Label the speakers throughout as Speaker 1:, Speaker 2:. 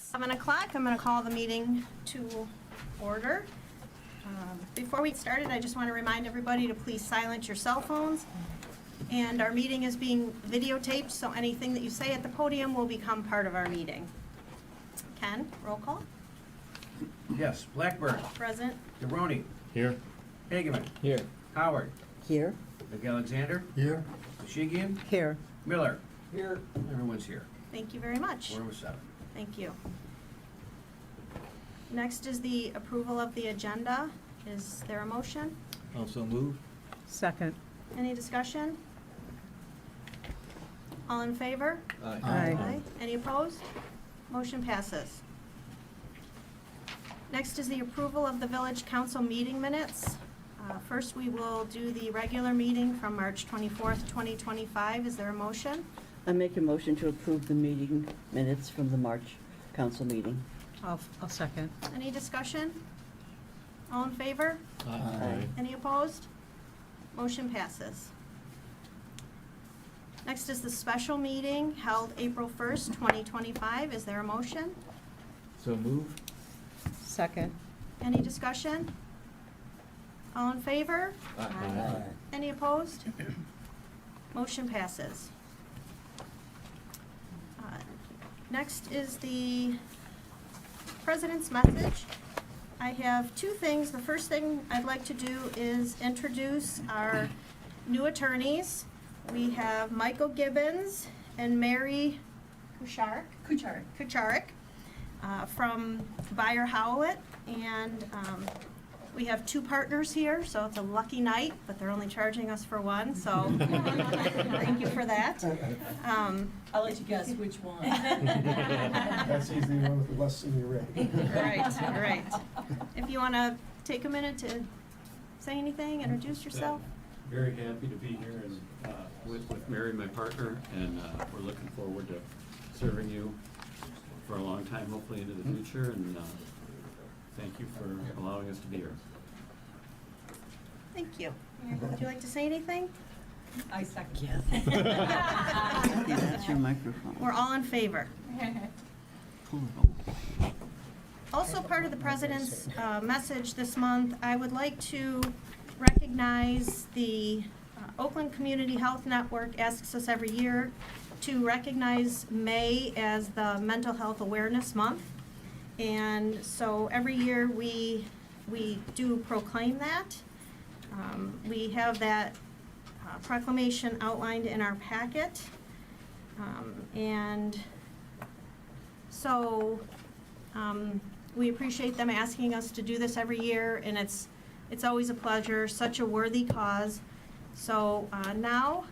Speaker 1: 7 o'clock. I'm going to call the meeting to order. Before we get started, I just want to remind everybody to please silence your cell phones. And our meeting is being videotaped, so anything that you say at the podium will become part of our meeting. Ken, roll call.
Speaker 2: Yes, Blackburn.
Speaker 1: Present.
Speaker 2: Deroni.
Speaker 3: Here.
Speaker 2: Hageman.
Speaker 3: Here.
Speaker 2: Howard.
Speaker 4: Here.
Speaker 2: McAlexander.
Speaker 3: Here.
Speaker 2: Shigian.
Speaker 4: Here.
Speaker 2: Miller. Here. Everyone's here.
Speaker 1: Thank you very much.
Speaker 2: Quorum is 7.
Speaker 1: Thank you. Next is the approval of the agenda. Is there a motion?
Speaker 3: Also move.
Speaker 4: Second.
Speaker 1: Any discussion? All in favor?
Speaker 4: Aye.
Speaker 1: Any opposed? Motion passes. Next is the approval of the village council meeting minutes. First, we will do the regular meeting from March 24th, 2025. Is there a motion?
Speaker 4: I make a motion to approve the meeting minutes from the March council meeting.
Speaker 5: I'll second.
Speaker 1: Any discussion? All in favor?
Speaker 4: Aye.
Speaker 1: Any opposed? Motion passes. Next is the special meeting held April 1st, 2025. Is there a motion?
Speaker 3: So move.
Speaker 5: Second.
Speaker 1: Any discussion? All in favor?
Speaker 4: Aye.
Speaker 1: Any opposed? Motion passes. Next is the president's message. I have two things. The first thing I'd like to do is introduce our new attorneys. We have Michael Gibbons and Mary Kucharik from Beyer Howlett, and we have two partners here, so it's a lucky night, but they're only charging us for one, so thank you for that.
Speaker 6: I'll let you guess which one.
Speaker 7: That's usually the one with the less senior rating.
Speaker 1: Right. If you want to take a minute to say anything, introduce yourself.
Speaker 8: Very happy to be here and with Mary, my partner, and we're looking forward to serving you for a long time, hopefully into the future, and thank you for allowing us to be here.
Speaker 1: Thank you. Would you like to say anything?
Speaker 6: I second.
Speaker 4: Yes. That's your microphone.
Speaker 1: We're all in favor.
Speaker 4: Pull it over.
Speaker 1: Also part of the president's message this month, I would like to recognize the Oakland Community Health Network asks us every year to recognize May as the Mental Health Awareness Month. And so every year we do proclaim that. We have that proclamation outlined in our packet. And so we appreciate them asking us to do this every year, and it's always a pleasure, such a worthy cause. So now,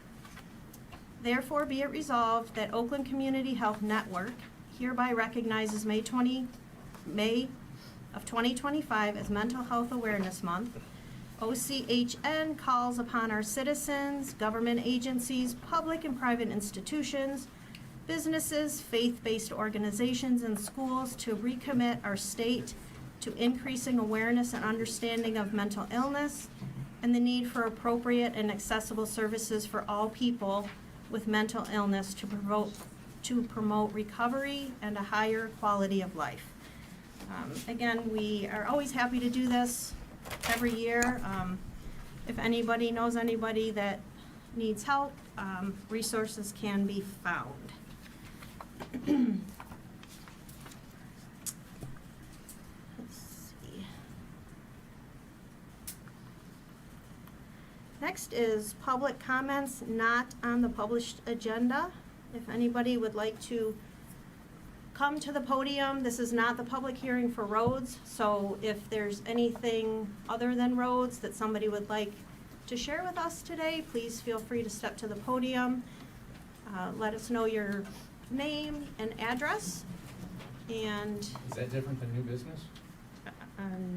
Speaker 1: therefore be it resolved that Oakland Community Health Network hereby recognizes May of 2025 as Mental Health Awareness Month. OCHN calls upon our citizens, government agencies, public and private institutions, businesses, faith-based organizations, and schools to recommit our state to increasing awareness and understanding of mental illness and the need for appropriate and accessible services for all people with mental illness to promote recovery and a higher quality of life. Again, we are always happy to do this every year. If anybody knows anybody that needs help, resources can be found. Let's see. Next is public comments not on the published agenda. If anybody would like to come to the podium, this is not the public hearing for roads, so if there's anything other than roads that somebody would like to share with us today, please feel free to step to the podium. Let us know your name and address, and
Speaker 9: Is that different than new business?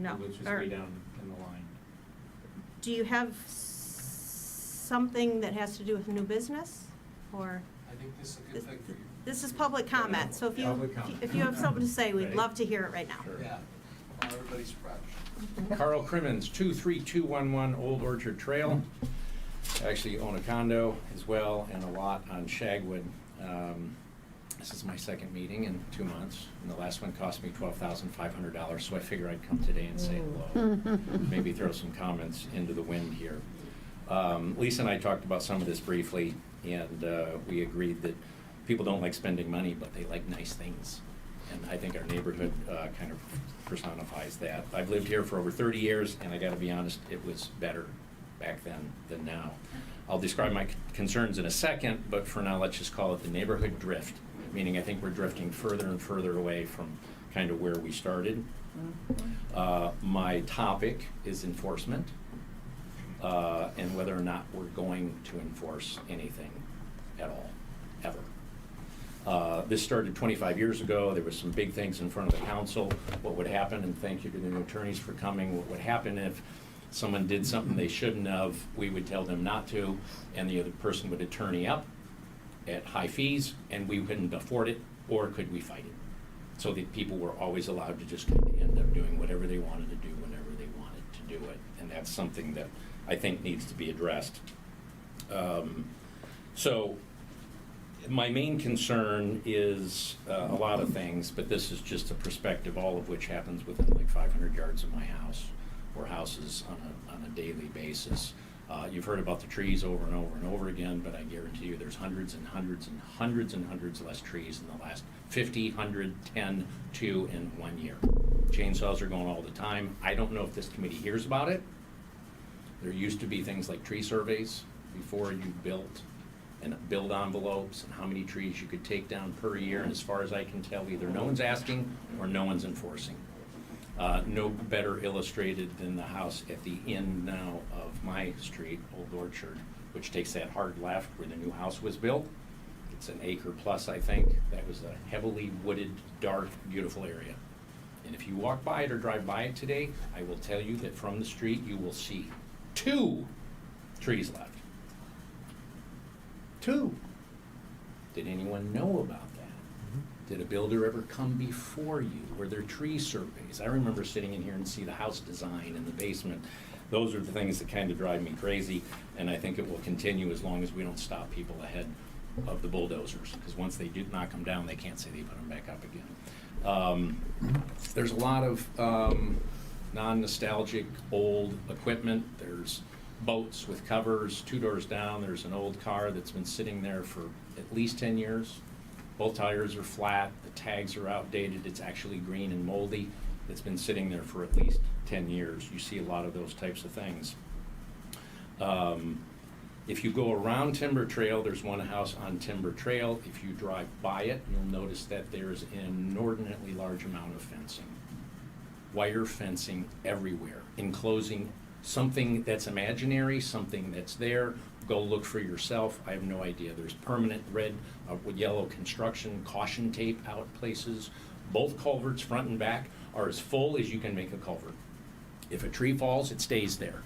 Speaker 1: no.
Speaker 9: Which is
Speaker 1: Or
Speaker 9: way down in the line.
Speaker 1: do you have something that has to do with new business, or?
Speaker 9: I think this is a good thing for you.
Speaker 1: This is public comment, so
Speaker 9: Public comment.
Speaker 1: if you have something to say, we'd
Speaker 9: Right.
Speaker 1: love to hear it right now.
Speaker 9: Sure.
Speaker 8: Yeah.
Speaker 9: Everybody's fresh. Carl Crimmins, 23211 Old Orchard Trail. I actually own a condo as well and a lot on Shagwood. This is my second meeting in 2 months, and the last one cost me $12,500, so I figure I'd come today and say hello. Maybe throw some comments into the wind here. Lisa and I talked about some of this briefly, and we agreed that people don't like spending money, but they like nice things. And I think our neighborhood kind of personifies that. I've lived here for over 30 years, and I gotta be honest, it was better back then than now. I'll describe my concerns in a second, but for now, let's just call it the neighborhood drift, meaning I think we're drifting further and further away from kind of where we started. My topic is enforcement, and whether or not we're going to enforce anything at all, ever. This started 25 years ago. There was some big things in front of the council. What would happen, and thank you to the new attorneys for coming, what would happen if someone did something they shouldn't have, we would tell them not to, and the other person would attorney up at high fees, and we couldn't afford it, or could we fight it? So that people were always allowed to just kind of end up doing whatever they wanted to do whenever they wanted to do it, and that's something that I think needs to be addressed. So my main concern is a lot of things, but this is just a perspective, all of which happens within like 500 yards of my house, or houses on a daily basis. You've heard about the trees over and over and over again, but I guarantee you there's hundreds and hundreds and hundreds and hundreds less trees in the last 50, 100, 10, 2 in 1 year. Chainsaws are going all the time. I don't know if this committee hears about it. There used to be things like tree surveys before you built, and build envelopes, and how many trees you could take down per year, and as far as I can tell, either no one's asking or no one's enforcing. No better illustrated than the house at the end now of my street, Old Orchard, which takes that hard left where the new house was built. It's an acre plus, I think. That was a heavily wooded, dark, beautiful area. And if you walk by it or drive by it today, I will tell you that from the street you will see 2 trees left. 2. Did anyone know about that? Did a builder ever come before you? Were there tree surveys? I remember sitting in here and see the house design in the basement. Those are the things that kind of drive me crazy, and I think it will continue as long as we don't stop people ahead of the bulldozers, because once they do knock them down, they can't say they put them back up again. There's a lot of non-nostalgic old equipment. There's boats with covers 2 doors down. There's an old car that's been sitting there for at least 10 years. Both tires are flat, the tags are outdated, it's actually green and moldy. It's been sitting there for at least 10 years. You see a lot of those types of things. If you go around Timber Trail, there's one house on Timber Trail. If you drive by it, you'll notice that there's an inordinately large amount of fencing. Wire fencing everywhere, enclosing something that's imaginary, something that's there. Go look for yourself. I have no idea. There's permanent red with yellow construction caution tape out places. Both culverts, front and back, are as full as you can make a culvert. If a tree falls, it stays there.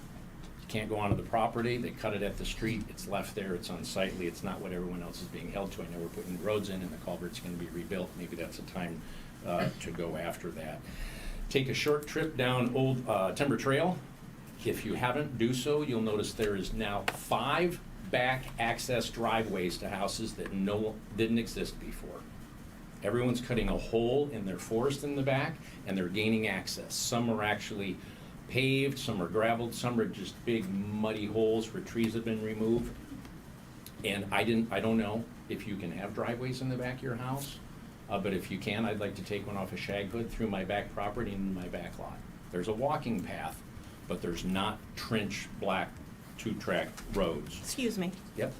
Speaker 9: You can't go onto the property. They cut it at the street. It's left there. It's unsightly. It's not what everyone else is being held to. I know we're putting roads in and the culvert's going to be rebuilt. Maybe that's a time to go after that. Take a short trip down Old Timber Trail. If you haven't, do so. You'll notice there is now 5 back access driveways to houses that didn't exist before. Everyone's cutting a hole in their forest in the back, and they're gaining access. Some are actually paved, some are gravelled, some are just big muddy holes where trees have been removed. And I don't know if you can have driveways in the back of your house, but if you can, I'd like to take one off of Shaghood through my back property and my back lot. There's a walking path, but there's not trench black 2-track roads.
Speaker 1: Excuse me.
Speaker 9: Yep.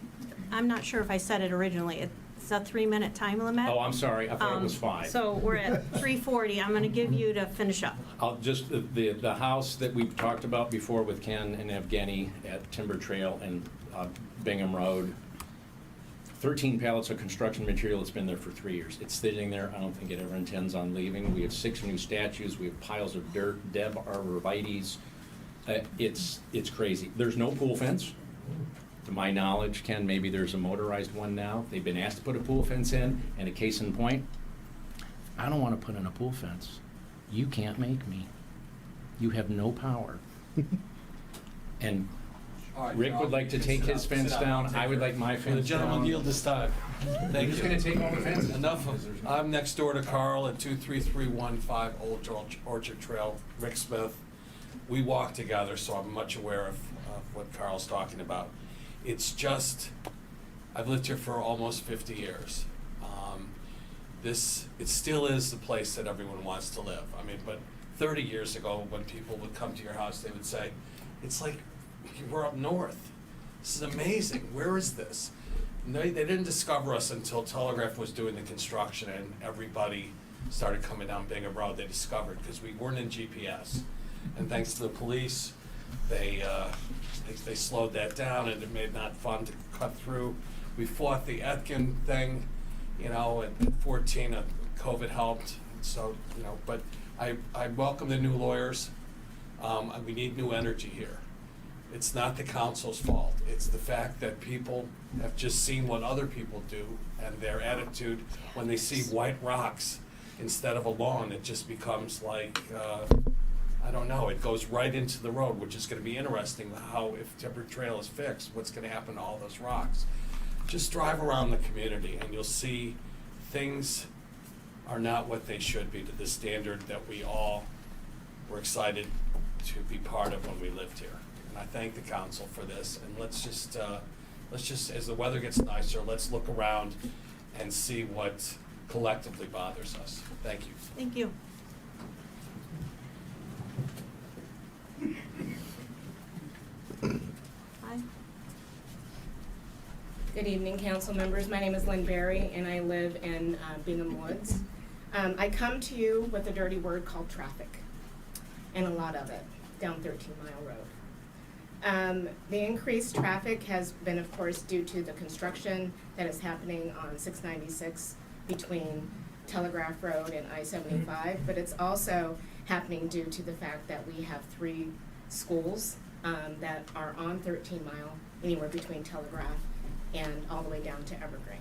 Speaker 1: I'm not sure if I said it originally. It's a 3-minute time limit.
Speaker 9: Oh, I'm sorry, I thought it was 5.
Speaker 1: So we're at 3:40. I'm going to give you to finish up.
Speaker 9: I'll just, the house that we've talked about before with Ken and Evgeny at Timber Trail and Bingham Road, 13 pallets of construction material. It's been there for 3 years. It's sitting there. I don't think it ever intends on leaving. We have 6 new statues. We have piles of dirt, Deb arborvitaes. It's crazy. There's no pool fence. To my knowledge, Ken, maybe there's a motorized one now. They've been asked to put a pool fence in, and a case in point, I don't want to put in a pool fence. You can't make me. You have no power. And Rick would like to take his fence down, I would like my
Speaker 10: The
Speaker 9: fence
Speaker 10: gentleman
Speaker 9: down.
Speaker 10: yield this time. Thank
Speaker 2: Who's
Speaker 10: you.
Speaker 2: gonna take all the fences?
Speaker 10: Enough of, I'm next door to Carl at 23315 Old Orchard Trail, Rick Smith. We walk together, so I'm much aware of what Carl's talking about. It's just, I've lived here for almost 50 years. It still is the place that everyone wants to live. I mean, but 30 years ago, when people would come to your house, they would say, it's like, we're up north. This is amazing. Where is this? And they didn't discover us until Telegraph was doing the construction and everybody started coming down Bingham Road. They discovered, because we weren't in GPS. And thanks to the police, they slowed that down, and it made it not fun to cut through. We fought the Etkin thing, you know, at 14, COVID helped, so, you know, but I welcome the new lawyers. We need new energy here. It's not the council's fault. It's the fact that people have just seen what other people do, and their attitude when they see white rocks instead of a lawn, it just becomes like, I don't know, it goes right into the road, which is gonna be interesting how, if Timber Trail is fixed, what's gonna happen to all those rocks. Just drive around the community and you'll see things are not what they should be to the standard that we all were excited to be part of when we lived here. And I thank the council for this, and let's just, as the weather gets nicer, let's look around and see what collectively bothers us. Thank you.
Speaker 1: Thank you. Hi.
Speaker 11: Good evening, council members. My name is Lynn Berry, and I live in Bingham Woods. I come to you with a dirty word called traffic, and a lot of it, down 13 Mile Road. The increased traffic has been, of course, due to the construction that is happening on 696 between Telegraph Road and I-75, but it's also happening due to the fact that we have 3 schools that are on 13 Mile, anywhere between Telegraph and all the way down to Evergreen.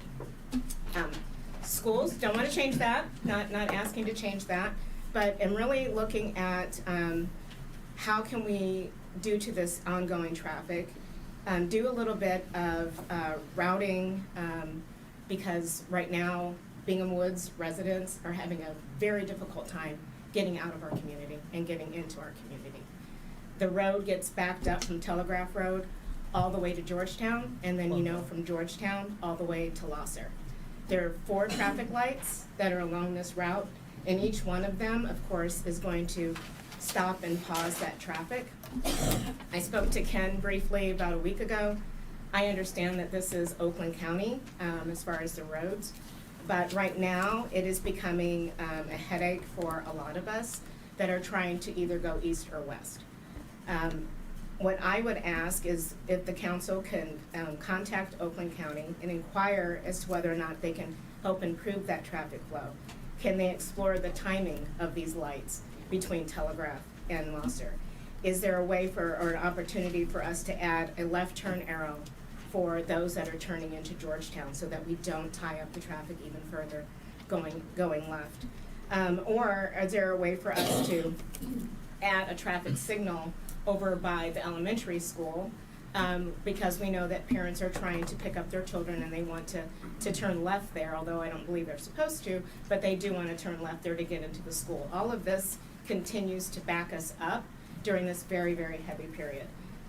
Speaker 11: Schools, don't want to change that, not asking to change that, but I'm really looking at how can we, due to this ongoing traffic, do a little bit of routing, because right now Bingham Woods residents are having a very difficult time getting out of our community and getting into our community. The road gets backed up from Telegraph Road all the way to Georgetown, and then from Georgetown all the way to Losser. There are 4 traffic lights that are along this route, and each one of them, of course, is going to stop and pause that traffic. I spoke to Ken briefly about a week ago. I understand that this is Oakland County as far as the roads, but right now it is becoming a headache for a lot of us that are trying to either go east or west. What I would ask is if the council can contact Oakland County and inquire as to whether or not they can help improve that traffic flow. Can they explore the timing of these lights between Telegraph and Losser? Is there a way or an opportunity for us to add a left turn arrow for those that are turning into Georgetown so that we don't tie up the traffic even further going left? Or is there a way for us to add a traffic signal over by the elementary school, because we know that parents are trying to pick up their children and they want to turn left there, although I don't believe they're supposed to, but they do want to turn left there to get into the school. All of this continues to back us up during this very, very heavy period.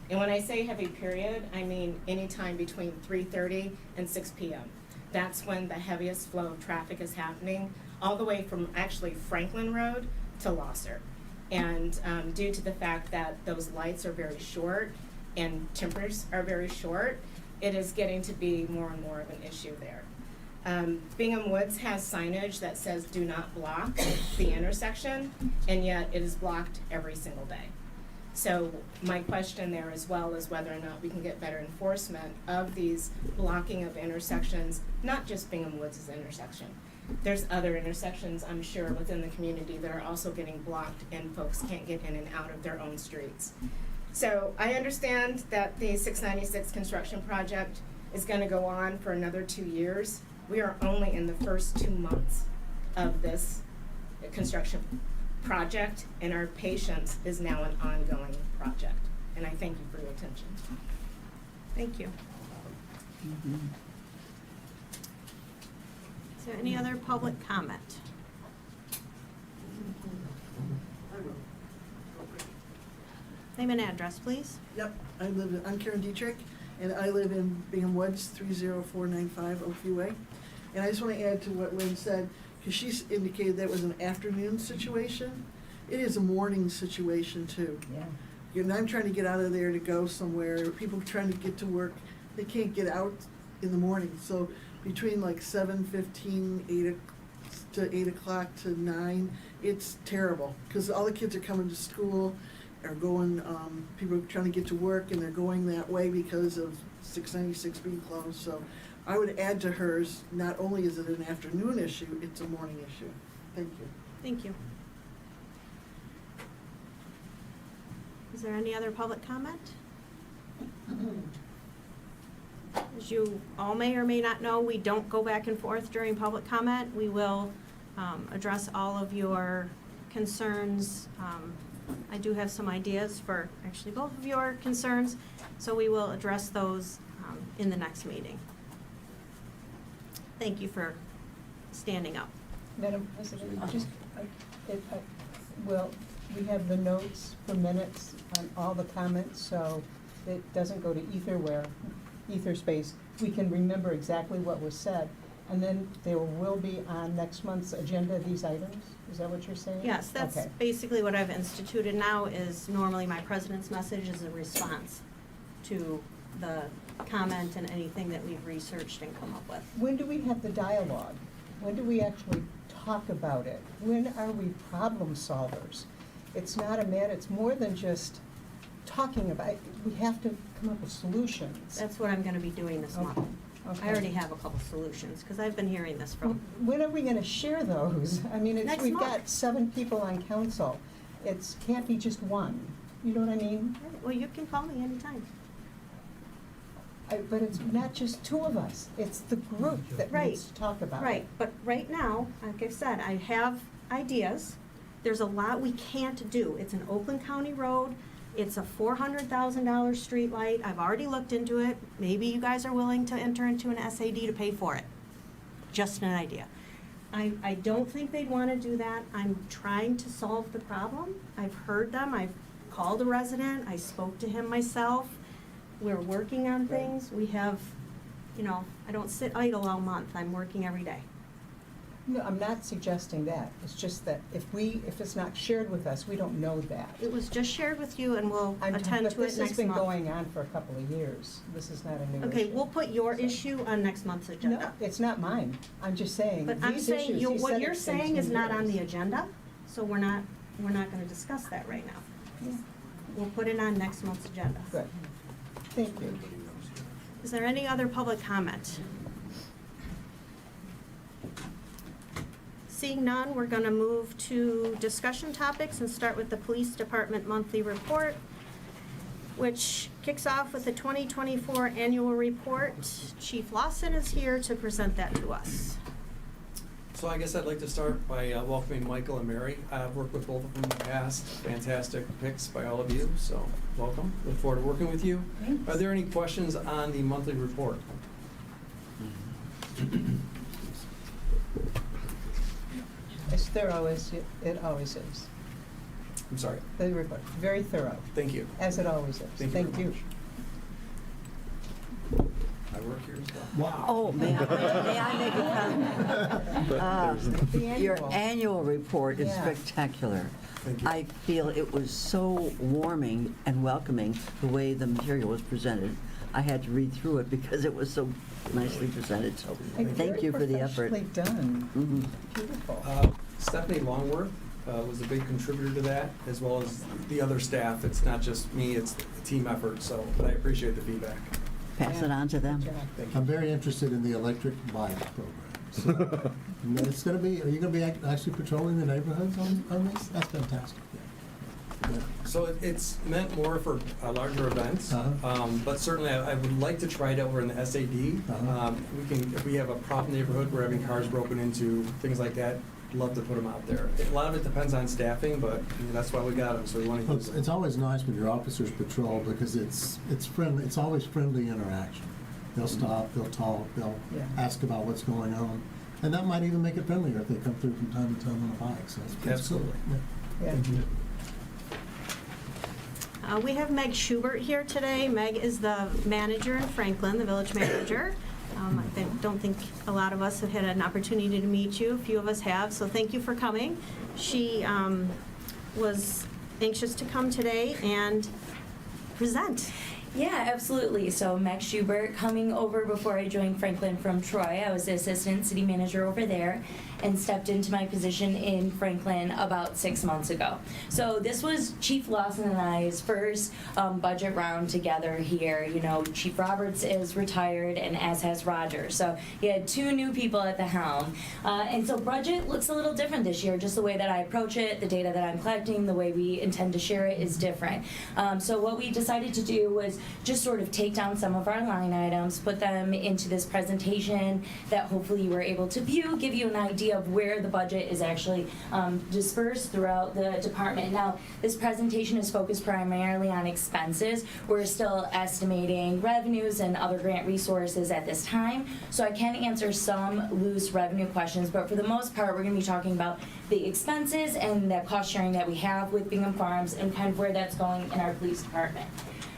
Speaker 11: And when I say heavy period, I mean any time between 3:30 and 6 p.m. That's when the heaviest flow of traffic is happening, all the way from actually Franklin Road to Losser. And due to the fact that those lights are very short and tempers are very short, it is getting to be more and more of an issue there. Bingham Woods has signage that says do not block the intersection, and yet it is blocked every single day. So my question there as well is whether or not we can get better enforcement of these blocking of intersections, not just Bingham Woods' intersection. There's other intersections, I'm sure, within the community that are also getting blocked and folks can't get in and out of their own streets. So I understand that the 696 construction project is gonna go on for another 2 years. We are only in the first 2 months of this construction project, and our patience is now an ongoing project. And I thank you for your attention.
Speaker 1: Thank you. Is there any other public comment? Name and address, please.
Speaker 12: Yep, I'm Karen Dietrich, and I live in Bingham Woods, 30495 Oakview Way. And I just want to add to what Lynn said, because she's indicated that was an afternoon situation. It is a morning situation too.
Speaker 4: Yeah.
Speaker 12: And I'm trying to get out of there to go somewhere, people trying to get to work, they can't get out in the morning. So between like 7:15, 8 o'clock to 9, it's terrible, because all the kids are coming to school, are going, people are trying to get to work, and they're going that way because of 696 being closed. So I would add to hers, not only is it an afternoon issue, it's a morning issue. Thank you.
Speaker 1: Thank you. Is there any other public comment? As you all may or may not know, we don't go back and forth during public comment. We will address all of your concerns. I do have some ideas for actually both of your concerns, so we will address those in the next meeting. Thank you for standing up.
Speaker 5: Madam President, well, we have the notes for minutes on all the comments, so it doesn't go to ether space. We can remember exactly what was said, and then there will be on next month's agenda these items? Is that what you're saying?
Speaker 1: Yes, that's
Speaker 5: Okay.
Speaker 1: basically what I've instituted now. Is normally my president's message is a response to the comment and anything that we've researched and come up with.
Speaker 5: When do we have the dialogue? When do we actually talk about it? When are we problem solvers? It's not a matter, it's more than just talking about it. We have to come up with solutions.
Speaker 1: That's what I'm going to be doing this month.
Speaker 5: Okay.
Speaker 1: I already have a couple solutions, because I've been hearing this from.
Speaker 5: When are we going to share those? I mean,
Speaker 1: Next
Speaker 5: we've
Speaker 1: month.
Speaker 5: got 7 people on council. It can't be just one. You know what I mean?
Speaker 1: Well, you can call me anytime.
Speaker 5: But it's not just 2 of us. It's the group that
Speaker 1: Right.
Speaker 5: needs to talk about it.
Speaker 1: Right, but right now, like I said, I have ideas. There's a lot we can't do. It's an Oakland County road. It's a $400,000 street light. I've already looked into it. Maybe you guys are willing to enter into an SAD to pay for it. Just an idea. I don't think they'd want to do that. I'm trying to solve the problem. I've heard them. I've called a resident. I spoke to him myself. We're working on things. We have, I don't sit idle all month. I'm working every day.
Speaker 5: No, I'm not suggesting that. It's just that if it's not shared with us, we don't know that.
Speaker 1: It was just shared with you, and we'll
Speaker 5: But
Speaker 1: attend to it
Speaker 5: this has
Speaker 1: next
Speaker 5: been
Speaker 1: month.
Speaker 5: going on for a couple of years. This is not a new issue.
Speaker 1: Okay, we'll put your
Speaker 5: So-
Speaker 1: issue on next month's
Speaker 5: No,
Speaker 1: agenda.
Speaker 5: it's not mine. I'm just saying,
Speaker 1: But I'm
Speaker 5: these
Speaker 1: saying,
Speaker 5: issues, he
Speaker 1: what
Speaker 5: said
Speaker 1: you're
Speaker 5: it's been
Speaker 1: saying
Speaker 5: 2
Speaker 1: is not on the
Speaker 5: years.
Speaker 1: agenda, so we're not gonna discuss that right now.
Speaker 5: Yeah.
Speaker 1: We'll put it on next month's agenda.
Speaker 5: Good. Thank you.
Speaker 1: Is there any other public comment? Seeing none, we're gonna move to discussion topics and start with the Police Department Monthly Report, which kicks off with the 2024 Annual Report. Chief Lawson is here to present that to us.
Speaker 13: So I guess I'd like to start by welcoming Michael and Mary. I've worked with both of them in the past. Fantastic picks by all of you, so welcome. Look forward to working with you.
Speaker 5: Thanks.
Speaker 13: Are there any questions on the monthly report?
Speaker 5: As thorough as it always is.
Speaker 13: I'm sorry.
Speaker 5: The report, very thorough,
Speaker 13: Thank you.
Speaker 5: as it always is.
Speaker 13: Thank you very much. I work here as well.
Speaker 7: Wow.
Speaker 4: Oh, may I make a comment?
Speaker 5: The
Speaker 4: Your
Speaker 5: annual.
Speaker 4: annual report is
Speaker 5: Yeah.
Speaker 4: spectacular.
Speaker 13: Thank you.
Speaker 4: I feel it was so warming and welcoming, the way the material was presented. I had to read through it because it was so nicely presented, so
Speaker 5: And
Speaker 4: thank you for the effort.
Speaker 5: Very professionally done.
Speaker 4: Mhm.
Speaker 5: Beautiful.
Speaker 13: Stephanie Longworth was a big contributor to that, as well as the other staff. It's not just me, it's a team effort, so, but I appreciate the feedback.
Speaker 4: Pass it on to them.
Speaker 5: Good job.
Speaker 13: Thank you.
Speaker 7: I'm very interested in the electric bike program. So, and it's gonna be, are you gonna be actually patrolling the neighborhoods on this? That's fantastic. Yeah.
Speaker 13: So it's meant more for larger events,
Speaker 7: Uh-huh.
Speaker 13: but certainly I would like to try it over in the SAD.
Speaker 7: Uh-huh.
Speaker 13: If we have a problem neighborhood, we're having cars broken into, things like that, love to put them out there. A lot of it depends on staffing, but that's why we got them, so we want to
Speaker 7: Well,
Speaker 13: use them.
Speaker 7: it's always nice when your officers patrol because it's friendly, it's always friendly interaction. They'll stop, they'll talk, they'll
Speaker 5: Yeah.
Speaker 7: ask about what's going on. And that might even make it friendlier if they come through from time to time on a bike, so it's cool.
Speaker 13: Absolutely.
Speaker 7: Yeah.
Speaker 5: Yeah.
Speaker 1: We have Meg Schubert here today. Meg is the manager in Franklin, the village manager. Don't think a lot of us have had an opportunity to meet you. A few of us have, so thank you for coming. She was anxious to come today and present.
Speaker 14: Yeah, absolutely. So Meg Schubert, coming over before I joined Franklin from Troy. I was the assistant city manager over there and stepped into my position in Franklin about 6 months ago. So this was Chief Lawson and I's first budget round together here. You know, Chief Roberts is retired and as has Roger. So he had 2 new people at the helm. And so budget looks a little different this year. Just the way that I approach it, the data that I'm collecting, the way we intend to share it is different. So what we decided to do was just sort of take down some of our line items, put them into this presentation that hopefully you were able to view, give you an idea of where the budget is actually dispersed throughout the department. Now, this presentation is focused primarily on expenses. We're still estimating revenues and other grant resources at this time, so I can answer some loose revenue questions, but for the most part, we're going to be talking about the expenses and the cost sharing that we have with Bingham Farms and kind of where that's going in our police department.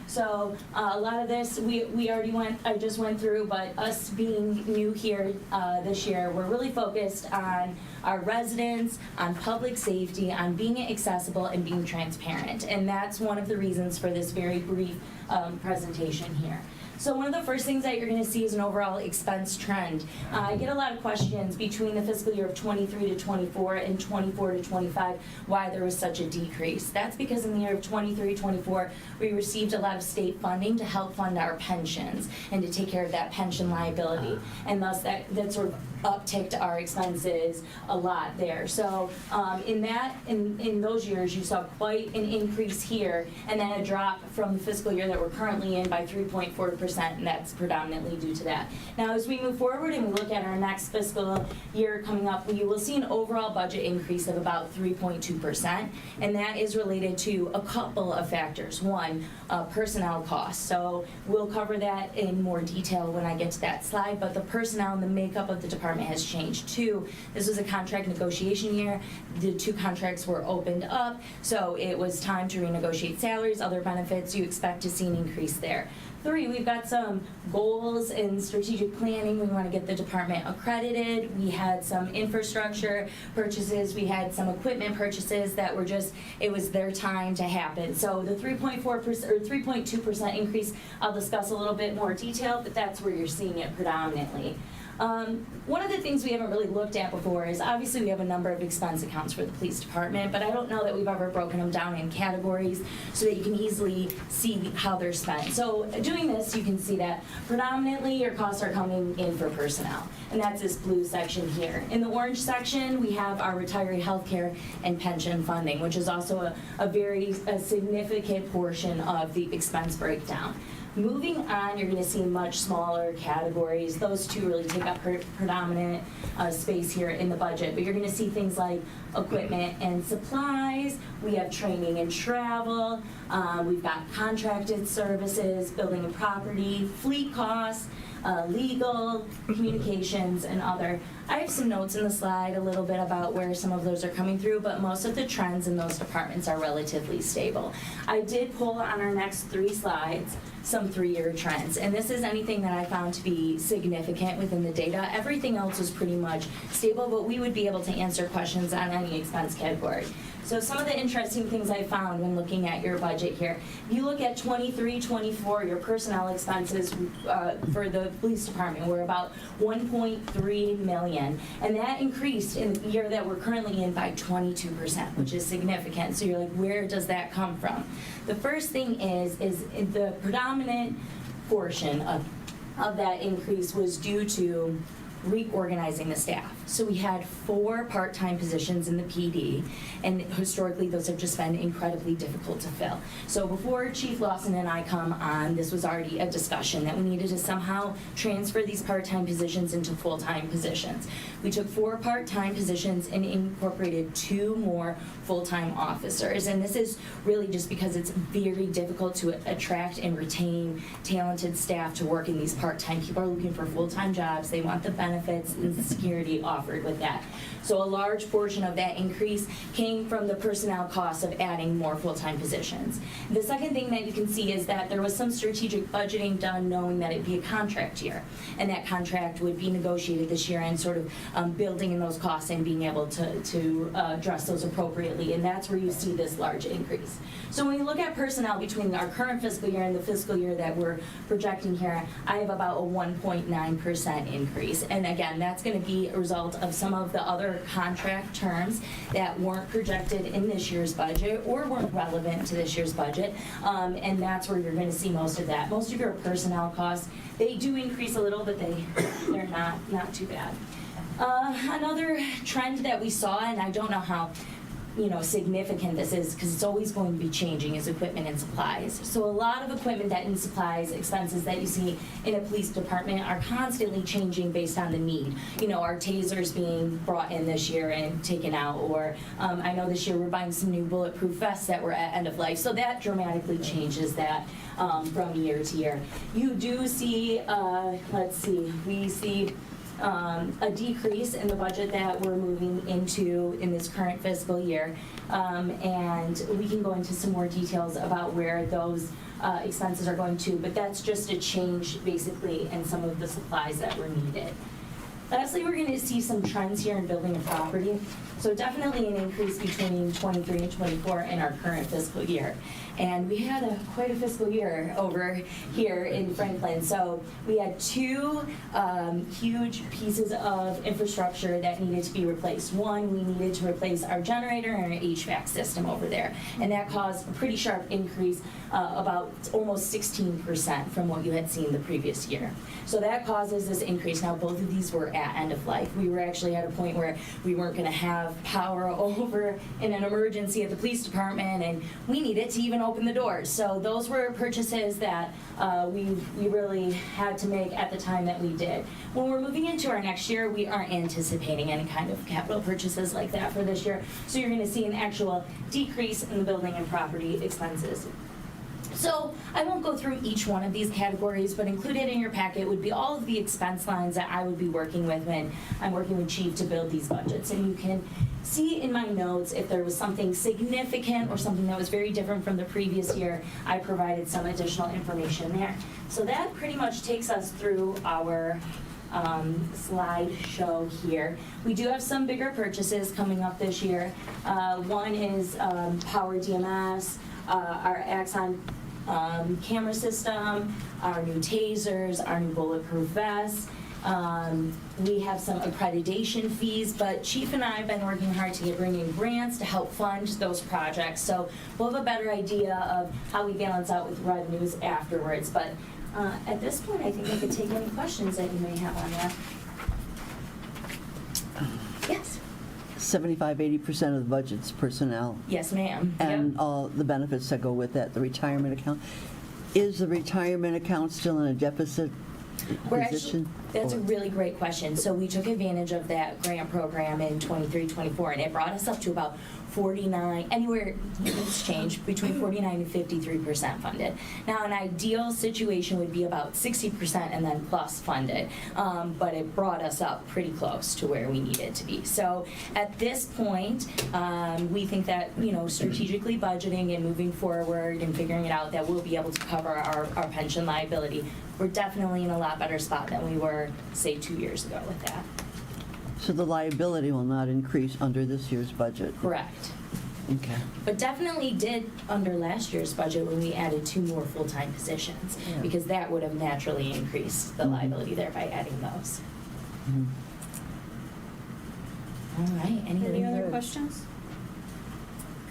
Speaker 14: So a lot of this we already I just went through, but us being new here this year, we're really focused on our residents, on public safety, on being accessible and being transparent. And that's one of the reasons for this very brief presentation here. So one of the first things that you're going to see is an overall expense trend. I get a lot of questions between the fiscal year of 23 to 24 and 24 to 25 why there was such a decrease. That's because in the year of 23-24 we received a lot of state funding to help fund our pensions and to take care of that pension liability, and thus that sort of upticked our expenses a lot there. So in those years you saw quite an increase here and then a drop from the fiscal year that we're currently in by 3.4%, and that's predominantly due to that. Now as we move forward and we look at our next fiscal year coming up, we will see an overall budget increase of about 3.2%, and that is related to a couple of factors. One, personnel costs. So we'll cover that in more detail when I get to that slide, but the personnel and the makeup of the department has changed. 2, this was a contract negotiation year. The 2 contracts were opened up, so it was time to renegotiate salaries, other benefits. You expect to see an increase there. 3, we've got some goals in strategic planning. We want to get the department accredited. We had some infrastructure purchases. We had some equipment purchases that were just, it was their time to happen. So the 3.4% or 3.2% increase, I'll discuss a little bit more detail, but that's where you're seeing it predominantly. One of the things we haven't really looked at before is obviously we have a number of expense accounts for the police department, but I don't know that we've ever broken them down in categories so that you can easily see how they're spent. So doing this, you can see that predominantly your costs are coming in for personnel, and that's this blue section here. In the orange section, we have our retiree healthcare and pension funding, which is also a very significant portion of the expense breakdown. Moving on, you're going to see much smaller categories. Those 2 really take up predominant space here in the budget. But you're going to see things like equipment and supplies. We have training and travel. We've got contracted services, building and property, fleet costs, legal, communications, and other. I have some notes in the slide a little bit about where some of those are coming through, but most of the trends in those departments are relatively stable. I did pull on our next 3 slides some 3-year trends, and this is anything that I found to be significant within the data. Everything else was pretty much stable, but we would be able to answer questions on any expense category. So some of the interesting things I found when looking at your budget here, if you look at 23-24, your personnel expenses for the police department were about $1.3 million, and that increased in the year that we're currently in by 22%, which is significant. So you're like, where does that come from? The first thing is the predominant portion of that increase was due to reorganizing the staff. So we had 4 part-time positions in the PD, and historically, those have just been incredibly difficult to fill. So before Chief Lawson and I come on, this was already a discussion that we needed to somehow transfer these part-time positions into full-time positions. We took 4 part-time positions and incorporated 2 more full-time officers, and this is really just because it's very difficult to attract and retain talented staff to work in these part-time. People are looking for full-time jobs. They want the benefits and security offered with that. So a large portion of that increase came from the personnel costs of adding more full-time positions. The second thing that you can see is that there was some strategic budgeting done knowing that it'd be a contract year, and that contract would be negotiated this year, and sort of building in those costs and being able to address those appropriately, and that's where you see this large increase. So when you look at personnel between our current fiscal year and the fiscal year that we're projecting here, I have about a 1.9% increase, and again, that's going to be a result of some of the other contract terms that weren't projected in this year's budget or weren't relevant to this year's budget, and that's where you're going to see most of that. Most of your personnel costs, they do increase a little, but they're not too bad. Another trend that we saw, and I don't know how significant this is because it's always going to be changing, is equipment and supplies. So a lot of equipment and supplies expenses that you see in a police department are constantly changing based on the need. Our tasers being brought in this year and taken out, or I know this year we're buying some new bulletproof vests that were at end of life. So that dramatically changes that from year to year. You do see, we see a decrease in the budget that we're moving into in this current fiscal year, and we can go into some more details about where those expenses are going to, but that's just a change basically in some of the supplies that were needed. Lastly, we're going to see some trends here in building and property. So definitely an increase between 23 and 24 in our current fiscal year. And we had quite a fiscal year over here in Franklin. So we had 2 huge pieces of infrastructure that needed to be replaced. One, we needed to replace our generator and our HVAC system over there. And that caused a pretty sharp increase, about almost 16% from what you had seen the previous year. So that causes this increase. Now, both of these were at end of life. We were actually at a point where we weren't going to have power over in an emergency at the police department, and we needed to even open the doors. So those were purchases that we really had to make at the time that we did. When we're moving into our next year, we aren't anticipating any kind of capital purchases like that for this year. So you're going to see an actual decrease in the building and property expenses. So I won't go through each one of these categories, but included in your packet would be all of the expense lines that I would be working with when I'm working with Chief to build these budgets. And you can see in my notes if there was something significant or something that was very different from the previous year, I provided some additional information there. So that pretty much takes us through our slide show here. We do have some bigger purchases coming up this year. One is Power DMS, our Axon camera system, our new tasers, our new bulletproof vests. We have some accreditation fees, but Chief and I have been working hard to bring in grants to help fund those projects. So we'll have a better idea of how we balance out with revenues afterwards. But at this point, I think I could take any questions that you may have on that. Yes.
Speaker 4: 75-80% of the budget's personnel.
Speaker 14: Yes, ma'am.
Speaker 4: And
Speaker 14: Yep.
Speaker 4: all the benefits that go with that, the retirement account. Is the retirement account still in a deficit position?
Speaker 14: That's a really great question. So we took advantage of that grant program in 23-24, and it brought us up to about 49, anywhere, it's changed, between 49 and 53% funded. Now, an ideal situation would be about 60% and then plus funded, but it brought us up pretty close to where we needed to be. So at this point, we think that, strategically budgeting and moving forward and figuring it out, that we'll be able to cover our pension liability. We're definitely in a lot better spot than we were, say, 2 years ago with that.
Speaker 4: So the liability will not increase under this year's budget?
Speaker 14: Correct.
Speaker 4: Okay.
Speaker 14: But definitely did under last year's budget when we added 2 more full-time positions,
Speaker 4: Yeah.
Speaker 14: because that would have naturally increased the liability there by adding those.
Speaker 4: Mhm.
Speaker 14: All right,
Speaker 1: Any other
Speaker 5: Good.
Speaker 1: questions?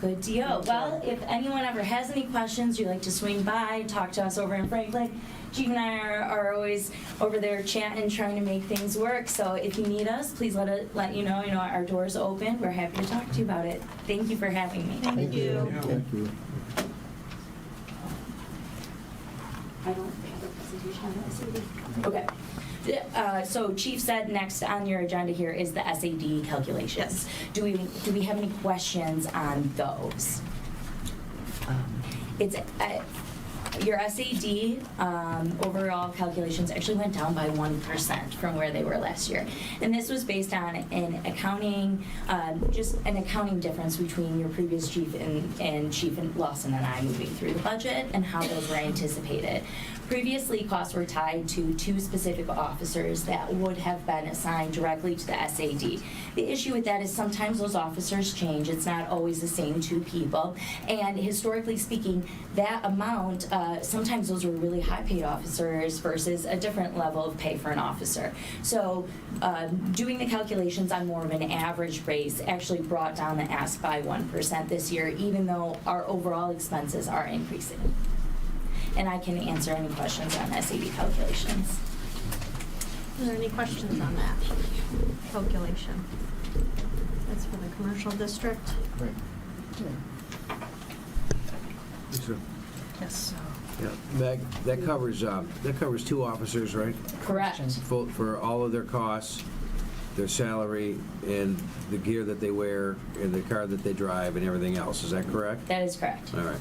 Speaker 14: Good deal. Well, if anyone ever has any questions, you'd like to swing by, talk to us over in Franklin, Chief and I are always over there chatting, trying to make things work. So if you need us, please let you know. Our door's open. We're happy to talk to you about it. Thank you for having me.
Speaker 1: Thank you.
Speaker 7: Thank you.
Speaker 14: I don't have a presentation on the SAD. Okay. So Chief said next on your agenda here is the SAD calculations.
Speaker 1: Yes.
Speaker 14: Do we have any questions on those? It's your SAD overall calculations actually went down by 1% from where they were last year, and this was based on an accounting, just an accounting difference between your previous chief and Chief Lawson and I moving through the budget and how those were anticipated. Previously, costs were tied to 2 specific officers that would have been assigned directly to the SAD. The issue with that is sometimes those officers change. It's not always the same 2 people. And historically speaking, that amount, sometimes those were really high-paid officers versus a different level of pay for an officer. So doing the calculations on more of an average base actually brought down the ask by 1% this year, even though our overall expenses are increasing. And I can answer any questions on SAD calculations.
Speaker 1: Are there any questions on that calculation? That's for the commercial district.
Speaker 3: Right.
Speaker 1: Yes.
Speaker 2: Yeah, Meg, that covers 2 officers, right?
Speaker 14: Correct.
Speaker 2: For all of their costs, their salary, and the gear that they wear, and the car that they drive, and everything else. Is that correct?
Speaker 14: That is correct.
Speaker 2: All right.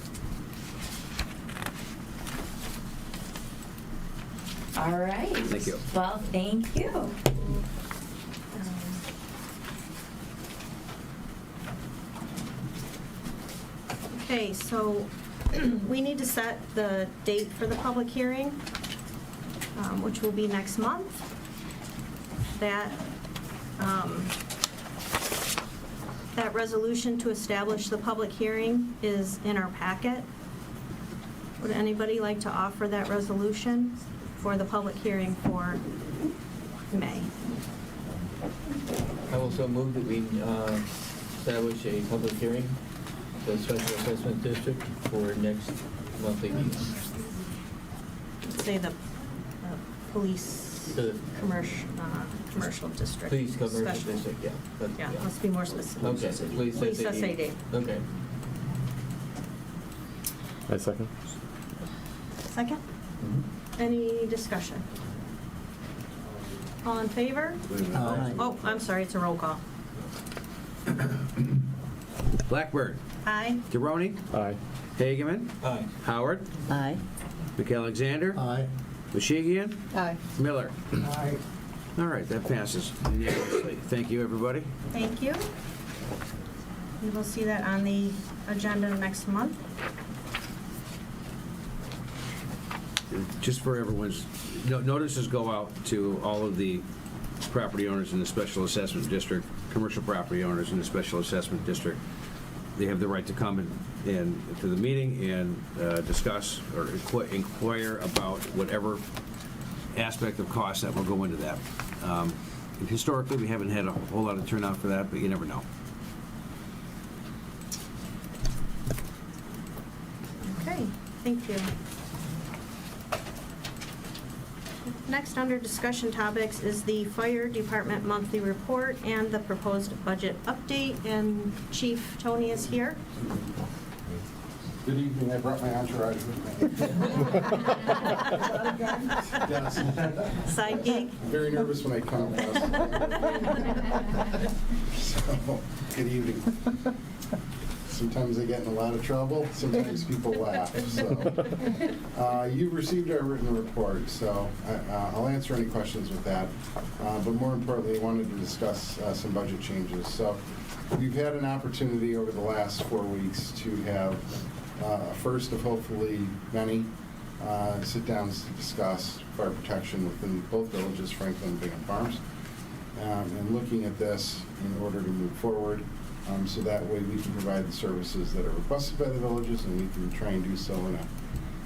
Speaker 14: All right.
Speaker 2: Thank you.
Speaker 14: Well, thank you.
Speaker 1: Okay, so we need to set the date for the public hearing, which will be next month. That resolution to establish the public hearing is in our packet. Would anybody like to offer that resolution for the public hearing for May?
Speaker 3: I also move that we establish a public hearing for the Special Assessment District for next monthly meeting.
Speaker 1: Say the police
Speaker 3: The
Speaker 1: commercial district.
Speaker 3: Police commercial
Speaker 1: Special.
Speaker 3: district, yeah. But,
Speaker 1: Yeah, let's be more specific.
Speaker 3: Okay, police SAD. Okay.
Speaker 15: I second.
Speaker 1: Second? Any discussion? All in favor?
Speaker 7: Aye.
Speaker 1: Oh, I'm sorry, it's a roll call.
Speaker 2: Blackburn.
Speaker 1: Aye.
Speaker 2: Deroni.
Speaker 15: Aye.
Speaker 2: Hageman.
Speaker 3: Aye.
Speaker 2: Howard.
Speaker 4: Aye.
Speaker 2: McAlexander.
Speaker 7: Aye.
Speaker 2: Mashigian.
Speaker 5: Aye.
Speaker 2: Miller.
Speaker 7: Aye.
Speaker 2: All right, that passes unanimously. Thank you, everybody.
Speaker 1: Thank you. We will see that on the agenda next month.
Speaker 2: Just for everyone's, notices go out to all of the property owners in the Special Assessment District, commercial property owners in the Special Assessment District. They have the right to come in to the meeting and discuss or inquire about whatever aspect of cost that will go into that. And historically, we haven't had a whole lot of turnout for that, but you never know.
Speaker 1: Okay, thank you. Next, under discussion topics, is the Fire Department monthly report and the proposed budget update, and Chief Tony is here.
Speaker 16: Good evening, I brought my entourage with me. Yes.
Speaker 1: Side gig?
Speaker 16: I'm very nervous when I come. So, good evening. Sometimes I get in a lot of trouble, sometimes people laugh, so. You've received our written report, so I'll answer any questions with that. But more importantly, I wanted to discuss some budget changes. So we've had an opportunity over the last 4 weeks to have a first of hopefully many sit-downs to discuss fire protection within both villages, Franklin and Bingham Farms, and looking at this in order to move forward. So that way we can provide the services that are requested by the villages, and we can try and do so in a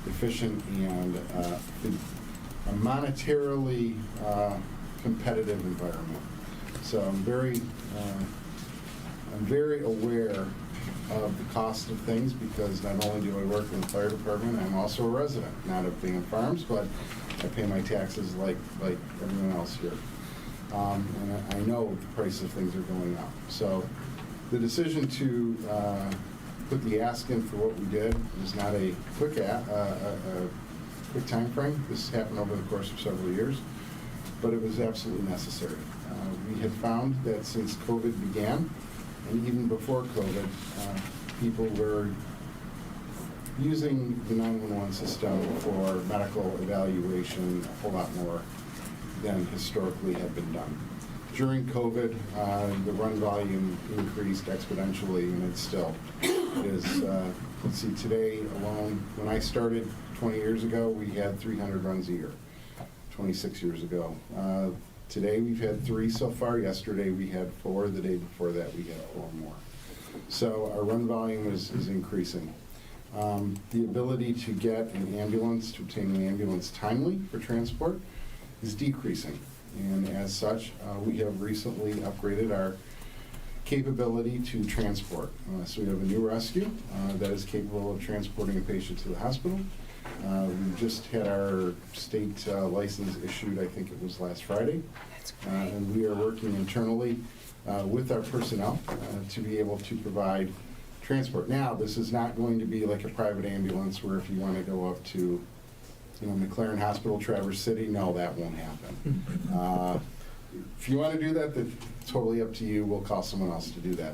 Speaker 16: efficient and a monetarily competitive environment. So I'm very aware of the cost of things, because not only do I work in the fire department, I'm also a resident, not of Bingham Farms, but I pay my taxes like everyone else here. And I know the price of things are going up. So the decision to put the ask in for what we did is not a quick time frame. This happened over the course of several years, but it was absolutely necessary. We had found that since COVID began, and even before COVID, people were using the 911 system for medical evaluation a whole lot more than historically had been done. During COVID, the run volume increased exponentially, and it still is. Let's see, today alone, when I started 20 years ago, we had 300 runs a year, 26 years ago. Today we've had 3 so far. Yesterday we had 4. The day before that we had 4 more. So our run volume is increasing. The ability to get an ambulance, to obtain an ambulance timely for transport, is decreasing. And as such, we have recently upgraded our capability to transport. So we have a new rescue that is capable of transporting a patient to the hospital. We just had our state license issued, I think it was last Friday.
Speaker 1: That's great.
Speaker 16: And we are working internally with our personnel to be able to provide transport. Now, this is not going to be like a private ambulance where if you want to go up to, McLaren Hospital, Traverse City, no, that won't happen. If you want to do that, that's totally up to you. We'll call someone else to do that.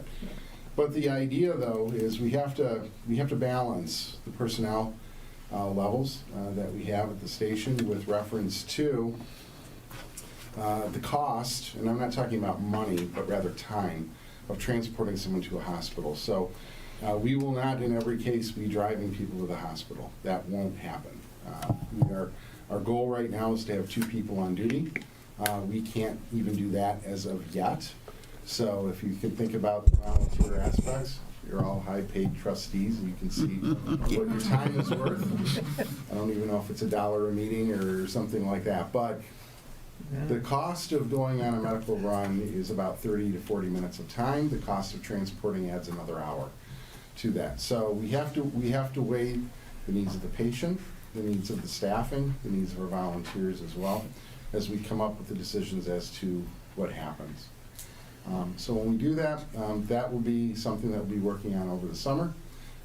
Speaker 16: But the idea, though, is we have to balance the personnel levels that we have at the station with reference to the cost, and I'm not talking about money, but rather time, of transporting someone to a hospital. So we will not, in every case, be driving people to the hospital. That won't happen. Our goal right now is to have 2 people on duty. We can't even do that as of yet. So if you can think about the volunteer aspects, you're all high-paid trustees, and you can see what your time is worth. I don't even know if it's $1 a meeting or something like that, but the cost of going on a medical run is about 30 to 40 minutes of time. The cost of transporting adds another hour to that. So we have to weigh the needs of the patient, the needs of the staffing, the needs of our volunteers as well, as we come up with the decisions as to what happens. So when we do that, that will be something that we'll be working on over the summer.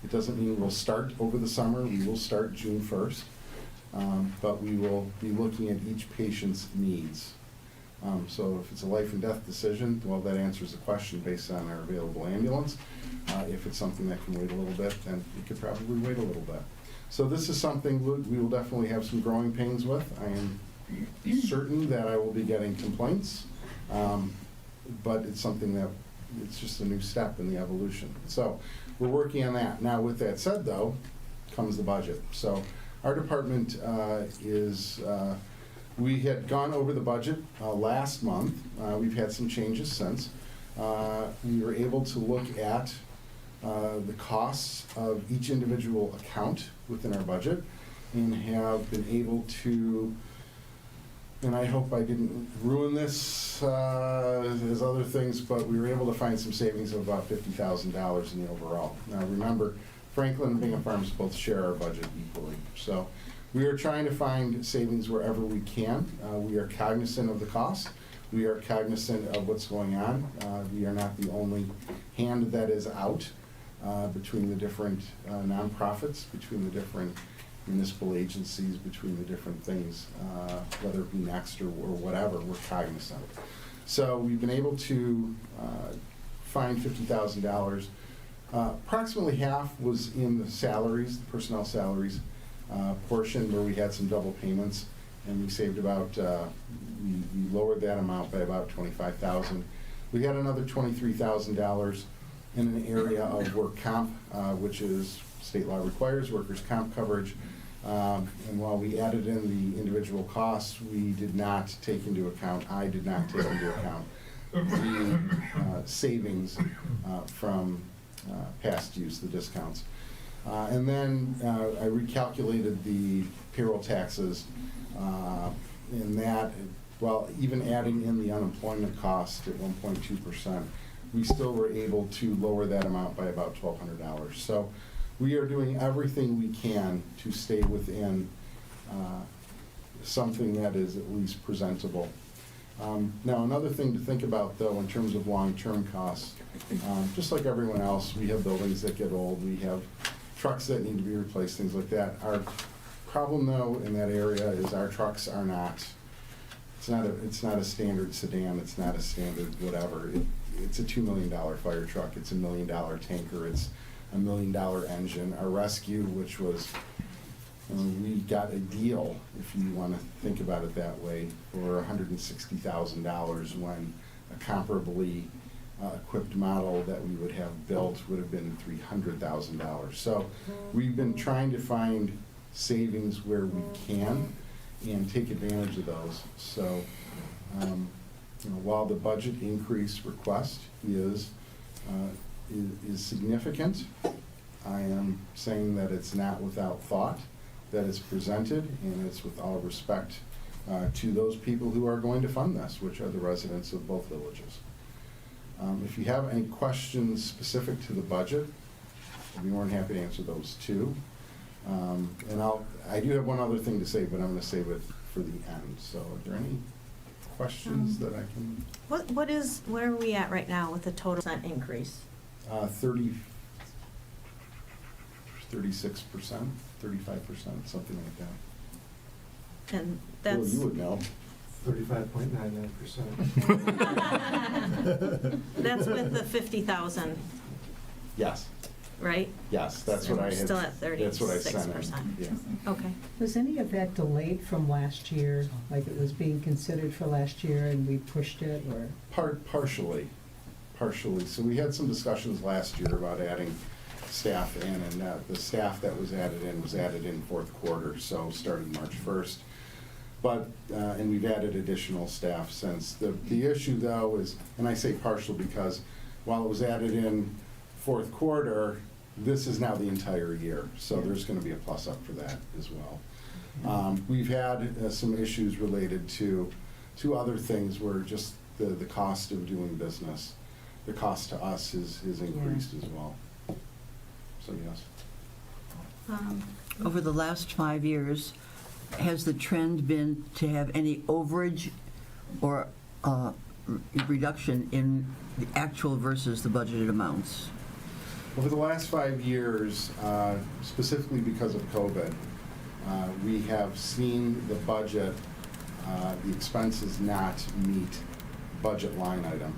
Speaker 16: It doesn't mean we'll start over the summer. We will start June 1st, but we will be looking at each patient's needs. So if it's a life and death decision, well, that answers the question based on our available ambulance. If it's something that can wait a little bit, then it could probably wait a little bit. So this is something we will definitely have some growing pains with. I am certain that I will be getting complaints, but it's something that, it's just a new step in the evolution. So we're working on that. Now, with that said, though, comes the budget. So our department we had gone over the budget last month. We've had some changes since. We were able to look at the costs of each individual account within our budget and have been able to, and I hope I didn't ruin this as other things, but we were able to find some savings of about $50,000 in the overall. Now remember, Franklin and Bingham Farms both share our budget equally. So we are trying to find savings wherever we can. We are cognizant of the cost. We are cognizant of what's going on. We are not the only hand that is out between the different nonprofits, between the different municipal agencies, between the different things, whether it be Next or whatever, we're cognizant. So we've been able to find $50,000. Approximately half was in the salaries, the personnel salaries portion, where we had some double payments, and we saved about, we lowered that amount by about $25,000. We had another $23,000 in an area of work comp, which is state law requires workers' comp coverage. And while we added in the individual costs, we did not take into account, I did not take into account the savings from past use, the discounts. And then I recalculated the payroll taxes, and that, well, even adding in the unemployment cost at 1.2%, we still were able to lower that amount by about $1,200. So we are doing everything we can to stay within something that is at least presentable. Now, another thing to think about, though, in terms of long-term costs, just like everyone else, we have buildings that get old, we have trucks that need to be replaced, things like that. Our problem, though, in that area is our trucks are not, it's not a standard sedan, it's not a standard whatever. It's a $2 million fire truck, it's a $1 million tanker, it's a $1 million engine. Our rescue, which was, we got a deal, if you want to think about it that way, for $160,000 when a comparably equipped model that we would have built would have been $300,000. So we've been trying to find savings where we can and take advantage of those. So while the budget increase request is significant, I am saying that it's not without thought, that it's presented, and it's with all respect to those people who are going to fund this, which are the residents of both villages. If you have any questions specific to the budget, I'd be more than happy to answer those too. And I do have one other thing to say, but I'm going to save it for the end. So are there any questions that I can?
Speaker 1: Where are we at right now with the total percent increase?
Speaker 16: 36%, 35%, something like that.
Speaker 1: And that's.
Speaker 16: Well, you would know.
Speaker 7: 35.99%.
Speaker 1: That's with the 50,000,
Speaker 16: Yes,
Speaker 1: right?
Speaker 16: yes, that's
Speaker 1: So
Speaker 16: what I
Speaker 1: we're
Speaker 16: had.
Speaker 1: still at
Speaker 16: That's what I sent in.
Speaker 1: 36%.
Speaker 16: Yeah.
Speaker 1: Okay.
Speaker 5: Was any of that delayed from last year, like it was being considered for last year and we pushed it, or?
Speaker 16: Partially. So we had some discussions last year about adding staff in, and the staff that was added in fourth quarter, so starting March 1st. But, and we've added additional staff since. The issue, though, is, and I say partial because while it was added in fourth quarter, this is now the entire year, so there's going to be a plus up for that as well. We've had some issues related to other things where just the cost of doing business, the cost to us is increased as well. So, yes.
Speaker 4: Over the last 5 years, has the trend been to have any overage or reduction in the actual versus the budgeted amounts?
Speaker 16: Over the last 5 years, specifically because of COVID, we have seen the budget, the expenses not meet budget line item.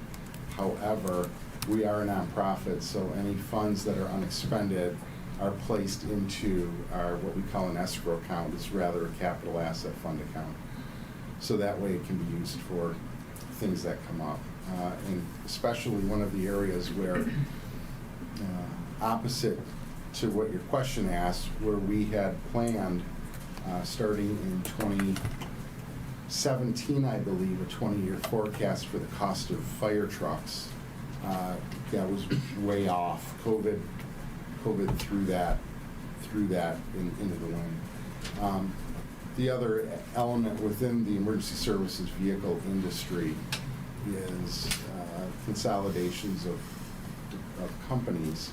Speaker 16: However, we are a nonprofit, so any funds that are unexpended are placed into our, what we call an escrow account. It's rather a capital asset fund account. So that way it can be used for things that come up. And especially one of the areas where, opposite to what your question asked, where we had planned, starting in 2017, I believe, a 20-year forecast for the cost of fire trucks. That was way off. COVID threw that into the wind. The other element within the emergency services vehicle industry is consolidations of companies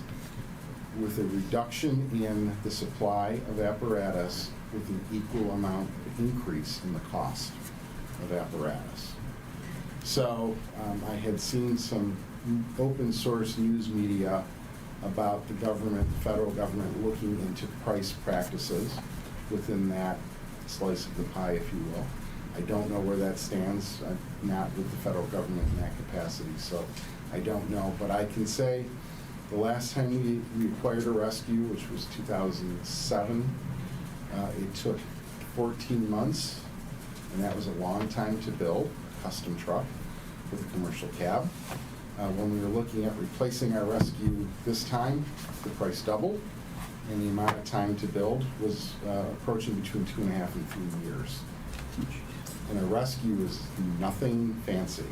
Speaker 16: with a reduction in the supply of apparatus with an equal amount of increase in the cost of apparatus. So I had seen some open source news media about the government, the federal government, looking into price practices within that slice of the pie, if you will. I don't know where that stands. I'm not with the federal government in that capacity, so I don't know. But I can say the last time we acquired a rescue, which was 2007, it took 14 months, and that was a long time to build a custom truck with a commercial cab. When we were looking at replacing our rescue this time, the price doubled, and the amount of time to build was approaching between 2.5 and 3 years. And a rescue is nothing fancy.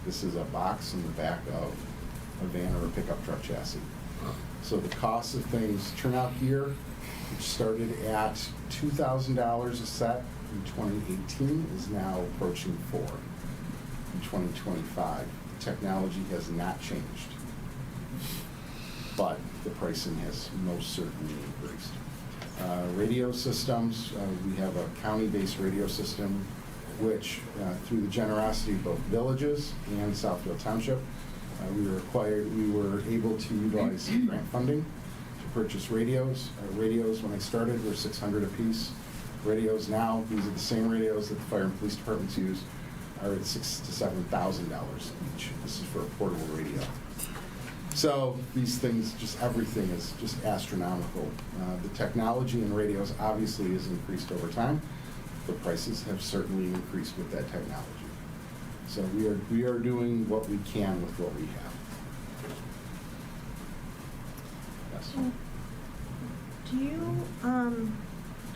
Speaker 16: This is a box in the back of a van or a pickup truck chassis. So the cost of things, turnout gear, which started at $2,000 a set in 2018, is now approaching $4,000 in 2025. technology has not changed, but the pricing has most certainly increased. Radio systems, we have a county-based radio system, which through the generosity of both villages and Southfield Township, we were able to utilize grant funding to purchase radios. Radios, when I started, were $600 apiece. Radios now, these are the same radios that the fire and police departments use, are at $6,000 to $7,000 each. This is for a portable radio. So these things, just everything is just astronomical. The technology in radios obviously has increased over time. The prices have certainly increased with that technology. So we are doing what we can with what we have. Yes.
Speaker 1: Do you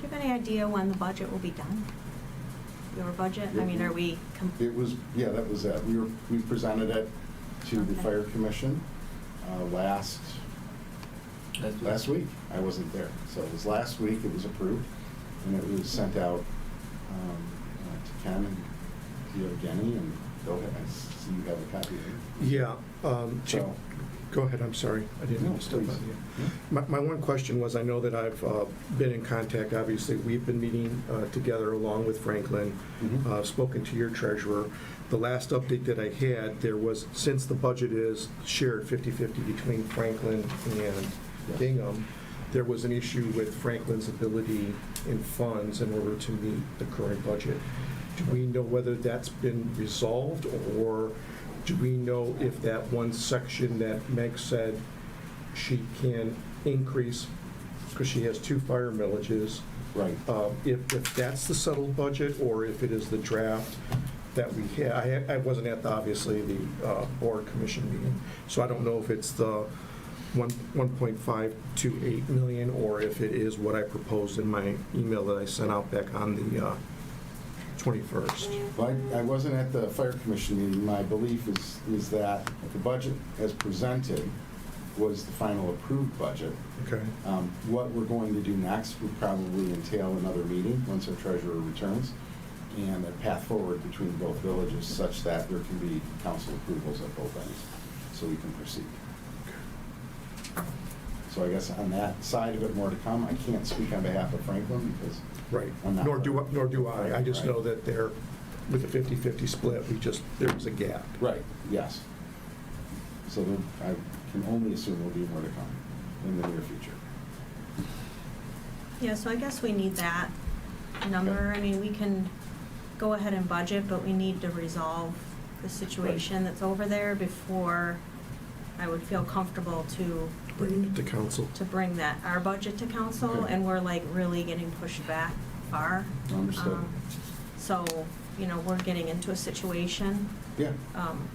Speaker 1: have any idea when the budget will be done? Your budget? I mean, are we?
Speaker 16: It was, yeah, that was it. We presented it to the
Speaker 1: Okay.
Speaker 16: Fire Commission last week. I wasn't there. So it was last week, it was approved, and it was sent out to Ken and Evgeny, and go ahead, I see you have a copy of it.
Speaker 15: Yeah, Chief,
Speaker 16: So-
Speaker 15: go ahead, I'm sorry, I didn't mean
Speaker 16: No,
Speaker 15: to step on
Speaker 16: please.
Speaker 15: you.
Speaker 16: Yeah.
Speaker 15: My one question was, I know that I've been in contact, obviously, we've been meeting together along with Franklin,
Speaker 16: Mhm.
Speaker 15: spoken to your treasurer. The last update that I had, there was, since the budget is shared 50-50 between Franklin and
Speaker 16: Yes.
Speaker 15: Bingham, there was an issue with Franklin's ability in funds in order to meet the current budget. Do we know whether that's been resolved, or do we know if that one section that Meg said she can increase, because she has 2 fire millages,
Speaker 16: Right.
Speaker 15: if that's the settled budget, or if it is the draft that we had? I wasn't at, obviously, the board commission meeting, so I don't know if it's the 1.528 million, or if it is what I proposed in my email that I sent out back on the 21st.
Speaker 16: Well, I wasn't at the Fire Commission meeting. My belief is that the budget as presented was the final approved budget.
Speaker 15: Okay.
Speaker 16: What we're going to do next would probably entail another meeting once our treasurer returns, and a path forward between both villages such that there can be council approvals at both ends, so we can proceed. So I guess on that side of it, more to come. I can't speak on behalf of Franklin because
Speaker 15: Right.
Speaker 16: I'm not.
Speaker 15: Nor do I. I just
Speaker 16: Right.
Speaker 15: know that there, with the 50-50 split, there was a gap.
Speaker 16: Right, yes. So I can only assume there'll be more to come in the near future.
Speaker 1: Yeah, so I guess we need that number. I mean, we can go ahead and budget, but we need to resolve the situation that's over there before I would feel comfortable to
Speaker 15: Bringing it to council.
Speaker 1: bring our budget to council,
Speaker 16: Okay.
Speaker 1: and we're like really getting pushed back far.
Speaker 16: Understood.
Speaker 1: So, we're getting into a situation
Speaker 16: Yeah.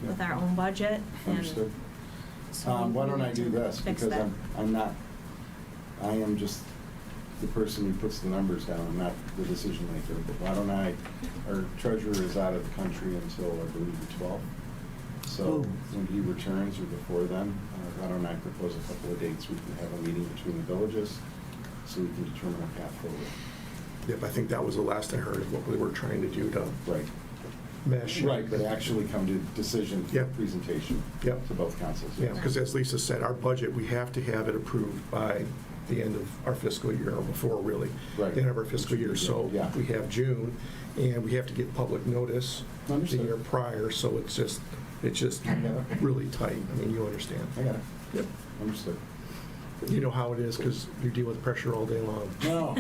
Speaker 1: with our own budget. and
Speaker 16: Understood.
Speaker 1: so
Speaker 16: Why
Speaker 1: we
Speaker 16: don't I
Speaker 1: need
Speaker 16: do
Speaker 1: to
Speaker 16: this,
Speaker 1: fix
Speaker 16: because
Speaker 1: that.
Speaker 16: I am just the person who puts the numbers down, I'm not the decision maker, but why don't our treasurer is out of the country until, I believe, the 12th. So
Speaker 4: Oh.
Speaker 16: when he returns or before then, why don't I propose a couple of dates, we can have a meeting between the villages, so we can determine a path forward.
Speaker 15: Yep, I think that was the last I heard of what we were trying to do to
Speaker 16: Right.
Speaker 15: mesh.
Speaker 16: Right, but actually come to decision,
Speaker 15: Yep.
Speaker 16: presentation
Speaker 15: Yep.
Speaker 16: to both councils.
Speaker 15: Yeah, because as Lisa said, our budget, we have to have it approved by the end of our fiscal year, or before, really.
Speaker 16: Right.
Speaker 15: The end of our fiscal year, so
Speaker 16: Yeah.
Speaker 15: we have June, and we have to get public notice the
Speaker 16: Understood.
Speaker 15: year prior, so it's just
Speaker 16: I get it.
Speaker 15: really tight. I mean, you understand.
Speaker 16: I got it.
Speaker 15: Yep.
Speaker 16: Understood.
Speaker 15: You know how it is, because you deal with pressure all day long.
Speaker 16: No,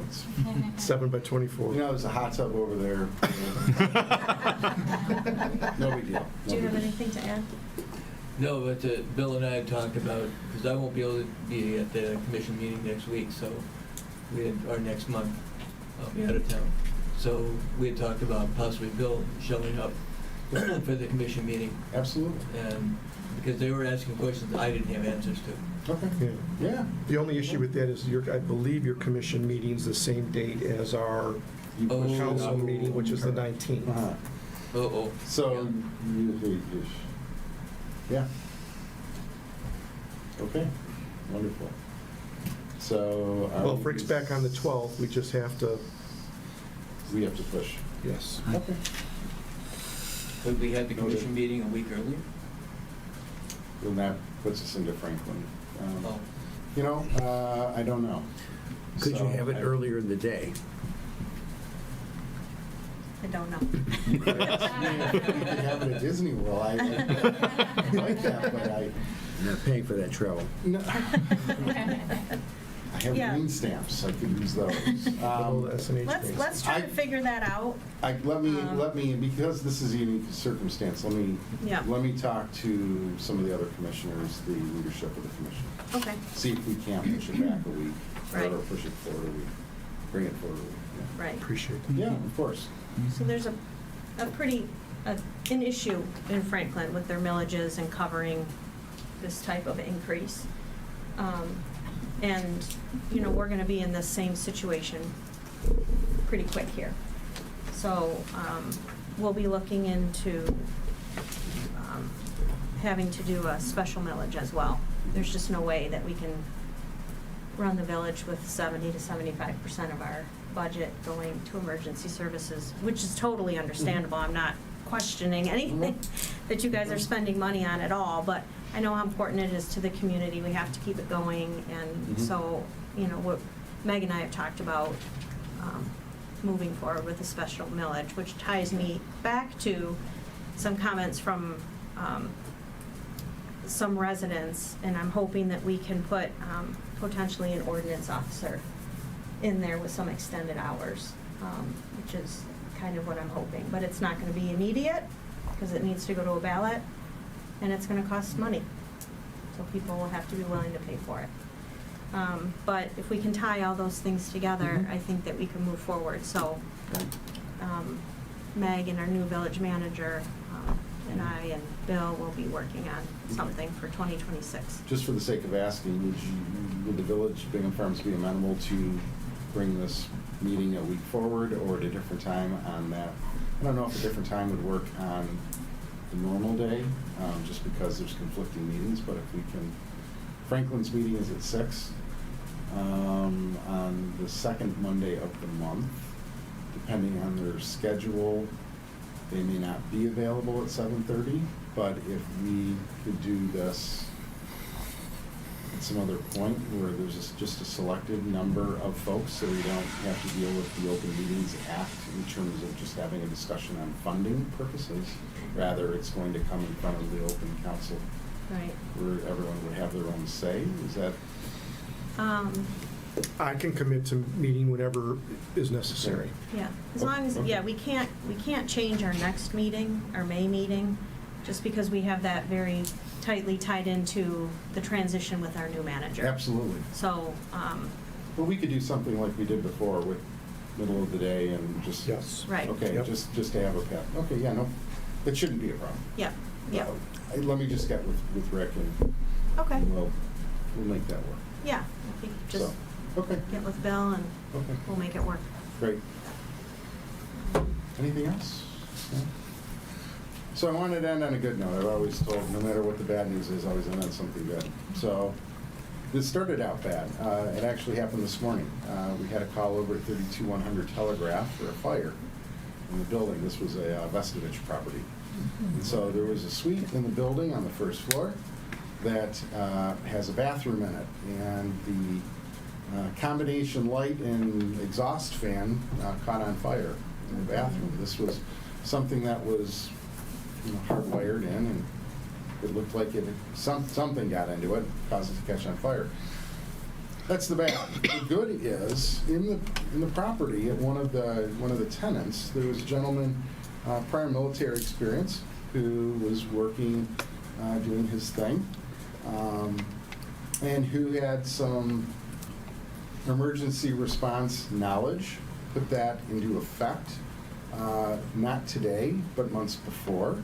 Speaker 16: it's,
Speaker 15: 7x24.
Speaker 16: there's a hot tub over there. No big deal.
Speaker 1: Do you have anything to add?
Speaker 3: No, but Bill and I had talked about, because I won't be able to be at the commission meeting next week, so our next month, I'll be out of town. So we had talked about possibly Bill showing up for the commission meeting,
Speaker 16: Absolutely.
Speaker 3: and because they were asking questions I didn't have answers to.
Speaker 16: Okay.
Speaker 15: Yeah.
Speaker 16: Yeah.
Speaker 15: The only issue with that is I believe your commission meeting's the same date as our
Speaker 16: You
Speaker 3: Oh.
Speaker 16: push it
Speaker 15: council
Speaker 16: out.
Speaker 15: meeting, which is the 19th.
Speaker 16: Uh-huh.
Speaker 3: Uh-oh.
Speaker 16: So, yeah. Okay, wonderful. So. are
Speaker 15: Well,
Speaker 16: we
Speaker 15: if Rick's
Speaker 16: just-
Speaker 15: back on the 12th, we just have to,
Speaker 16: We have to push.
Speaker 15: yes.
Speaker 16: Okay.
Speaker 3: Could we have the commission meeting a week earlier?
Speaker 16: Well, that puts us into Franklin.
Speaker 3: Oh.
Speaker 16: You know, I don't know.
Speaker 2: Could you
Speaker 16: So
Speaker 2: have it earlier in the day?
Speaker 1: I don't know.
Speaker 16: You could have it at Disney World. I like that, but
Speaker 2: I'm not paying for that travel.
Speaker 16: no. I have
Speaker 1: Yeah.
Speaker 16: green stamps. I could use those.
Speaker 15: SNH base.
Speaker 1: Let's try to figure that out.
Speaker 16: Let me, because this is a unique circumstance,
Speaker 1: Yeah.
Speaker 16: let me talk to some of the other commissioners, the leadership of the commission.
Speaker 1: Okay.
Speaker 16: See if we can't push it back a week,
Speaker 1: Right.
Speaker 16: or push it forward a week, bring it forward a week. Yeah.
Speaker 1: Right.
Speaker 15: Appreciate that.
Speaker 16: Yeah, of course.
Speaker 1: So there's an issue in Franklin with their millages and covering this type of increase. And, you know, we're gonna be in the same situation pretty quick here. So, we'll be looking into, having to do a special millage as well. There's just no way that we can run the village with 70 to 75% of our budget going to emergency services, which is totally understandable. I'm not questioning anything that you guys are spending money on at all, but I know how important it is to the community. We have to keep it going, and so, you know, what Meg and I have talked about, moving forward with a special millage, which ties me back to some comments from some residents, and I'm hoping that we can put potentially an ordinance officer in there with some extended hours, which is kind of what I'm hoping. But it's not going to be immediate, because it needs to go to a ballot, and it's going to cost money. So people will have to be willing to pay for it. But if we can tie all those things together, I think that we can move forward. So Meg and our new village manager and I and Bill will be working on something for 2026.
Speaker 16: Just for the sake of asking, would the village, Bingham Farms, be amenable to bring this meeting a week forward or at a different time on that? I don't know if a different time would work on the normal day, just because there's conflicting meetings, but if we can, Franklin's meeting is at 6 on the second Monday of the month. Depending on their schedule, they may not be available at 7:30, but if we could do this at some other point where there's just a selected number of folks, so we don't have to deal with the Open Meetings Act in terms of just having a discussion on funding purposes. Rather, it's going to come in front of the open council,
Speaker 1: Right.
Speaker 16: where everyone would have their own say. Is that?
Speaker 15: I can commit to meeting whenever is necessary.
Speaker 1: Yeah, as long as, yeah, we can't change our next meeting, our May meeting, just because we have that very tightly tied into the transition with our new manager.
Speaker 16: Absolutely.
Speaker 1: So,
Speaker 16: Well, we could do something like we did before with middle of the day and just.
Speaker 15: Yes.
Speaker 1: Right.
Speaker 16: Okay,
Speaker 15: Yep.
Speaker 16: just to have a path. Okay, yeah, no, that shouldn't be a problem.
Speaker 1: yeah, yeah,
Speaker 16: Let me just get with Rick and
Speaker 1: okay,
Speaker 16: we'll make that work.
Speaker 1: yeah. I think just
Speaker 16: So, okay,
Speaker 1: get with Bill and
Speaker 16: okay,
Speaker 1: we'll make it work.
Speaker 16: great. Anything else? No? So I wanted to end on a good note. I've always told, no matter what the bad news is, always end on something good. So this started out bad. It actually happened this morning. We had a call over at 32100 Telegraph for a fire in the building. This was a Vestovich property. And so there was a suite in the building on the first floor that has a bathroom in it. And the combination light and exhaust fan caught on fire in the bathroom. This was something that was hardwired in, and it looked like something got into it, caused it to catch on fire. That's the bad. The good is in the property at one of the tenants, there was a gentleman, prior military experience, who was working, doing his thing, and who had some emergency response knowledge, put that into effect, not today, but months before.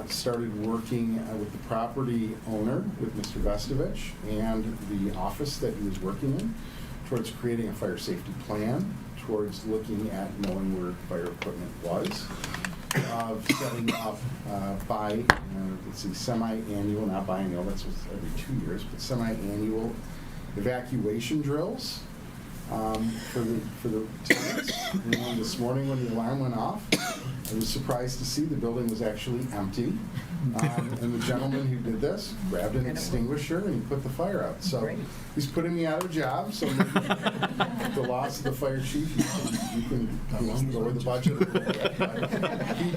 Speaker 16: Started working with the property owner, with Mr. Vestovich, and the office that he was working in, towards creating a fire safety plan, towards looking at knowing where fire equipment was, of setting up semi-annual, not biannual, that's every 2 years, but semi-annual evacuation drills for the tenants. And this morning when the alarm went off, I was surprised to see the building was actually empty. And the gentleman who did this grabbed an extinguisher and he put the fire out. So he's putting me out of a job, so maybe the loss of the fire chief, you can lower the budget a little bit. But he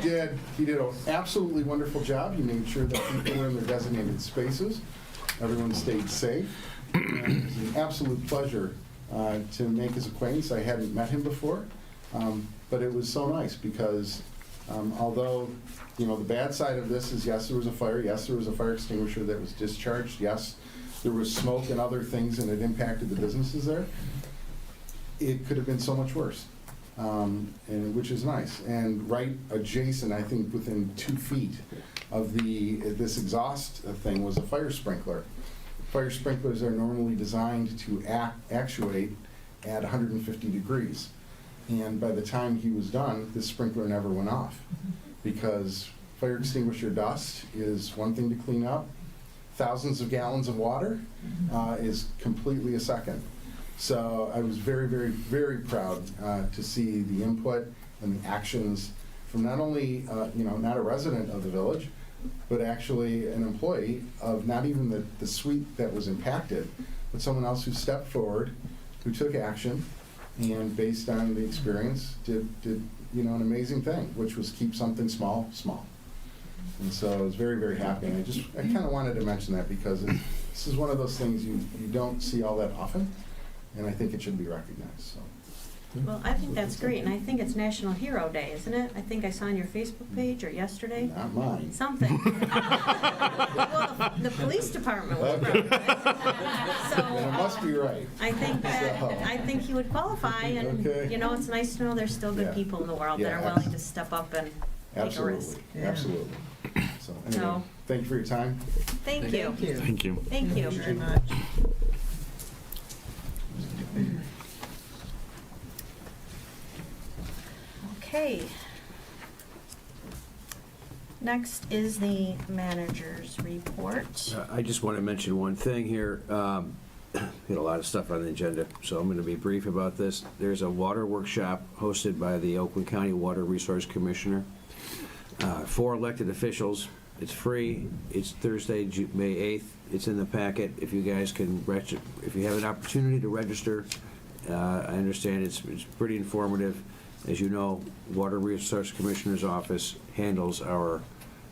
Speaker 16: did an absolutely wonderful job. He made sure that people were in their designated spaces. Everyone stayed safe. And it was an absolute pleasure to make his acquaintance. I hadn't met him before, but it was so nice because although, the bad side of this is, yes, there was a fire, yes, there was a fire extinguisher that was discharged, yes, there was smoke and other things and it impacted the businesses there, it could have been so much worse, and which is nice. And right adjacent, I think within 2 feet of this exhaust thing was a fire sprinkler. Fire sprinklers are normally designed to actuate at 150 degrees. And by the time he was done, this sprinkler never went off because fire extinguisher dust is one thing to clean up. Thousands of gallons of water is completely a second. So I was very, very, very proud to see the input and the actions from not only, not a resident of the village, but actually an employee of not even the suite that was impacted, but someone else who stepped forward, who took action, and based on the experience, did an amazing thing, which was keep something small, small. And so I was very, very happy. And I kind of wanted to mention that because this is one of those things you don't see all that often, and I think it should be recognized. So.
Speaker 1: Well, I think that's great, and I think it's National Hero Day, isn't it? I think I saw on your Facebook page or yesterday.
Speaker 16: Not mine.
Speaker 1: Something. Well, the police department was proud of it. So,
Speaker 16: Then it must be right.
Speaker 1: I think he would qualify, and
Speaker 16: Okay.
Speaker 1: It's nice to know there's still good
Speaker 16: Yeah.
Speaker 1: people in the world that
Speaker 16: Yeah,
Speaker 1: are willing to step up and take a risk.
Speaker 16: Absolutely. So anyway,
Speaker 1: So-
Speaker 16: thank you for your time.
Speaker 1: Thank you.
Speaker 15: Thank you.
Speaker 1: Thank you.
Speaker 5: Thank you very much.
Speaker 1: Okay. Next is the manager's report.
Speaker 2: I just want to mention one thing here. We had a lot of stuff on the agenda, so I'm going to be brief about this. There's a water workshop hosted by the Oakland County Water Resource Commissioner. 4 elected officials. It's free. It's Thursday, May 8th. It's in the packet. If you guys can if you have an opportunity to register, I understand it's pretty informative. As you know, Water Resource Commissioner's Office handles our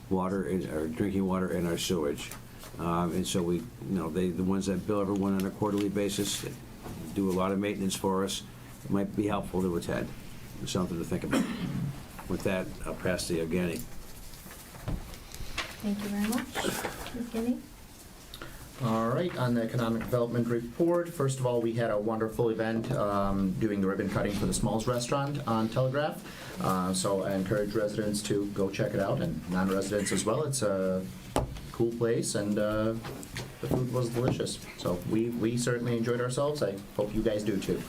Speaker 2: water, our drinking water, and our sewage. And so the ones that bill everyone on a quarterly basis, they do a lot of maintenance for us. It might be helpful to attend. It's something to think about. With that, I'll pass to Evgeny.
Speaker 1: Thank you very much. Evgeny?
Speaker 17: All right, on the economic development report, first of all, we had a wonderful event doing the ribbon cutting for the Smalls Restaurant on Telegraph. So I encourage residents to go check it out, and non-residents as well. It's a cool place, and the food was delicious. So we certainly enjoyed ourselves. I hope you guys do too.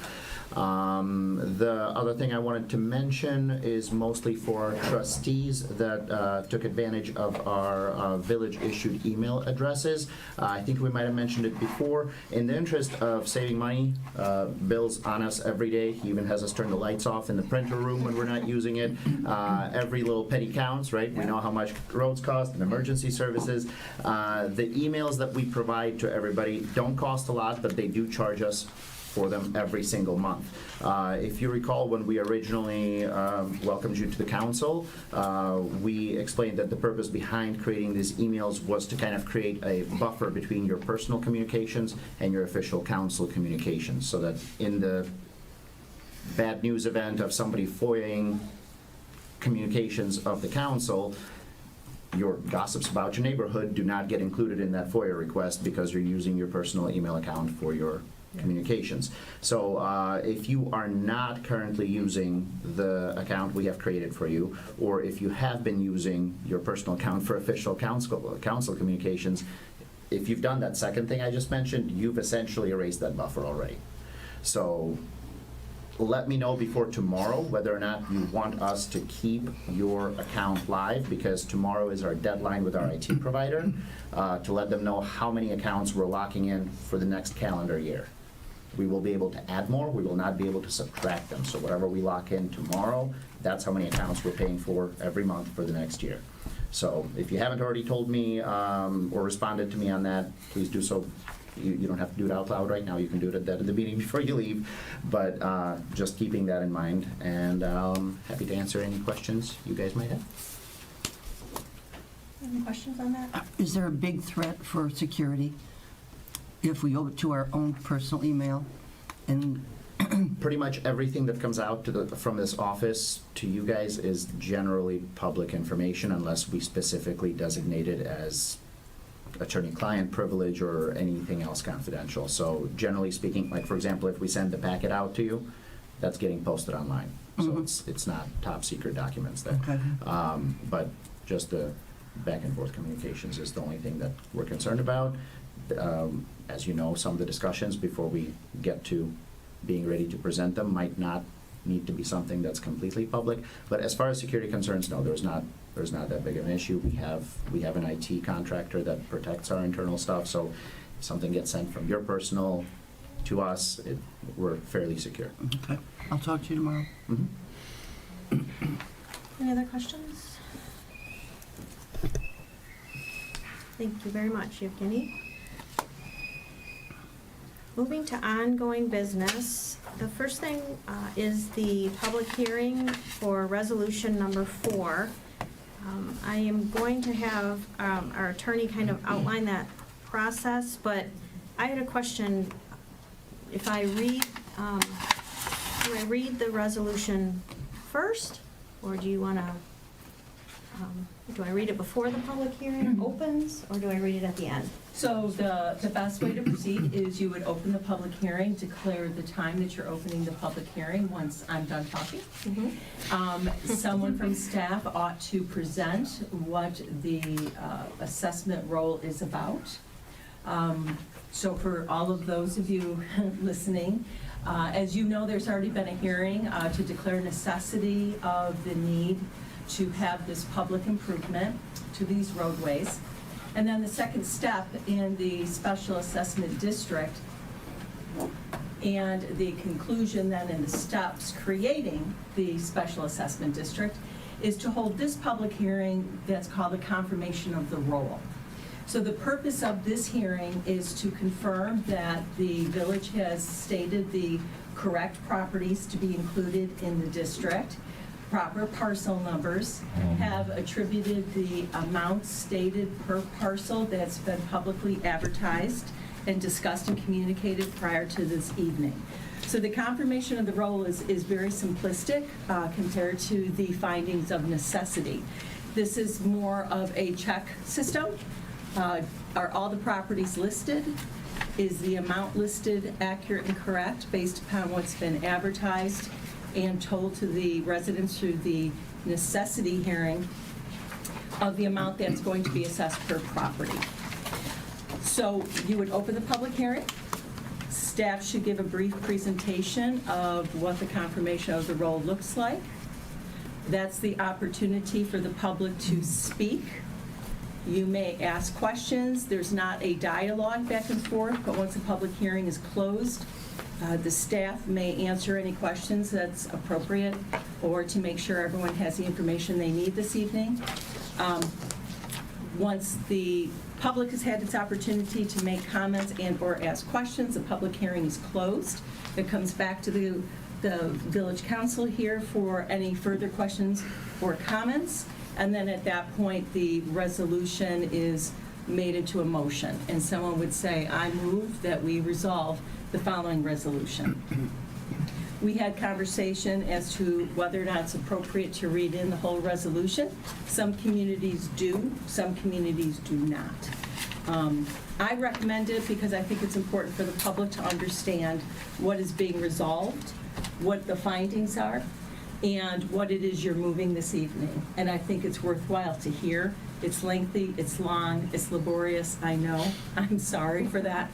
Speaker 17: The other thing I wanted to mention is mostly for trustees that took advantage of our village-issued email addresses. I think we might have mentioned it before. In the interest of saving money, Bill's on us every day. He even has us turn the lights off in the printer room when we're not using it. Every little penny counts, right? We know how much roads cost and emergency services. The emails that we provide to everybody don't cost a lot, but they do charge us for them every single month. If you recall, when we originally welcomed you to the council, we explained that the purpose behind creating these emails was to kind of create a buffer between your personal communications and your official council communications, so that in the bad news event of somebody FOIAing communications of the council, your gossips about your neighborhood do not get included in that FOIA request because you're using your personal email account for your communications. So if you are not currently using the account we have created for you, or if you have been using your personal account for official council communications, if you've done that second thing I just mentioned, you've essentially erased that buffer already. So let me know before tomorrow whether or not you want us to keep your account live, because tomorrow is our deadline with our IT provider to let them know how many accounts we're locking in for the next calendar year. We will be able to add more, we will not be able to subtract them. So whatever we lock in tomorrow, that's how many accounts we're paying for every month for the next year. So if you haven't already told me or responded to me on that, please do so. You don't have to do it out loud right now, you can do it at the meeting before you leave, but just keeping that in mind, and happy to answer any questions you guys might have.
Speaker 1: Any questions on that?
Speaker 4: Is there a big threat for security if we go to our own personal email? And
Speaker 17: Pretty much everything that comes out from this office to you guys is generally public information unless we specifically designate it as attorney-client privilege or anything else confidential. So generally speaking, like for example, if we send the packet out to you, that's getting posted online. So it's not top secret documents there.
Speaker 4: Okay.
Speaker 17: But just the back and forth communications is the only thing that we're concerned about. As you know, some of the discussions before we get to being ready to present them might not need to be something that's completely public. But as far as security concerns, no, there's not that big of an issue. We have an IT contractor that protects our internal stuff, so if something gets sent from your personal to us, we're fairly secure.
Speaker 4: Okay, I'll talk to you tomorrow.
Speaker 1: Any other questions? Thank you very much, Evgeny. Moving to ongoing business, the first thing is the public hearing for resolution number 4. I am going to have our attorney kind of outline that process, but I had a question. If I read, do I read the resolution first, or do you want to, do I read it before the public hearing opens, or do I read it at the end?
Speaker 6: So the best way to proceed is you would open the public hearing, declare the time that you're opening the public hearing once I'm done talking. Someone from staff ought to present what the assessment role is about. So for all of those of you listening, as you know, there's already been a hearing to declare necessity of the need to have this public improvement to these roadways. And then the second step in the special assessment district and the conclusion then in the steps creating the special assessment district is to hold this public hearing that's called the confirmation of the role. So the purpose of this hearing is to confirm that the village has stated the correct properties to be included in the district, proper parcel numbers, have attributed the amounts stated per parcel that's been publicly advertised and discussed and communicated prior to this evening. So the confirmation of the role is very simplistic compared to the findings of necessity. This is more of a check system. Are all the properties listed? Is the amount listed accurate and correct based upon what's been advertised and told to the residents through the necessity hearing of the amount that's going to be assessed per property? So you would open the public hearing. Staff should give a brief presentation of what the confirmation of the role looks like. That's the opportunity for the public to speak. You may ask questions. There's not a dialogue back and forth, but once the public hearing is closed, the staff may answer any questions that's appropriate or to make sure everyone has the information they need this evening. Once the public has had its opportunity to make comments and or ask questions, the public hearing is closed. It comes back to the village council here for any further questions or comments. And then at that point, the resolution is made into a motion. And someone would say, I move that we resolve the following resolution. We had conversation as to whether or not it's appropriate to read in the whole resolution. Some communities do, some communities do not. I recommend it because I think it's important for the public to understand what is being resolved, what the findings are, and what it is you're moving this evening. And I think it's worthwhile to hear. It's lengthy, it's long, it's laborious, I know. I'm sorry for that.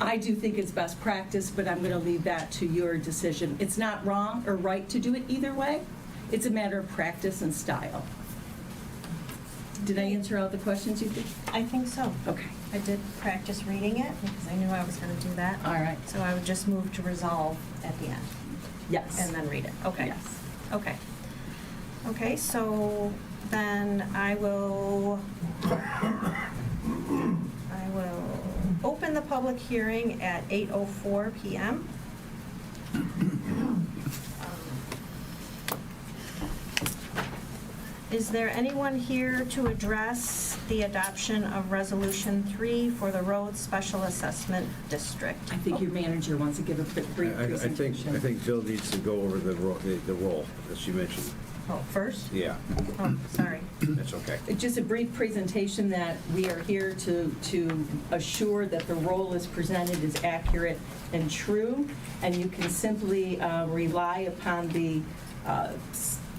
Speaker 6: I do think it's best practice, but I'm going to leave that to your decision. It's not wrong or right to do it either way. It's a matter of practice and style. Did I answer all the questions you did?
Speaker 1: I think so.
Speaker 6: Okay.
Speaker 1: I did practice reading it because I knew I was going to do that.
Speaker 6: All right.
Speaker 1: So I would just move to resolve at the end
Speaker 6: Yes.
Speaker 1: and then read it. Okay.
Speaker 6: Yes.
Speaker 1: Okay. Okay, so then I will open the public hearing at 8:04 PM. Is there anyone here to address the adoption of Resolution 3 for the Road Special Assessment District?
Speaker 6: I think your manager wants to give a brief
Speaker 2: I
Speaker 6: presentation.
Speaker 2: think Bill needs to go over the role that she mentioned.
Speaker 1: Oh, first?
Speaker 2: Yeah,
Speaker 1: Oh, sorry.
Speaker 2: that's okay.
Speaker 6: Just a brief presentation that we are here to assure that the role is presented is accurate and true, and you can simply rely upon the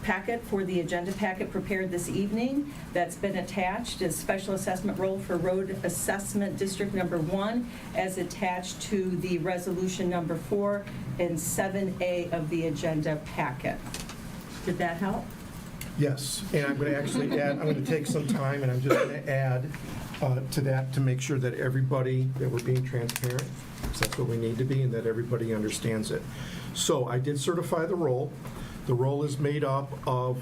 Speaker 6: packet for the agenda packet prepared this evening that's been attached as special assessment role for Road Assessment District Number 1 as attached to the resolution number 4 and 7A of the agenda packet. Did that help?
Speaker 15: Yes, and I'm going to actually add, I'm going to take some time, and I'm just going to add to that to make sure that everybody, that we're being transparent, because that's what we need to be, and that everybody understands it. So I did certify the roll. The roll is made up of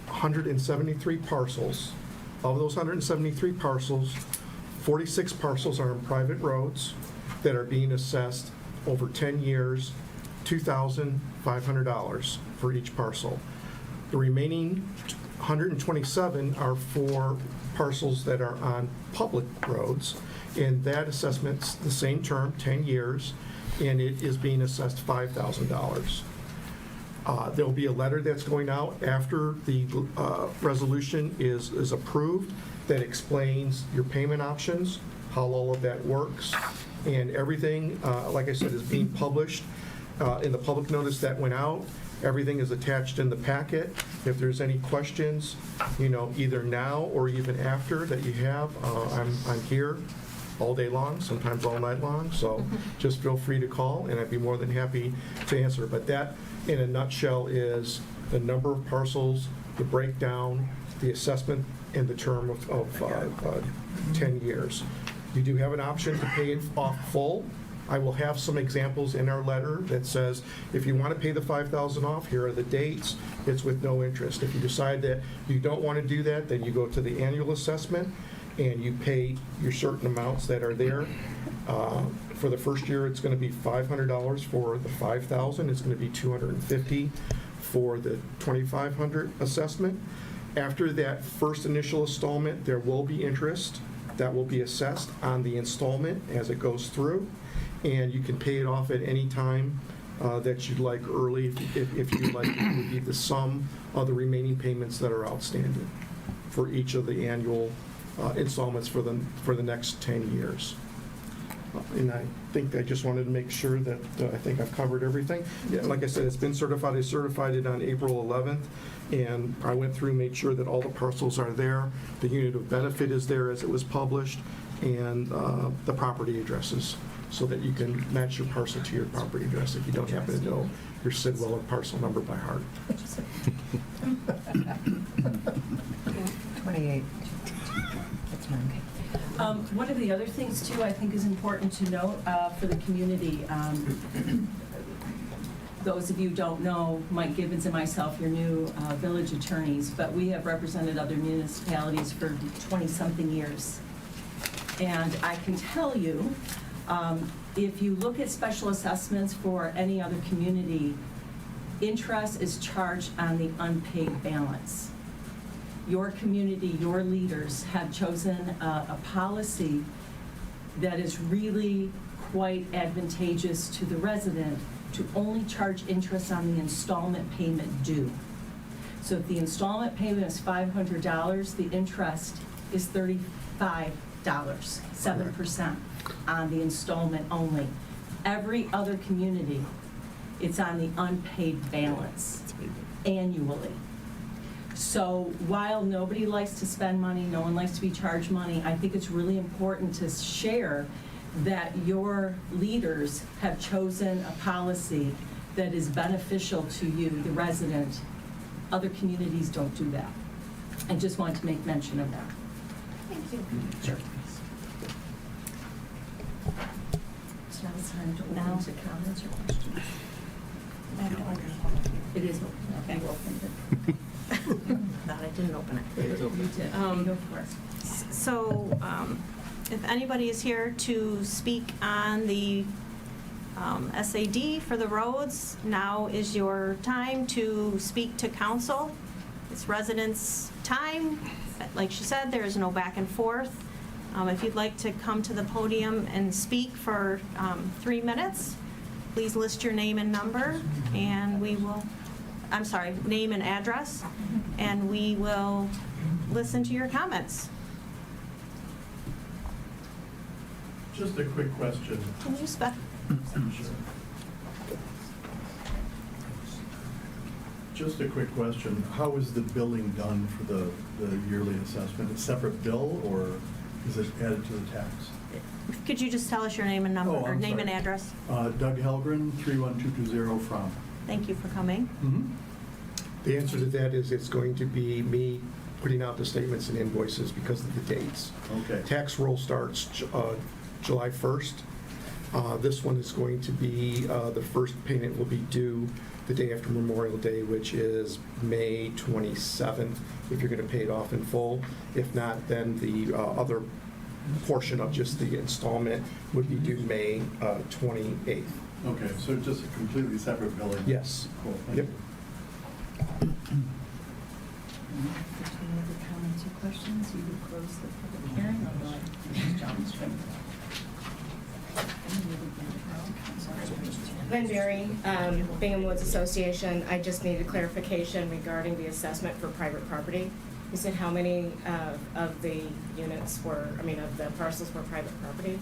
Speaker 15: 173 parcels. Of those 173 parcels, 46 parcels are in private roads that are being assessed over 10 years, $2,500 for each parcel. The remaining 127 are for parcels that are on public roads, and that assessment's the same term, 10 years, and it is being assessed $5,000. There'll be a letter that's going out after the resolution is approved that explains your payment options, how all of that works, and everything, like I said, is being published in the public notice that went out. Everything is attached in the packet. If there's any questions, either now or even after that you have, I'm here all day long, sometimes all night long, so just feel free to call, and I'd be more than happy to answer. But that, in a nutshell, is the number of parcels, the breakdown, the assessment, and the term of 10 years. You do have an option to pay it off full. I will have some examples in our letter that says, if you want to pay the $5,000 off, here are the dates. It's with no interest. If you decide that you don't want to do that, then you go to the annual assessment and you pay your certain amounts that are there. For the first year, it's going to be $500 for the $5,000. It's going to be $250 for the $2,500 assessment. After that first initial installment, there will be interest that will be assessed on the installment as it goes through, and you can pay it off at any time that you'd like early if you'd like. It would be the sum of the remaining payments that are outstanding for each of the annual installments for the next 10 years. And I think I just wanted to make sure that I think I've covered everything. Yeah, like I said, it's been certified. I certified it on April 11th, and I went through and made sure that all the parcels are there. The unit of benefit is there as it was published, and the property addresses, so that you can match your parcel to your property address if you don't happen to know your Sidwell or parcel number by heart.
Speaker 4: 28. That's mine.
Speaker 6: One of the other things, too, I think is important to note for the community, those of you who don't know, Mike Gibbons and myself, your new village attorneys, but we have represented other municipalities for 20-something years. And I can tell you, if you look at special assessments for any other community, interest is charged on the unpaid balance. Your community, your leaders have chosen a policy that is really quite advantageous to the resident to only charge interest on the installment payment due. So if the installment payment is $500, the interest is $35, 7% on the installment only. Every other community, it's on the unpaid balance annually. So while nobody likes to spend money, no one likes to be charged money, I think it's really important to share that your leaders have chosen a policy that is beneficial to you, the resident. Other communities don't do that. I just want to make mention of that.
Speaker 1: Thank you.
Speaker 6: Sure. now it's time to
Speaker 1: Now.
Speaker 6: open to comments or questions. It is open, okay, you opened it.
Speaker 1: Thought I didn't open it.
Speaker 6: You did, go for it.
Speaker 1: So, if anybody is here to speak on the SAD for the roads, now is your time to speak to council. It's residents' time. Like she said, there is no back and forth. If you'd like to come to the podium and speak for 3 minutes, please list your name and number, and we will, I'm sorry, name and address, and we will listen to your comments.
Speaker 18: Just a quick question.
Speaker 1: Can you spec?
Speaker 18: Just a quick question. How is the billing done for the yearly assessment? A separate bill, or is it added to the tax?
Speaker 1: Could you just tell us your name and number,
Speaker 18: Oh,
Speaker 1: or
Speaker 18: I'm
Speaker 1: name and
Speaker 18: sorry.
Speaker 1: address?
Speaker 18: Doug Helgren, 31220 from.
Speaker 1: Thank you for coming.
Speaker 15: The answer to that is it's going to be me putting out the statements and invoices because of the dates.
Speaker 18: Okay.
Speaker 15: Tax roll starts July 1st. This one is going to be, the first payment will be due the day after Memorial Day, which is May 27th, if you're going to pay it off in full. If not, then the other portion of just the installment would be due May 28th.
Speaker 18: Okay, so just a completely separate billing?
Speaker 15: Yes.
Speaker 18: Cool, thank
Speaker 15: Yep.
Speaker 18: you.
Speaker 6: If any other comments or questions, you would close the public hearing, although John is trying
Speaker 11: Lynn Berry, Bingham Woods Association. I just needed clarification regarding the assessment for private property. You said how many of the units were, of the parcels were private property?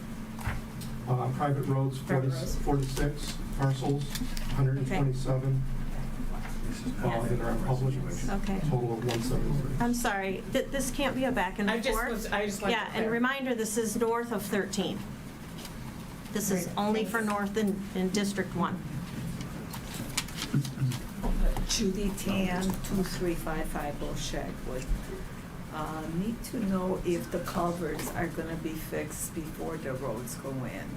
Speaker 15: Private roads,
Speaker 11: Private roads.
Speaker 15: 46 parcels, 127 that are public.
Speaker 1: Okay.
Speaker 15: Total of 173.
Speaker 1: I'm sorry, this can't be a back and
Speaker 11: I just
Speaker 1: forth.
Speaker 11: wanted
Speaker 1: Yeah,
Speaker 11: to
Speaker 1: and
Speaker 11: clarify.
Speaker 1: reminder, this is north of 13. This is
Speaker 11: Great,
Speaker 1: only
Speaker 11: thanks.
Speaker 1: for north in District 1.
Speaker 19: Judy Tan, 2355 Shagwood. Need to know if the culverts are gonna be fixed before the roads go in,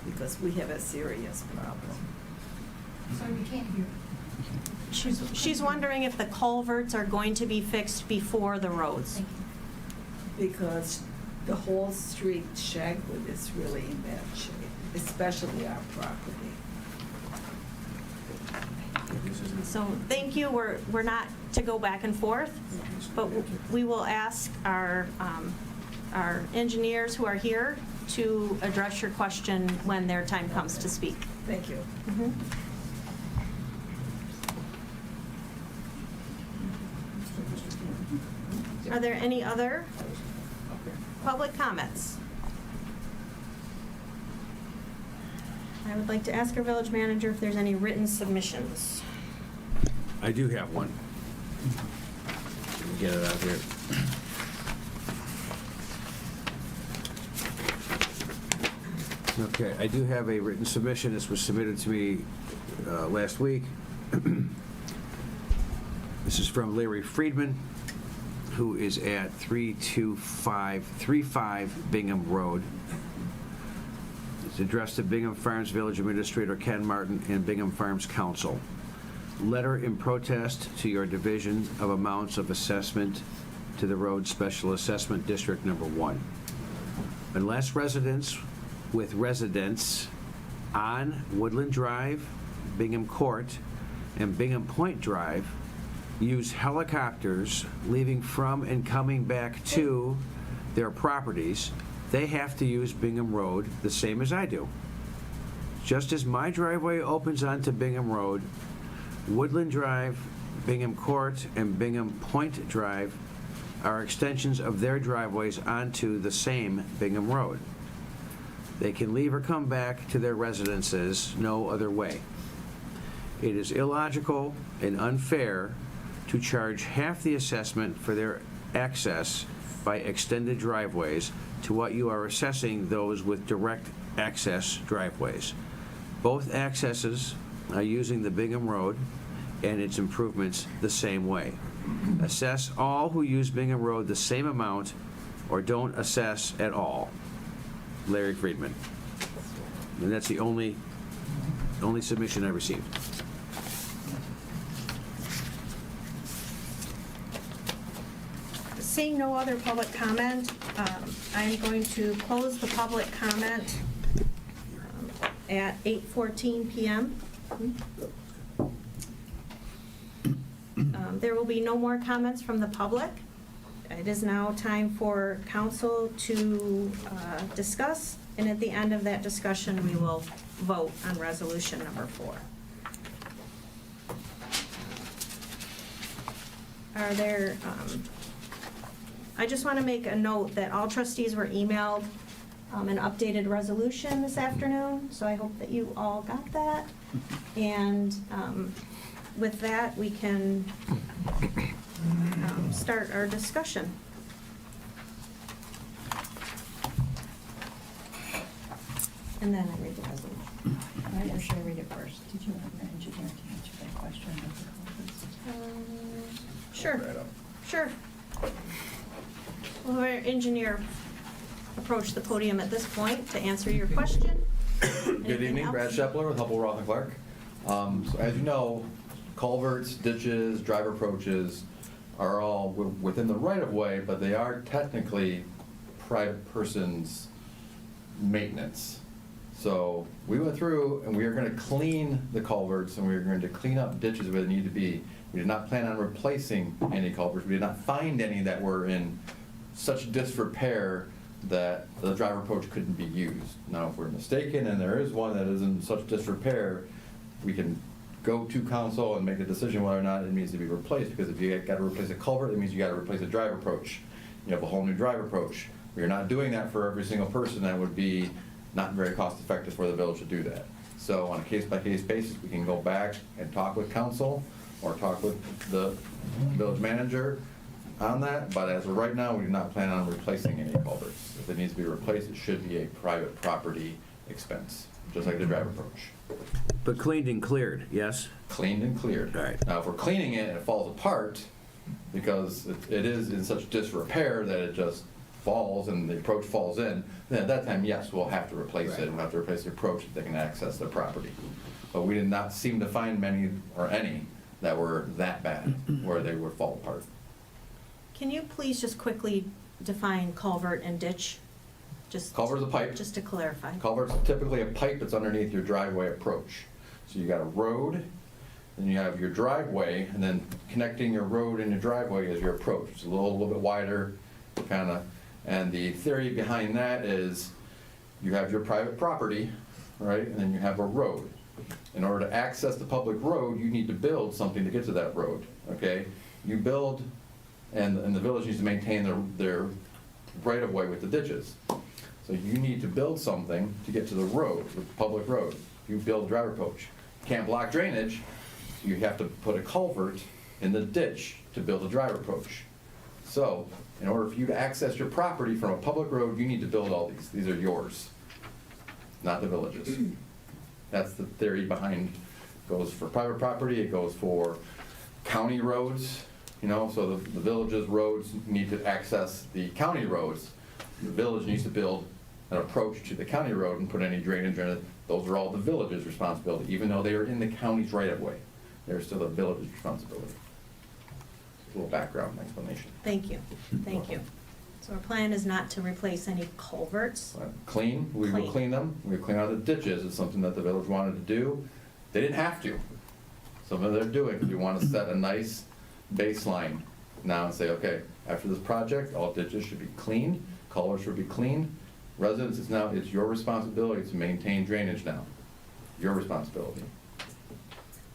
Speaker 19: because we have a serious problem.
Speaker 6: Sorry, we can't hear.
Speaker 1: She's wondering if the culverts are going to be fixed before the roads.
Speaker 19: Because the whole street, Shagwood, is really in bad shape, especially our property.
Speaker 1: So thank you. We're not to go back and forth, but we will ask our engineers who are here to address your question when their time comes to speak.
Speaker 19: Thank you.
Speaker 1: Are there any other public comments? I would like to ask our village manager if there's any written submissions.
Speaker 2: I do have one. Let me get it out here. Okay, I do have a written submission. This was submitted to me last week. This is from Larry Friedman, who is at 32535 Bingham Road. It's addressed to Bingham Farms Village Administrator Ken Martin and Bingham Farms Council. Letter in protest to your division of amounts of assessment to the Road Special Assessment District Number 1. Unless residents with residents on Woodland Drive, Bingham Court, and Bingham Point Drive use helicopters leaving from and coming back to their properties, they have to use Bingham Road the same as I do. Just as my driveway opens onto Bingham Road, Woodland Drive, Bingham Court, and Bingham Point Drive are extensions of their driveways onto the same Bingham Road. They can leave or come back to their residences no other way. It is illogical and unfair to charge half the assessment for their access by extended driveways to what you are assessing those with direct access driveways. Both accesses are using the Bingham Road and its improvements the same way. Assess all who use Bingham Road the same amount or don't assess at all. Larry Friedman. And that's the only submission I received.
Speaker 1: Seeing no other public comment, I'm going to close the public comment at 8:14 PM. There will be no more comments from the public. It is now time for council to discuss, and at the end of that discussion, we will vote on resolution number 4. Are there, I just want to make a note that all trustees were emailed an updated resolution this afternoon, so I hope that you all got that. And with that, we can start our discussion. And then I read the resolution.
Speaker 6: Right, or should I read it first? Did you want your engineer to answer that question about the culverts?
Speaker 1: Sure, sure. Will our engineer approach the podium at this point to answer your question?
Speaker 20: Good
Speaker 1: Anything
Speaker 20: evening,
Speaker 1: else?
Speaker 20: Brad Shepler with Hubbell Roth and Clark. So as you know, culverts, ditches, drive approaches are all within the right-of-way, but they are technically private persons' maintenance. So we went through and we are going to clean the culverts and we are going to clean up ditches where they need to be. We did not plan on replacing any culverts. We did not find any that were in such disrepair that the drive approach couldn't be used. Now, if we're mistaken and there is one that is in such disrepair, we can go to council and make a decision whether or not it needs to be replaced, because if you got to replace a culvert, it means you got to replace a drive approach. You have a whole new drive approach. We are not doing that for every single person. That would be not very cost effective for the village to do that. So on a case-by-case basis, we can go back and talk with council or talk with the village manager on that, but as of right now, we do not plan on replacing any culverts. If it needs to be replaced, it should be a private property expense, just like the drive approach.
Speaker 2: But cleaned and cleared, yes?
Speaker 20: Cleaned and cleared.
Speaker 2: All right.
Speaker 20: Now, if we're cleaning it and it falls apart, because it is in such disrepair that it just falls and the approach falls in, then at that time, yes, we'll have to replace it. We'll have to replace the approach if they can access the property. But we did not seem to find many or any that were that bad, where they would fall apart.
Speaker 1: Can you please just quickly define culvert and ditch?
Speaker 20: Culvert's a pipe.
Speaker 1: Just to clarify.
Speaker 20: Culvert's typically a pipe that's underneath your driveway approach. So you got a road, then you have your driveway, and then connecting your road and your driveway is your approach. It's a little bit wider, kind of. And the theory behind that is you have your private property, right, and then you have a road. In order to access the public road, you need to build something to get to that road, okay? You build, and the village needs to maintain their right-of-way with the ditches. So you need to build something to get to the road, the public road. You build a drive approach. You can't block drainage, so you have to put a culvert in the ditch to build a drive approach. So, in order for you to access your property from a public road, you need to build all these. These are yours, not the village's. That's the theory behind, goes for private property, it goes for county roads, you know, so the village's roads need to access the county roads. The village needs to build an approach to the county road and put any drainage in it. Those are all the village's responsibility, even though they are in the county's right-of-way. They're still the village's responsibility. A little background explanation.
Speaker 1: Thank you, thank you. So our plan is not to replace any culverts.
Speaker 20: Clean, we will clean them. We will clean out the ditches. It's something that the village wanted to do. They didn't have to. Something they're doing. We want to set a nice baseline now and say, okay, after this project, all ditches should be cleaned, culverts should be cleaned. Residents, it's your responsibility to maintain drainage now. Your responsibility.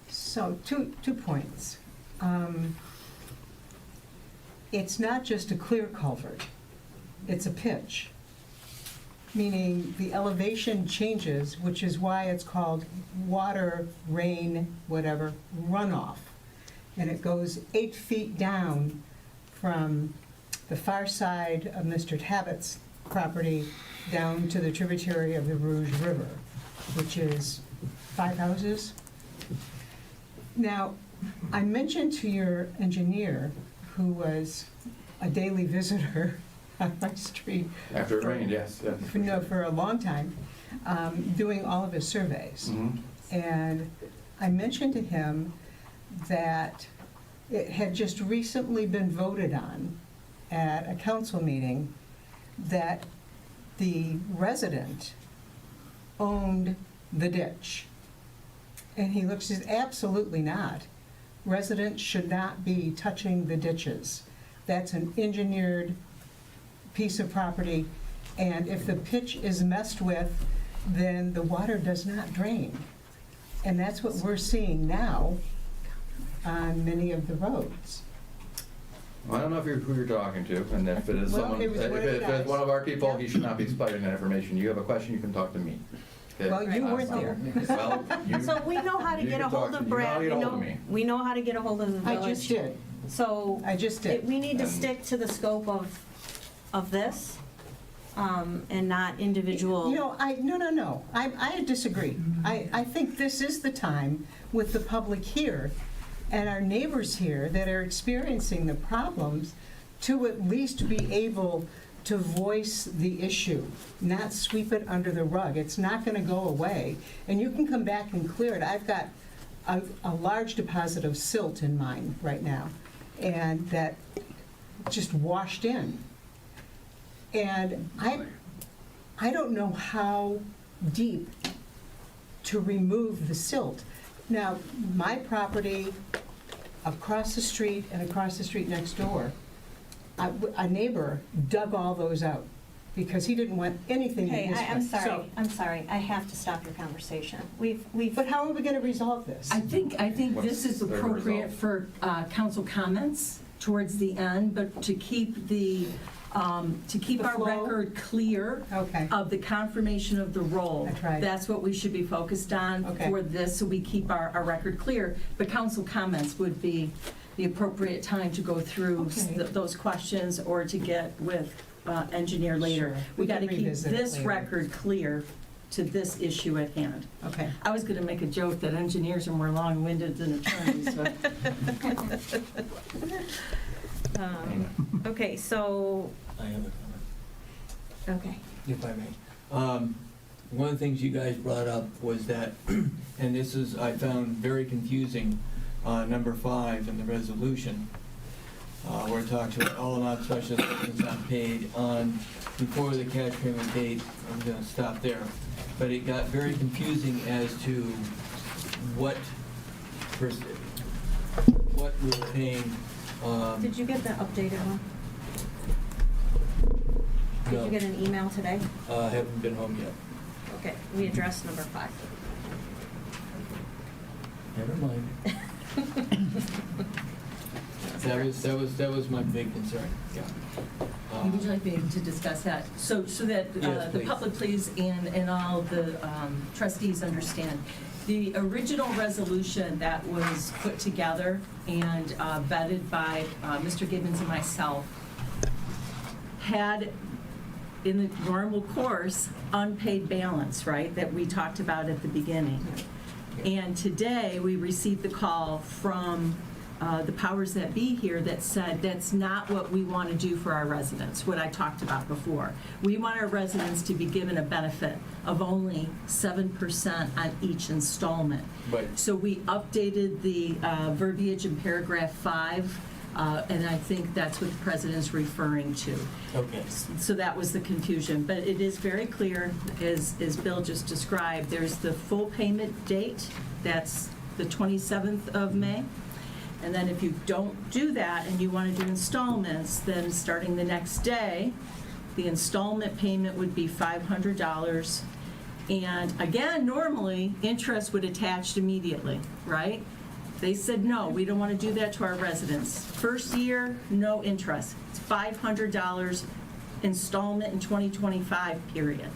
Speaker 5: So, two points. It's not just a clear culvert, it's a pitch, meaning the elevation changes, which is why it's called water, rain, whatever, runoff. And it goes 8 feet down from the far side of Mr. Tabbitt's property down to the tributary of the Rouge River, which is 5 houses. Now, I mentioned to your engineer, who was a daily visitor on my street.
Speaker 20: After it rained, yes.
Speaker 5: For a long time, doing all of his surveys.
Speaker 20: Mhm.
Speaker 5: And I mentioned to him that it had just recently been voted on at a council meeting that the resident owned the ditch. And he looks, says, absolutely not. Residents should not be touching the ditches. That's an engineered piece of property, and if the pitch is messed with, then the water does not drain. And that's what we're seeing now on many of the roads.
Speaker 20: Well, I don't know if who you're talking to, and if it is
Speaker 5: Well,
Speaker 20: someone,
Speaker 5: it was
Speaker 20: if
Speaker 5: one of the
Speaker 20: it's
Speaker 5: guys.
Speaker 20: one of our people,
Speaker 5: Yeah.
Speaker 20: he should not be spreading that information. You have a question, you can talk to me. Okay?
Speaker 5: Well, you weren't there.
Speaker 20: Well, you.
Speaker 1: So we know how to
Speaker 20: you
Speaker 1: get a
Speaker 20: can
Speaker 1: hold
Speaker 20: talk
Speaker 1: of
Speaker 20: to- you know how
Speaker 1: Brad,
Speaker 20: to get hold of me.
Speaker 1: we know how to get a hold of the village.
Speaker 5: I just did.
Speaker 1: So.
Speaker 5: I just did.
Speaker 1: We need to
Speaker 20: And-
Speaker 1: stick to the scope of this, and not individual.
Speaker 5: You know, no. I disagree. I think this is the time with the public here and our neighbors here that are experiencing the problems to at least be able to voice the issue, not sweep it under the rug. It's not going to go away. And you can come back and clear it. I've got a large deposit of silt in mine right now, and that just washed in. And I don't know how deep to remove the silt. Now, my property across the street and across the street next door, a neighbor dug all those out because he didn't want anything in
Speaker 1: Okay,
Speaker 5: his
Speaker 1: I'm
Speaker 5: front.
Speaker 1: sorry, I'm sorry, I have to stop your conversation. We've.
Speaker 5: But how are we gonna resolve this?
Speaker 6: I think this is
Speaker 20: What's the
Speaker 6: appropriate
Speaker 20: result?
Speaker 6: for council comments towards the end, but to keep the
Speaker 5: The
Speaker 6: our
Speaker 5: flow?
Speaker 6: record clear
Speaker 5: Okay.
Speaker 6: of the confirmation of the role.
Speaker 5: That's right.
Speaker 6: That's what we should be focused on
Speaker 5: Okay.
Speaker 6: for this, so we keep our record clear. But council comments would be the appropriate time to go through
Speaker 5: Okay.
Speaker 6: those questions or to get with engineer later.
Speaker 5: Sure.
Speaker 6: We
Speaker 5: We
Speaker 6: got to
Speaker 5: can
Speaker 6: keep
Speaker 5: revisit it
Speaker 6: this
Speaker 5: later.
Speaker 6: record clear to this issue at hand.
Speaker 5: Okay.
Speaker 6: I was gonna make a joke that engineers are more long-winded than attorneys, but.
Speaker 1: Okay, so,
Speaker 3: I have a comment,
Speaker 1: okay.
Speaker 3: if I may. One of the things you guys brought up was that, and this is, I found very confusing, number 5 in the resolution, where it talks about all amount special assessments not paid on before the cash payment date. I'm gonna stop there. But it got very confusing as to what we were paying.
Speaker 1: Did you get the updated one? Did
Speaker 3: No.
Speaker 1: you get an email today?
Speaker 3: Haven't been home yet.
Speaker 1: Okay, we addressed number 5.
Speaker 3: Never mind. That was my big concern, yeah.
Speaker 6: Would you like me to discuss that? So that
Speaker 3: Yes,
Speaker 6: the
Speaker 3: please.
Speaker 6: public, please, and all the trustees understand, the original resolution that was put together and vetted by Mr. Gibbons and myself had, in the normal course, unpaid balance, right, that we talked about at the beginning. And today, we received the call from the powers that be here that said that's not what we want to do for our residents, what I talked about before. We want our residents to be given a benefit of only 7% on each installment.
Speaker 3: Right.
Speaker 6: So we updated the verbiage in paragraph 5, and I think that's what the president's referring to.
Speaker 3: Okay.
Speaker 6: So that was the confusion, but it is very clear, as Bill just described, there's the full payment date, that's the 27th of May. And then if you don't do that and you want to do installments, then starting the next day, the installment payment would be $500. And again, normally, interest would attach immediately, right? They said, no, we don't want to do that to our residents. First year, no interest. It's $500 installment in 2025, period.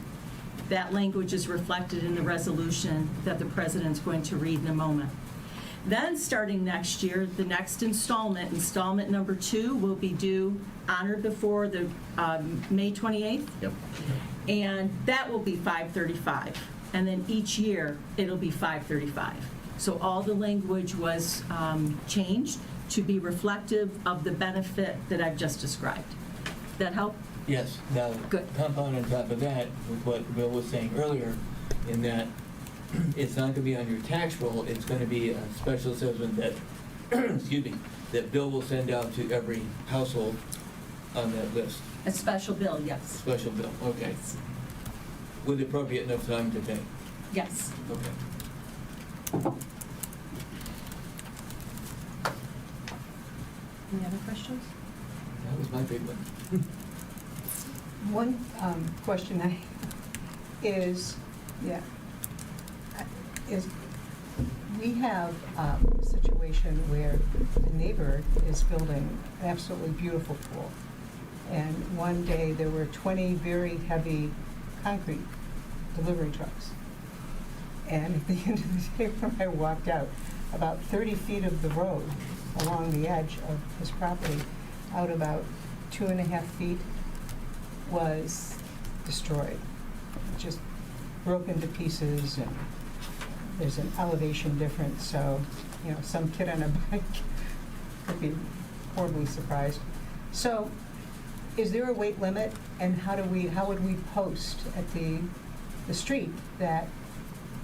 Speaker 6: That language is reflected in the resolution that the president's going to read in a moment. Then, starting next year, the next installment number 2, will be due on or before the May 28th.
Speaker 20: Yep.
Speaker 6: And that will be $535. And then each year, it'll be $535. So all the language was changed to be reflective of the benefit that I've just described. That help?
Speaker 3: Yes, now,
Speaker 6: Good.
Speaker 3: compound on top of that, with what Bill was saying earlier, in that it's not gonna be on your tax roll, it's gonna be a special assessment that, excuse me, that Bill will send out to every household on that list.
Speaker 6: A special bill, yes.
Speaker 3: Special bill, okay. With appropriate enough time to pay.
Speaker 6: Yes.
Speaker 3: Okay.
Speaker 1: Any other questions?
Speaker 3: That was my big one.
Speaker 5: One question I, is, yeah, is, we have a situation where a neighbor is building an absolutely beautiful pool. And one day there were 20 very heavy concrete delivery trucks. And at the end of the day, when I walked out, about 30 feet of the road along the edge of his property, out about 2.5 feet, was destroyed. Just broken to pieces, and there's an elevation difference, so, you know, some kid on a bike could be horribly surprised. So, is there a weight limit, and how would we post at the street that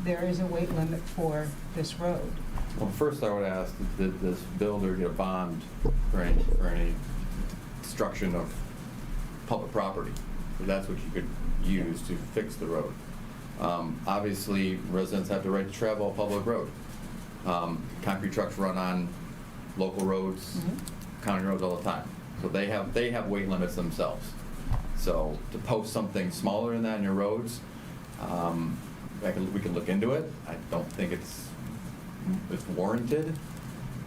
Speaker 5: there is a weight limit for this road?
Speaker 20: Well, first I would ask, did this builder get a bond for any destruction of public property? So that's what you could use to fix the road. Obviously, residents have the right to travel a public road. Concrete trucks run on local roads, county roads all the time. So they have weight limits themselves. So to post something smaller than that in your roads, we can look into it. I don't think it's warranted.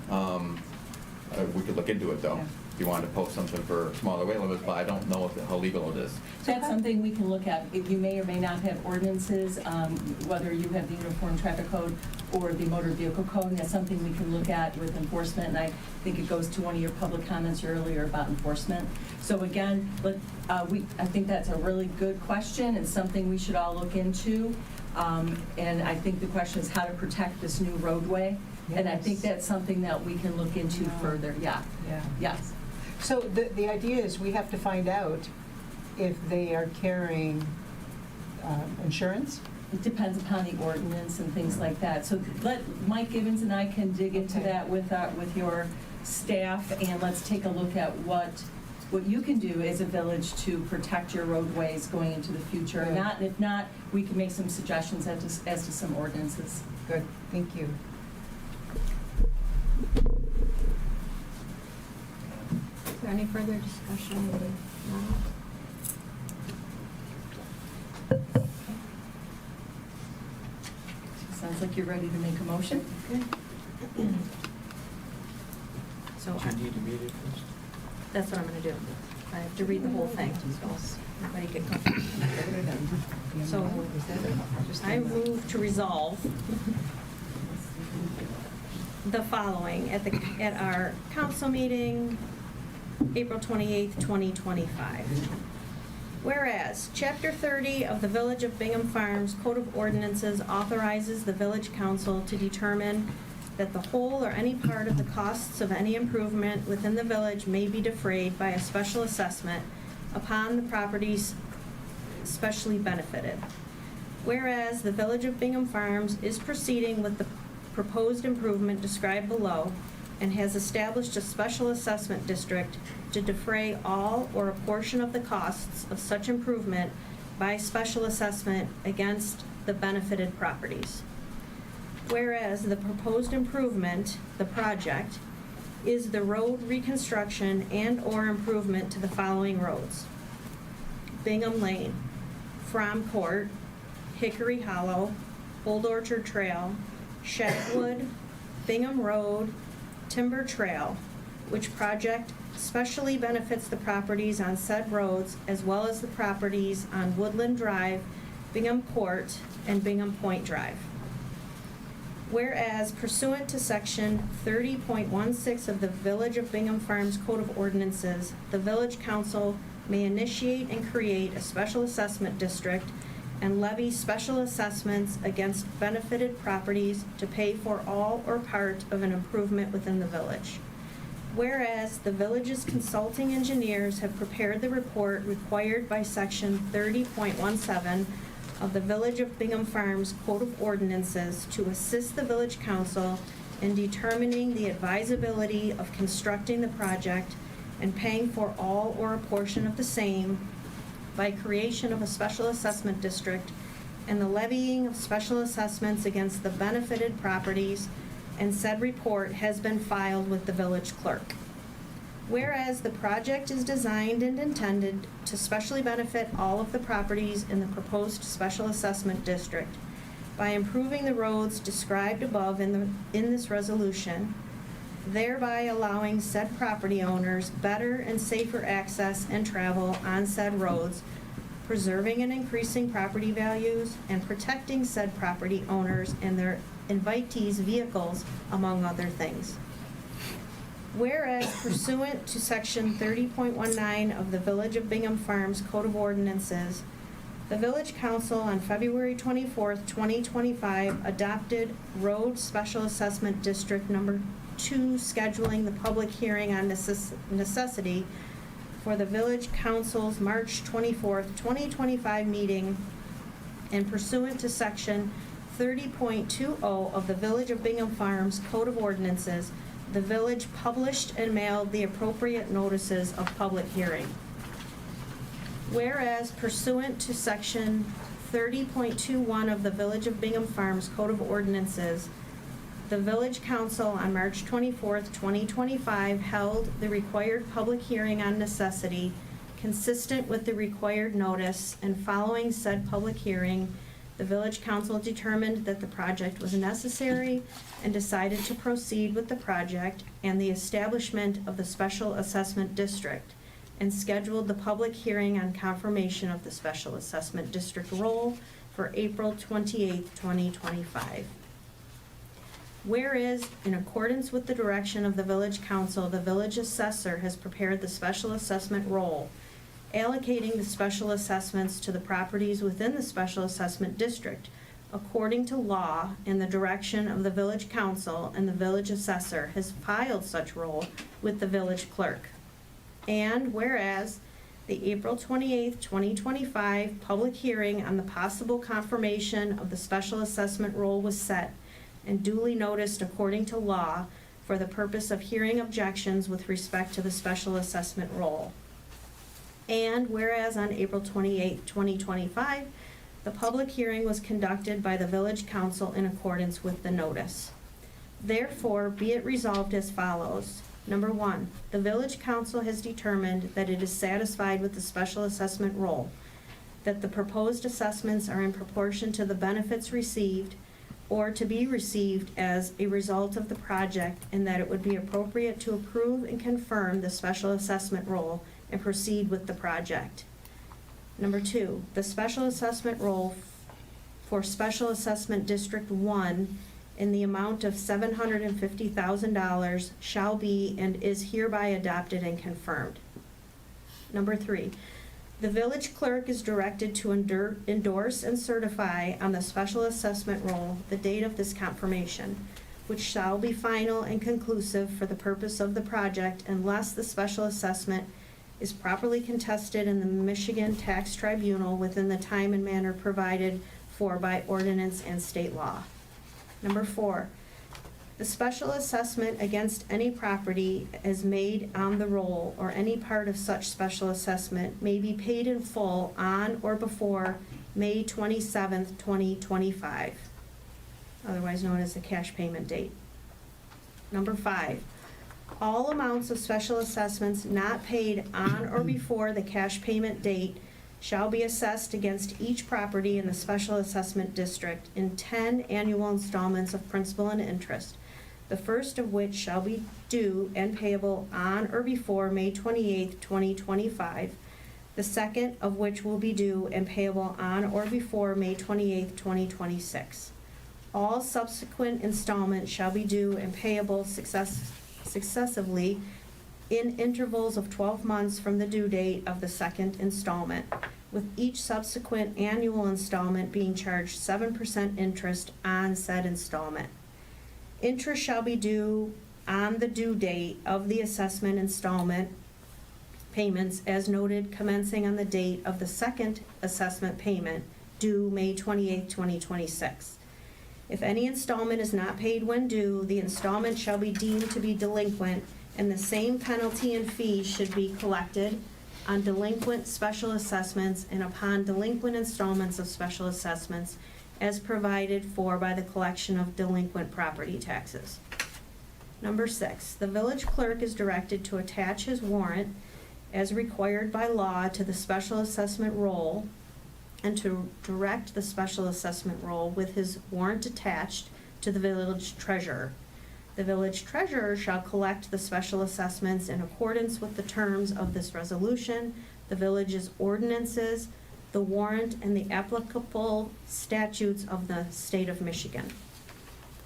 Speaker 20: We could look into it though.
Speaker 6: Yeah.
Speaker 20: If you wanted to post something for smaller weight limits, but I don't know how legal it is.
Speaker 6: That's something we can look at. If you may or may not have ordinances, whether you have the Uniform Traffic Code or the Motor Vehicle Code, and that's something we can look at with enforcement. And I think it goes to one of your public comments earlier about enforcement. So again, I think that's a really good question and something we should all look into. And I think the question is how to protect this new roadway. Yes. And I think that's something that we can look into further. Yeah. Yes.
Speaker 5: So the idea is we have to find out if they are carrying insurance?
Speaker 6: It depends upon the ordinance and things like that. So let Mike Gibbons and I can dig into that with your staff, and let's take a look at what you can do as a village to protect your roadways going into the future.
Speaker 5: Right.
Speaker 6: If not, we can make some suggestions as to some ordinances.
Speaker 5: Good, thank you.
Speaker 1: Is there any further discussion? No?
Speaker 6: Sounds like you're ready to make a motion.
Speaker 1: Good. So
Speaker 3: Do you need to read it first?
Speaker 1: that's what I'm going to do. I have to read the whole thing, so everybody get comfortable. So I move to resolve the following at our council meeting, April 28th, 2025. Whereas, Chapter 30 of the Village of Bingham Farms Code of Ordinances authorizes the village council to determine that the whole or any part of the costs of any improvement within the village may be defrayed by a special assessment upon the properties specially benefited. Whereas, the Village of Bingham Farms is proceeding with the proposed improvement described below and has established a special assessment district to defray all or a portion of the costs of such improvement by special assessment against the benefited properties. Whereas the proposed improvement, the project, is the road reconstruction and/or improvement to the following roads: Bingham Lane, From Court, Hickory Hollow, Old Orchard Trail, Shagwood, Bingham Road, Timber Trail, which project specially benefits the properties on said roads as well as the properties on Woodland Drive, Bingham Court, and Bingham Point Drive. Whereas pursuant to section 30.16 of the Village of Bingham Farms Code of Ordinances, the Village Council may initiate and create a special assessment district and levy special assessments against benefited properties to pay for all or part of an improvement within the village. Whereas the village's consulting engineers have prepared the report required by section 30.17 of the Village of Bingham Farms Code of Ordinances to assist the village council in determining the advisability of constructing the project and paying for all or a portion of the same by creation of a special assessment district and the levying of special assessments against the benefited properties, and said report has been filed with the village clerk. Whereas the project is designed and intended to specially benefit all of the properties in the proposed special assessment district by improving the roads described above in this resolution, thereby allowing said property owners better and safer access and travel on said roads, preserving and increasing property values, and protecting said property owners and their invitees' vehicles, among other things. Whereas pursuant to section 30.19 of the Village of Bingham Farms Code of Ordinances, the Village Council on February 24th, 2025 adopted Road Special Assessment District Number 2, scheduling the public hearing on necessity for the Village Council's March 24th, 2025 meeting, and pursuant to section 30.20 of the Village of Bingham Farms Code of Ordinances, the village published and mailed the appropriate notices of public hearing. Whereas pursuant to section 30.21 of the Village of Bingham Farms Code of Ordinances, the Village Council on March 24th, 2025 held the required public hearing on necessity consistent with the required notice, and following said public hearing, the Village Council determined that the project was necessary and decided to proceed with the project and the establishment of the Special Assessment District, and scheduled the public hearing on confirmation of the Special Assessment District role for April 28, 2025. Whereas, in accordance with the direction of the Village Council, the village assessor has prepared the special assessment roll, allocating the special assessments to the properties within the special assessment district according to law, and the direction of the Village Council, and the village assessor has filed such roll with the village clerk. And whereas the April 28th, 2025 public hearing on the possible confirmation of the special assessment roll was set and duly noticed according to law for the purpose of hearing objections with respect to the special assessment roll. And whereas on April 28, 2025, the public hearing was conducted by the Village Council in accordance with the notice. Therefore, be it resolved as follows. Number 1, the Village Council has determined that it is satisfied with the special assessment roll, that the proposed assessments are in proportion to the benefits received or to be received as a result of the project, and that it would be appropriate to approve and confirm the special assessment roll and proceed with the project. Number 2, the special assessment roll for Special Assessment District 1 in the amount of $750,000 shall be and is hereby adopted and confirmed. Number 3, the village clerk is directed to endorse and certify on the special assessment roll the date of this confirmation, which shall be final and conclusive for the purpose of the project unless the special assessment is properly contested in the Michigan Tax Tribunal within the time and manner provided for by ordinance and state law. Number 4, the special assessment against any property as made on the roll or any part of such special assessment may be paid in full on or before May 27th, 2025, otherwise known as the cash payment date. Number 5, all amounts of special assessments not paid on or before the cash payment date shall be assessed against each property in the special assessment district in 10 annual installments of principal and interest, the first of which shall be due and payable on or before May 28th, 2025, the second of which will be due and payable on or before May 28th, 2026. All subsequent installments shall be due and payable successively in intervals of 12 months from the due date of the second installment, with each subsequent annual installment being charged 7% interest on said installment. Interest shall be due on the due date of the assessment installment payments as noted commencing on the date of the second assessment payment due May 28, 2026. If any installment is not paid when due, the installment shall be deemed to be delinquent, and the same penalty and fee should be collected on delinquent special assessments and upon delinquent installments of special assessments as provided for by the collection of delinquent property taxes. Number 6, the village clerk is directed to attach his warrant as required by law to the special assessment roll and to direct the special assessment roll with his warrant attached to the village treasurer. The village treasurer shall collect the special assessments in accordance with the terms of this resolution, the village's ordinances, the warrant, and the applicable statutes of the state of Michigan.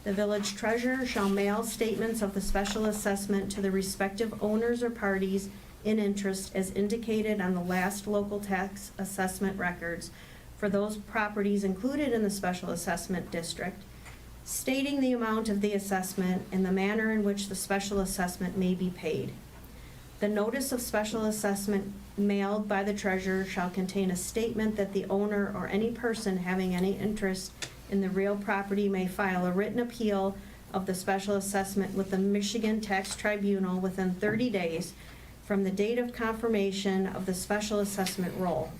Speaker 1: The village treasurer shall mail statements of the special assessment to the respective owners or parties in interest as indicated on the last local tax assessment records for those properties included in the special assessment district, stating the amount of the assessment and the manner in which the special assessment may be paid. The notice of special assessment mailed by the treasurer shall contain a statement that the owner or any person having any interest in the real property may file a written appeal of the special assessment with the Michigan Tax Tribunal within 30 days from the date of confirmation of the special assessment roll,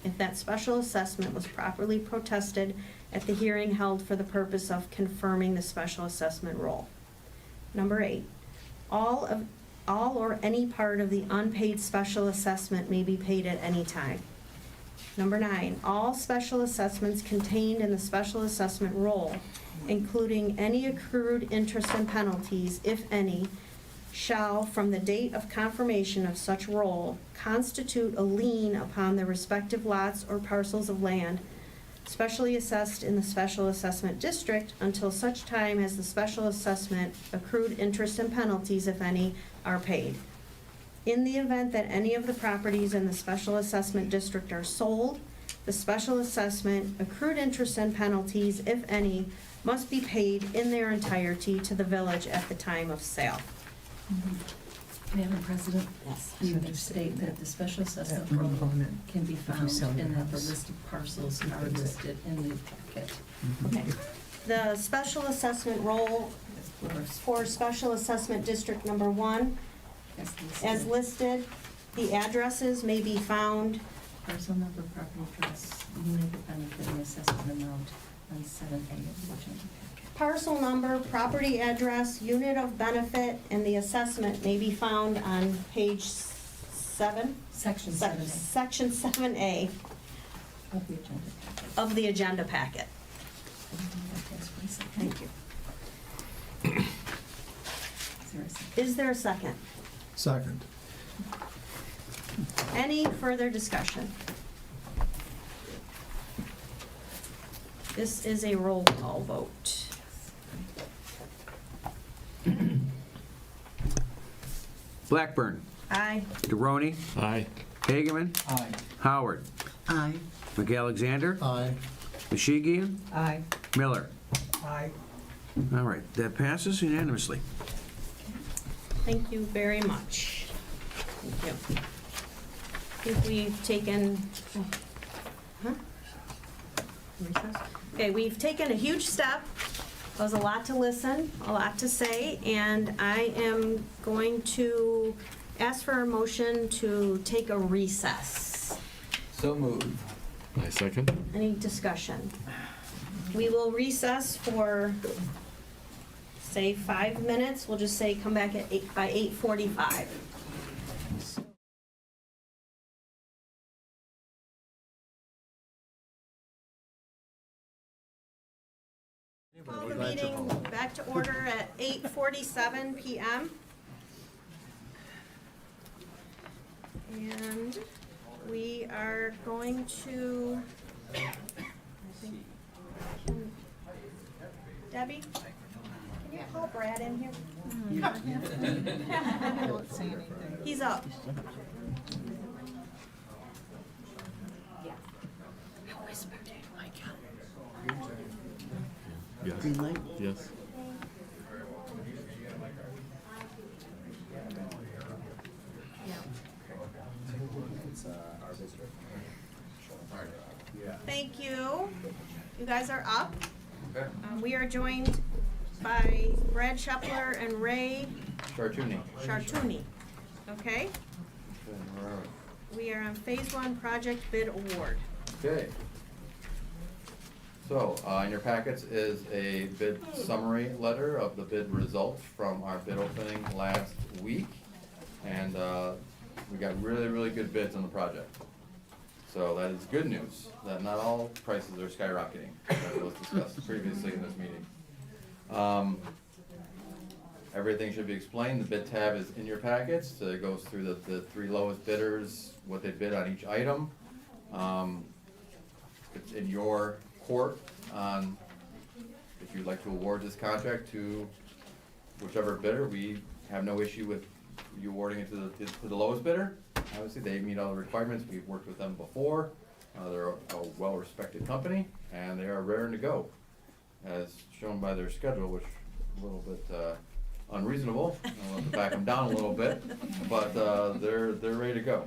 Speaker 1: if that special assessment was properly protested at the hearing held for the purpose of confirming the special assessment roll. Number 8, all or any part of the unpaid special assessment may be paid at any time. Number 9, all special assessments contained in the special assessment roll, including any accrued interest and penalties, if any, shall, from the date of confirmation of such roll, constitute a lien upon the respective lots or parcels of land specially assessed in the special assessment district until such time as the special assessment accrued interest and penalties, if any, are paid. In the event that any of the properties in the special assessment district are sold, the special assessment, accrued interest and penalties, if any, must be paid in their entirety to the village at the time of sale.
Speaker 6: Madam President?
Speaker 4: Yes.
Speaker 6: You can state that the special assessment roll can be found and that the list of parcels are listed in the packet.
Speaker 1: Okay. The special assessment roll for special assessment district number 1, as listed, the addresses may be found.
Speaker 6: Parcel number, property address, unit of benefit, and assessment amount on 7A of the agenda packet.
Speaker 1: Parcel number, property address, unit of benefit, and the assessment may be found on page 7?
Speaker 6: Section 7A.
Speaker 1: Section 7A
Speaker 6: Of the agenda packet.
Speaker 1: of the agenda packet.
Speaker 6: Thank you.
Speaker 1: Is there a second?
Speaker 7: Second.
Speaker 1: Any further discussion? This is a roll call vote.
Speaker 2: Blackburn.
Speaker 1: Aye.
Speaker 2: DeRoney.
Speaker 8: Aye.
Speaker 2: Hageman.
Speaker 13: Aye.
Speaker 2: Howard.
Speaker 4: Aye.
Speaker 2: McAlexander.
Speaker 7: Aye.
Speaker 2: Mashigian.
Speaker 19: Aye.
Speaker 2: Miller.
Speaker 19: Aye.
Speaker 2: All right, that passes unanimously.
Speaker 1: Thank you very much. Thank you. I think we've taken, recess? Okay, we've taken a huge step. It was a lot to listen, a lot to say, and I am going to ask for a motion to take a recess.
Speaker 3: So moved.
Speaker 8: I second.
Speaker 1: Any discussion? We will recess for, say, 5 minutes. We'll just say come back at by 8:45. Call the meeting back to order at 8:47 p.m. And we are going to, I think, Debbie, can you call Brad in here? He's up.
Speaker 8: Yes.
Speaker 4: Green light?
Speaker 8: Yes.
Speaker 1: thank you. You guys are up.
Speaker 20: Okay.
Speaker 1: We are joined by Brad Shepler and Ray
Speaker 20: Chartuni.
Speaker 1: Chartuni. Okay?
Speaker 20: Okay, where are we?
Speaker 1: We are on Phase 1 Project Bid Award.
Speaker 20: Okay. So, in your packets is a bid summary letter of the bid results from our bid opening last week. And we got really, really good bids on the project. So that is good news, that not all prices are skyrocketing, as was discussed previously in this meeting. Everything should be explained. The bid tab is in your packets. It goes through the three lowest bidders, what they bid on each item. It's in your court on if you'd like to award this contract to whichever bidder. We have no issue with you awarding it to the lowest bidder. Obviously, they meet all the requirements. We've worked with them before. They're a well-respected company, and they are raring to go, as shown by their schedule, which is a little bit unreasonable. I'll have to back them down a little bit, but they're ready to go.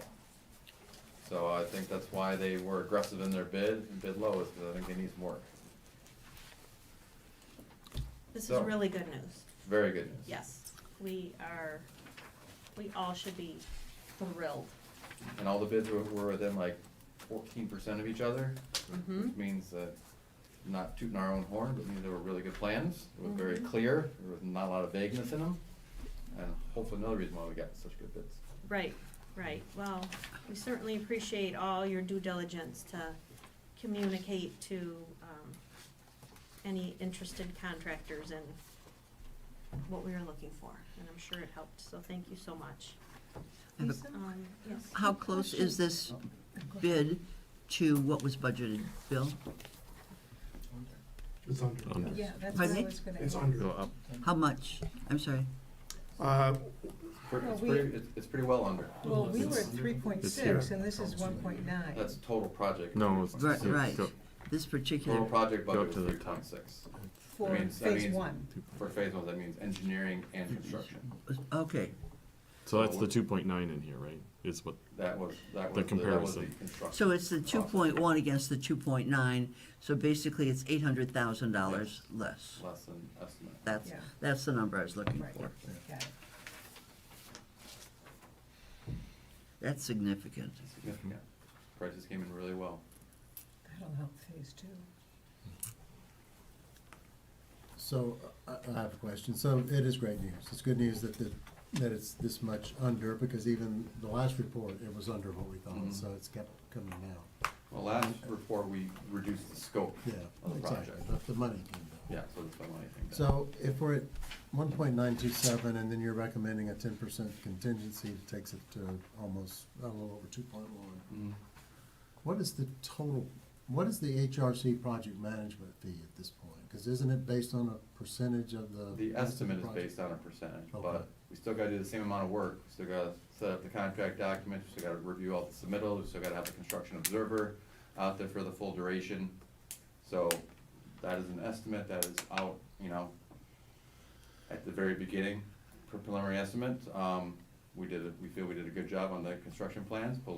Speaker 20: So I think that's why they were aggressive in their bid and bid low, is because I think they need some work.
Speaker 1: This is
Speaker 20: So,
Speaker 1: really good news.
Speaker 20: Very good news.
Speaker 1: Yes, we all should be thrilled.
Speaker 20: And all the bids were within like 14% of each other, which means that, not tooting our own horn, but means they were really good plans. They were very clear, there was not a lot of vagueness in them, and hopefully another reason why we got such good bids.
Speaker 1: Right, right. Well, we certainly appreciate all your due diligence to communicate to any interested contractors in what we were looking for, and I'm sure it helped, so thank you so much. Yes.
Speaker 4: How close is this bid to what was budgeted, Bill?
Speaker 15: It's under.
Speaker 5: Yeah, that's what
Speaker 4: Pardon
Speaker 5: I
Speaker 4: me?
Speaker 5: was gonna
Speaker 15: It's
Speaker 5: ask.
Speaker 15: under.
Speaker 4: How much? I'm sorry.
Speaker 20: It's pretty well under.
Speaker 5: Well, we were at 3.6 and this is 1.9.
Speaker 20: That's total project.
Speaker 21: No, it's
Speaker 4: Right, right. This particular.
Speaker 20: Total project
Speaker 21: Go
Speaker 20: budget
Speaker 21: to
Speaker 20: was
Speaker 21: the top.
Speaker 20: 3.6.
Speaker 5: For phase 1.
Speaker 20: For phase 1, that means engineering and construction.
Speaker 4: Okay.
Speaker 21: So that's the 2.9 in here, right? Is what
Speaker 20: That was
Speaker 21: the
Speaker 20: that was the
Speaker 21: comparison.
Speaker 20: construction.
Speaker 4: So it's the 2.1 against the 2.9, so basically it's $800,000 less.
Speaker 20: Less than estimate.
Speaker 4: That's,
Speaker 5: Yeah.
Speaker 4: that's the number I was looking
Speaker 5: Right.
Speaker 4: for.
Speaker 5: Got it.
Speaker 4: That's significant.
Speaker 20: Significant. Prices came in really well.
Speaker 5: That'll help phase 2.
Speaker 7: So, I have a question. So it is great news. It's good news that that it's this much under, because even the last report, it was under what we thought, so it's kept coming down.
Speaker 20: Well, last report, we reduced the scope
Speaker 7: Yeah,
Speaker 20: of the
Speaker 7: exactly,
Speaker 20: project.
Speaker 7: but the money came down.
Speaker 20: Yeah, so that's why money came down.
Speaker 7: So if we're at 1.927, and then you're recommending a 10% contingency, it takes it to almost, a little over 2.1.
Speaker 20: Mhm.
Speaker 7: What is the total, what is the HRC project management fee at this point? Because isn't it based on a percentage of the?
Speaker 20: The estimate is
Speaker 7: project?
Speaker 20: based on a percentage,
Speaker 7: Okay.
Speaker 20: but we still gotta do the same amount of work. We still gotta set up the contract documents, we still gotta review all the submittals, we still gotta have the construction observer out there for the full duration. So that is an estimate that is out, at the very beginning, preliminary estimate. We feel we did a good job on the construction plans, put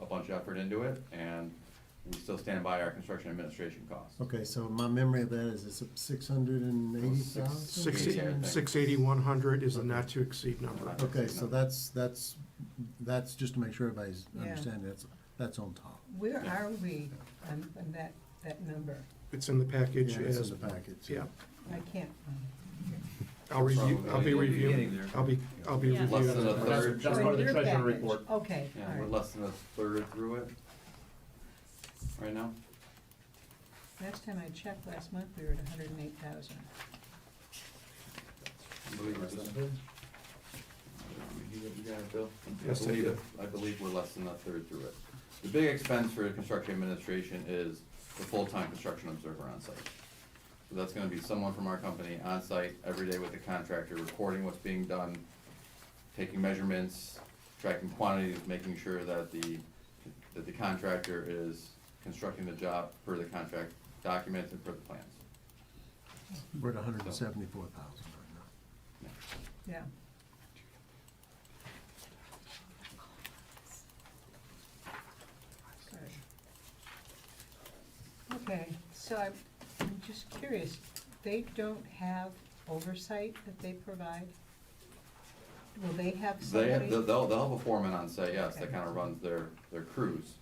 Speaker 20: a bunch of effort into it, and we still stand by our construction administration costs.
Speaker 7: Okay, so my memory of that is it's 680,000?
Speaker 15: 680, is a not to exceed number.
Speaker 7: Okay, so that's just to make sure everybody's
Speaker 5: Yeah.
Speaker 7: understanding, that's on top.
Speaker 5: Where are we on that number?
Speaker 15: It's in the package
Speaker 7: Yeah, it's
Speaker 15: as.
Speaker 7: in the package.
Speaker 15: Yeah.
Speaker 5: I can't,
Speaker 15: I'll review,
Speaker 20: Probably
Speaker 15: I'll be
Speaker 20: getting
Speaker 15: reviewing,
Speaker 20: there.
Speaker 15: I'll be
Speaker 1: Yeah.
Speaker 15: reviewing.
Speaker 20: Less than a
Speaker 15: it.
Speaker 20: third.
Speaker 7: That's part of the
Speaker 5: Your
Speaker 7: treasurer
Speaker 5: package.
Speaker 7: report.
Speaker 5: Okay, all
Speaker 20: Yeah, we're
Speaker 5: right.
Speaker 20: less than a third through it right now.
Speaker 5: Last time I checked last month, we were at 108,000.
Speaker 20: I believe we're just. You got it, Bill?
Speaker 15: Yes, I do.
Speaker 20: I believe we're less than a third through it. The big expense for construction administration is the full-time construction observer on site. So that's gonna be someone from our company on site every day with the contractor, recording what's being done, taking measurements, tracking quantities, making sure that the contractor is constructing the job per the contract documents and per the plans.
Speaker 7: We're at 174,000 right now.
Speaker 5: Yeah. Good. So I'm just curious, they don't have oversight that they provide? Will they have somebody?
Speaker 20: They'll have a foreman on site, yes, that
Speaker 5: Okay.
Speaker 20: kind of runs their crews.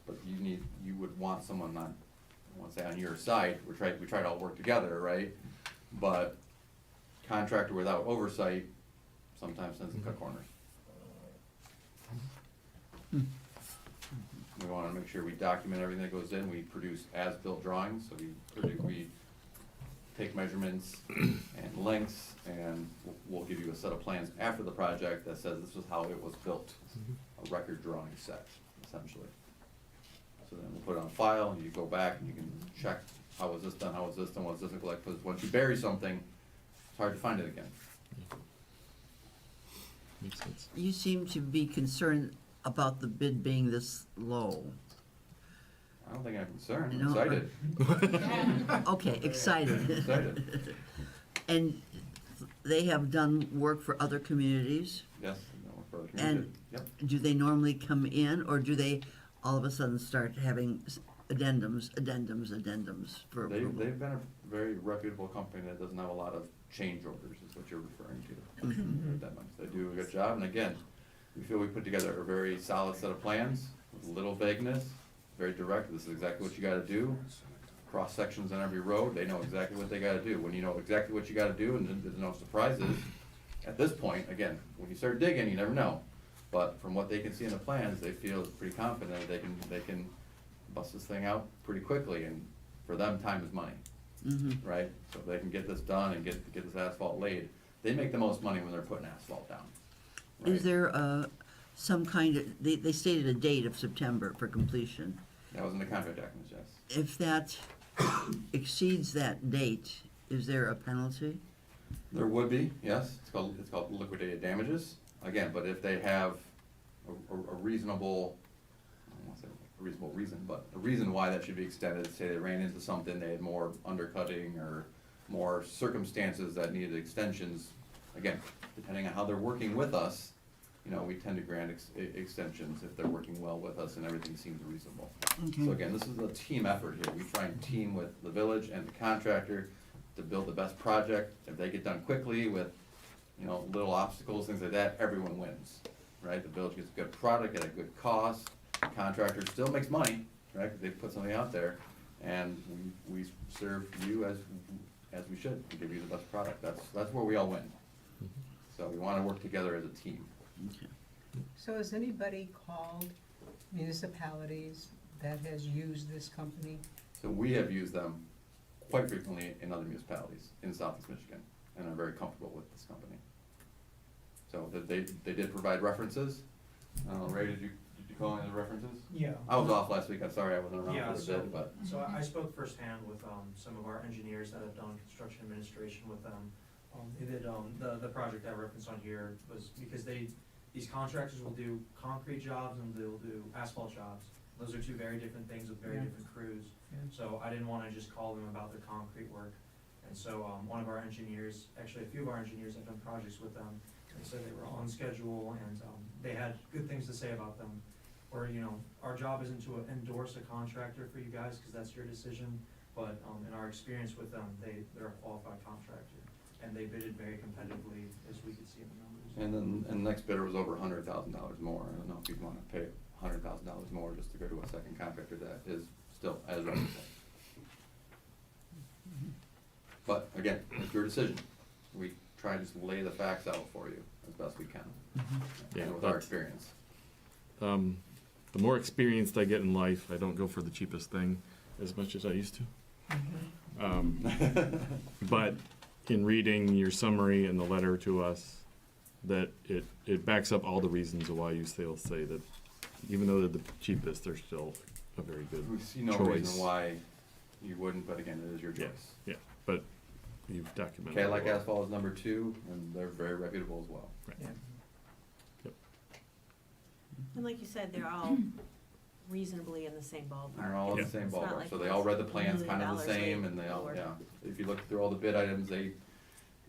Speaker 20: But you would want someone on, I want to say on your side, we try to all work together, right? But contractor without oversight sometimes tends to cut corners. We want to make sure we document everything that goes in, we produce as-built drawings, so we take measurements and lengths, and we'll give you a set of plans after the project that says this was how it was built, a record drawing set, essentially. So then we'll put it on file, and you go back and you can check, how was this done, what does this look like, because once you bury something, it's hard to find it again.
Speaker 21: Makes sense.
Speaker 4: You seem to be concerned about the bid being this low.
Speaker 20: I don't think I'm concerned, I'm
Speaker 4: No,
Speaker 20: excited.
Speaker 4: Okay, excited.
Speaker 20: Excited.
Speaker 4: And they have done work for other communities?
Speaker 20: Yes, no, for the community,
Speaker 4: And
Speaker 20: yep.
Speaker 4: do they normally come in, or do they all of a sudden start having addendums for approval?
Speaker 20: They've been a very reputable company that doesn't have a lot of change orders, is what you're referring to.
Speaker 4: Mhm.
Speaker 20: They do a good job, and again, we feel we put together a very solid set of plans, with little vagueness, very direct, this is exactly what you gotta do. Cross sections on every road, they know exactly what they gotta do. When you know exactly what you gotta do and there's no surprises, at this point, again, when you start digging, you never know. But from what they can see in the plans, they feel pretty confident that they can bust this thing out pretty quickly, and for them, time is money.
Speaker 4: Mhm.
Speaker 20: Right? So if they can get this done and get this asphalt laid, they make the most money when they're putting asphalt down.
Speaker 4: Is there some kind of, they stated a date of September for completion.
Speaker 20: That was in the contract documents, yes.
Speaker 4: If that exceeds that date, is there a penalty?
Speaker 20: There would be, yes, it's called liquidated damages, again, but if they have a reasonable, I don't wanna say a reasonable reason, but a reason why that should be extended, say they ran into something, they had more undercutting or more circumstances that needed extensions, again, depending on how they're working with us, you know, we tend to grant extensions if they're working well with us and everything seems reasonable.
Speaker 4: Okay.
Speaker 20: So again, this is a team effort here, we try and team with the village and the contractor to build the best project. If they get done quickly with, you know, little obstacles, things like that, everyone wins, right? The village gets a good product at a good cost, the contractor still makes money, right, 'cause they put something out there, and we serve you as we should, we give you the best product, that's where we all win. So we wanna work together as a team.
Speaker 5: So has anybody called municipalities that has used this company?
Speaker 20: So we have used them quite frequently in other municipalities in southeast Michigan, and are very comfortable with this company. So they did provide references. Ray, did you call any of the references?
Speaker 9: Yeah.
Speaker 20: I was off last week, I'm sorry I wasn't
Speaker 9: Yeah,
Speaker 20: around for the
Speaker 9: so,
Speaker 20: bid, but.
Speaker 9: so I spoke firsthand with, some of our engineers that have done construction administration with them. They did, the project I referenced on here was because these contractors will do concrete jobs and they'll do asphalt jobs. Those are two very different things with very
Speaker 5: Yeah.
Speaker 9: different crews.
Speaker 5: Yeah.
Speaker 9: So I didn't wanna just call them about their concrete work. And so, one of our engineers, actually a few of our engineers have done projects with them. And so they were on schedule and, they had good things to say about them. Or, you know, our job isn't to endorse a contractor for you guys, cause that's your decision. But, in our experience with them, they're a qualified contractor. And they bidded very competitively, as we could see in the numbers.
Speaker 20: And then the next bidder was over $100,000 more. I don't know if you'd wanna pay $100,000 more just to go to a second contractor that is still as reputable. But again, it's your decision. We try to just lay the facts out for you as best we can.
Speaker 21: Yeah,
Speaker 20: And with our
Speaker 21: that's-
Speaker 20: experience.
Speaker 21: The more experienced I get in life, I don't go for the cheapest thing as much as I used to. But in reading your summary and the letter to us, that it backs up all the reasons why you still say that even though they're the cheapest, they're still a very good
Speaker 20: We see no
Speaker 21: choice.
Speaker 20: reason why you wouldn't, but again, it is your choice.
Speaker 21: Yeah, but you've documented.
Speaker 20: Cadillac
Speaker 21: it well.
Speaker 20: Asphalt is number 2, and they're very reputable as well.
Speaker 21: Right.
Speaker 5: Yeah.
Speaker 21: Yep.
Speaker 1: And like you said, they're all reasonably in the same ballpark.
Speaker 20: They're all in the
Speaker 21: Yeah.
Speaker 20: same
Speaker 1: It's not
Speaker 20: ballpark,
Speaker 1: like
Speaker 20: so they all read the plans
Speaker 1: $1 million
Speaker 20: kind of the same,
Speaker 1: late
Speaker 20: and they all,
Speaker 1: or-
Speaker 20: yeah. If you look through all the bid items, they,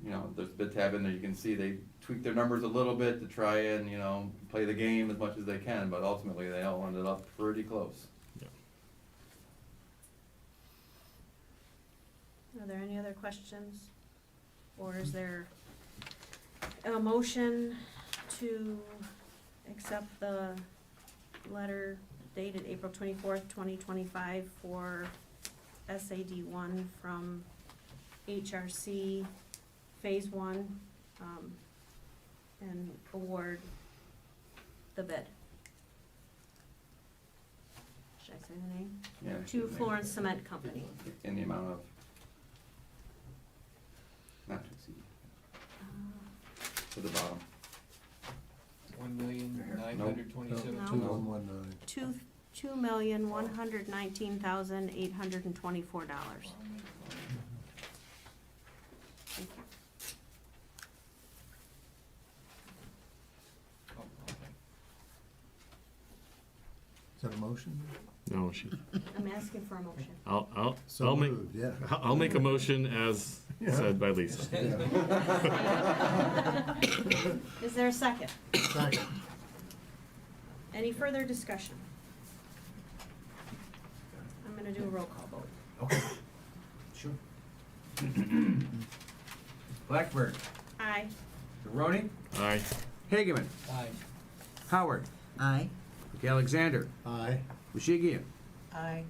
Speaker 20: you know, there's a bid tab in there, you can see they tweak their numbers a little bit to try and, you know, play the game as much as they can, but ultimately, they all ended up pretty close.
Speaker 21: Yeah.
Speaker 1: Are there any other questions? Or is there a motion to accept the letter dated April 24th, 2025 for SAD 1 from HRC Phase 1 and award the bid? Should I say the name?
Speaker 20: Yeah.
Speaker 1: To Florence Cement Company.
Speaker 20: In the amount of, not to exceed, to the bottom.
Speaker 3: $1,927,000.
Speaker 1: No.
Speaker 7: 2119.
Speaker 1: $2,119,824. Thank you.
Speaker 7: Is that a motion?
Speaker 21: No, she,
Speaker 1: I'm asking for a motion.
Speaker 7: So
Speaker 21: I'll make,
Speaker 7: moved, yeah.
Speaker 21: I'll make a motion as
Speaker 7: Yeah.
Speaker 21: said by Lisa.
Speaker 1: Is there a second?
Speaker 7: Second.
Speaker 1: Any further discussion? I'm gonna do a roll call vote.
Speaker 2: Okay. Sure. Blackburn.
Speaker 1: Aye.
Speaker 2: Garoni.
Speaker 21: Aye.
Speaker 2: Hageman.
Speaker 3: Aye.
Speaker 2: Howard.
Speaker 4: Aye.
Speaker 2: Alexander.
Speaker 7: Aye.
Speaker 2: Bushigian.
Speaker 5: Aye.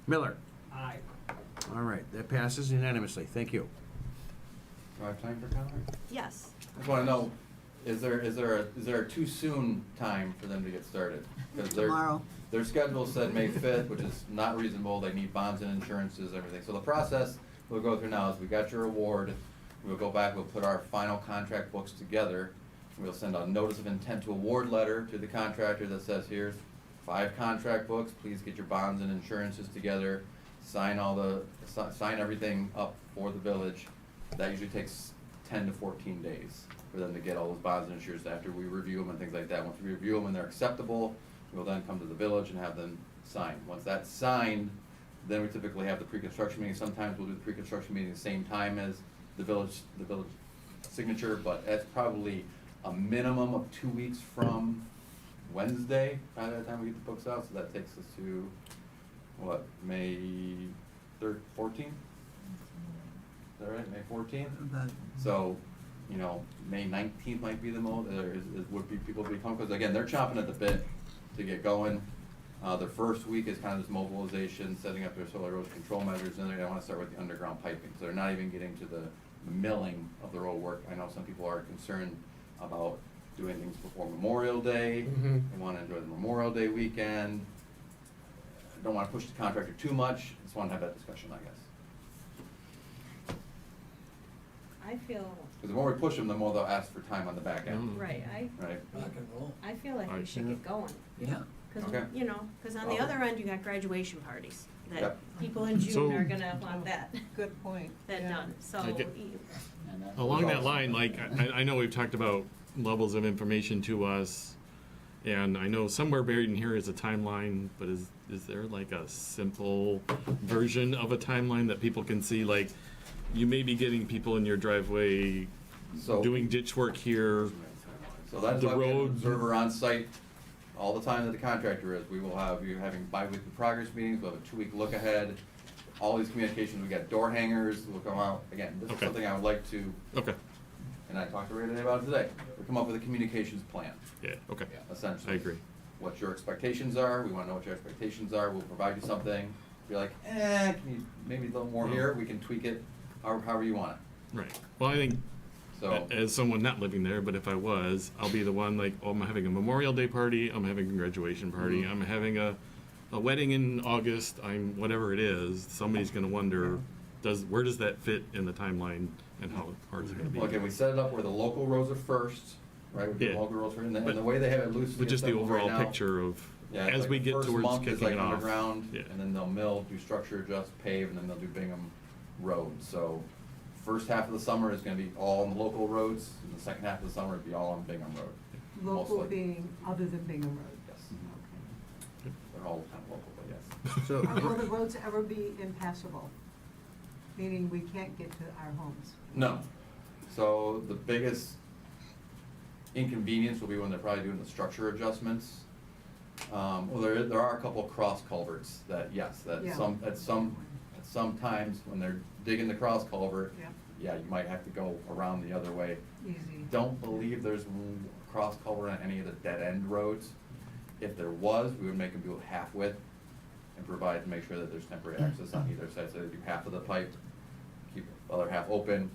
Speaker 2: Miller.
Speaker 3: Aye.
Speaker 2: All right, that passes unanimously. Thank you.
Speaker 20: Do I have time for comment?
Speaker 1: Yes.
Speaker 20: I just wanna know, is there a too soon time for them to get started? 'Cause
Speaker 4: Tomorrow.
Speaker 20: their schedule said May 5th, which is not reasonable. They need bonds and insurances, everything. So the process we'll go through now is we got your award. We'll go back, we'll put our final contract books together. We'll send a notice of intent to award letter to the contractor that says, here's 5 contract books. Please get your bonds and insurances together. Sign everything up for the village. That usually takes 10 to 14 days for them to get all those bonds and insurances after we review them and things like that. Once we review them and they're acceptable, we'll then come to the village and have them signed. Once that's signed, then we typically have the pre-construction meeting. Sometimes we'll do the pre-construction meeting the same time as the village signature, but that's probably a minimum of 2 weeks from Wednesday, by the time we get the books out, so that takes us to, what, May 14th? Is that right, May 14th? So, you know, May 19th might be the most, would be, people be comfortable, because again, they're chomping at the bit to get going. Their first week is kind of this mobilization, setting up their soil erosion control measures, and they're gonna wanna start with the underground piping, so they're not even getting to the milling of the road work. I know some people are concerned about doing things before Memorial Day. They wanna enjoy the Memorial Day weekend. Don't wanna push the contractor too much, just wanna have that discussion, I guess.
Speaker 1: I feel,
Speaker 20: Because the more we push them, the more they'll ask for time on the back end.
Speaker 1: right,
Speaker 20: Right?
Speaker 3: Rock and roll.
Speaker 1: I feel like we should get going.
Speaker 4: Yeah.
Speaker 1: Cause,
Speaker 20: Okay.
Speaker 1: you know, cause on the
Speaker 20: Okay.
Speaker 1: other end, you got graduation parties, that
Speaker 20: Yep.
Speaker 1: people in
Speaker 21: So-
Speaker 1: June are gonna want that,
Speaker 5: Good point.
Speaker 1: that
Speaker 5: Yeah.
Speaker 1: done, so.
Speaker 21: I get- Along that line, like, I know we've talked about levels of information to us, and I know somewhere buried in here is a timeline, but is there like a simple version of a timeline that people can see, like, you may be getting people in your driveway
Speaker 20: So-
Speaker 21: doing ditch work here,
Speaker 20: So that's
Speaker 21: the
Speaker 20: why we have an
Speaker 21: road-
Speaker 20: observer on site all the time that the contractor is. We will have you having bi-weekly progress meetings, we'll have a 2-week look ahead. All these communications, we got door hangers, will come out. Again, this is
Speaker 21: Okay.
Speaker 20: something I would like to,
Speaker 21: okay,
Speaker 20: and I talked to Ray today about it today. We come up with a communications plan,
Speaker 21: yeah, okay,
Speaker 20: essentially.
Speaker 21: I agree.
Speaker 20: What your expectations are, we wanna know what your expectations are, we'll provide you something. If you're like, can you maybe a little more here, we can tweak it however you want it.
Speaker 21: Right, well, I think,
Speaker 20: So,
Speaker 21: as someone not living there, but if I was, I'll be the one, like, oh, I'm having a Memorial Day party, I'm having a graduation party, I'm having a wedding in August, I'm, whatever it is, somebody's gonna wonder, where does that fit in the timeline, and how hard is it gonna be?
Speaker 20: well, again, we set it up where the local roads are first, right? We do
Speaker 21: Yeah.
Speaker 20: local roads first, and
Speaker 21: But-
Speaker 20: the way they have it loose.
Speaker 21: But just the overall picture of,
Speaker 20: Yeah, it's
Speaker 21: as
Speaker 20: like
Speaker 21: we
Speaker 20: the
Speaker 21: get
Speaker 20: first
Speaker 21: towards
Speaker 20: month is
Speaker 21: kicking
Speaker 20: like
Speaker 21: it off.
Speaker 20: underground,
Speaker 21: Yeah.
Speaker 20: and then they'll mill, do structure adjust, pave, and then they'll do Bingham Road. So first half of the summer is gonna be all on the local roads, and the second half of the summer will be all on Bingham Road.
Speaker 5: Local
Speaker 20: Mostly.
Speaker 5: being other than Bingham Road.
Speaker 20: Yes. They're all kind of local, but yes.
Speaker 2: So,
Speaker 5: Will the roads ever be impassable? Meaning we can't get to our homes?
Speaker 20: No. So the biggest inconvenience will be when they're probably doing the structure adjustments. Well, there are a couple cross culverts that, yes,
Speaker 5: Yeah.
Speaker 20: at some sometimes when they're digging the cross culvert,
Speaker 19: Yeah.
Speaker 20: yeah, you might have to go around the other way.
Speaker 19: Easy.
Speaker 20: Don't believe there's cross culvert on any of the dead end roads. If there was, we would make them do it half width and provide, make sure that there's temporary access on either side, so they do half of the pipe, keep the other half open,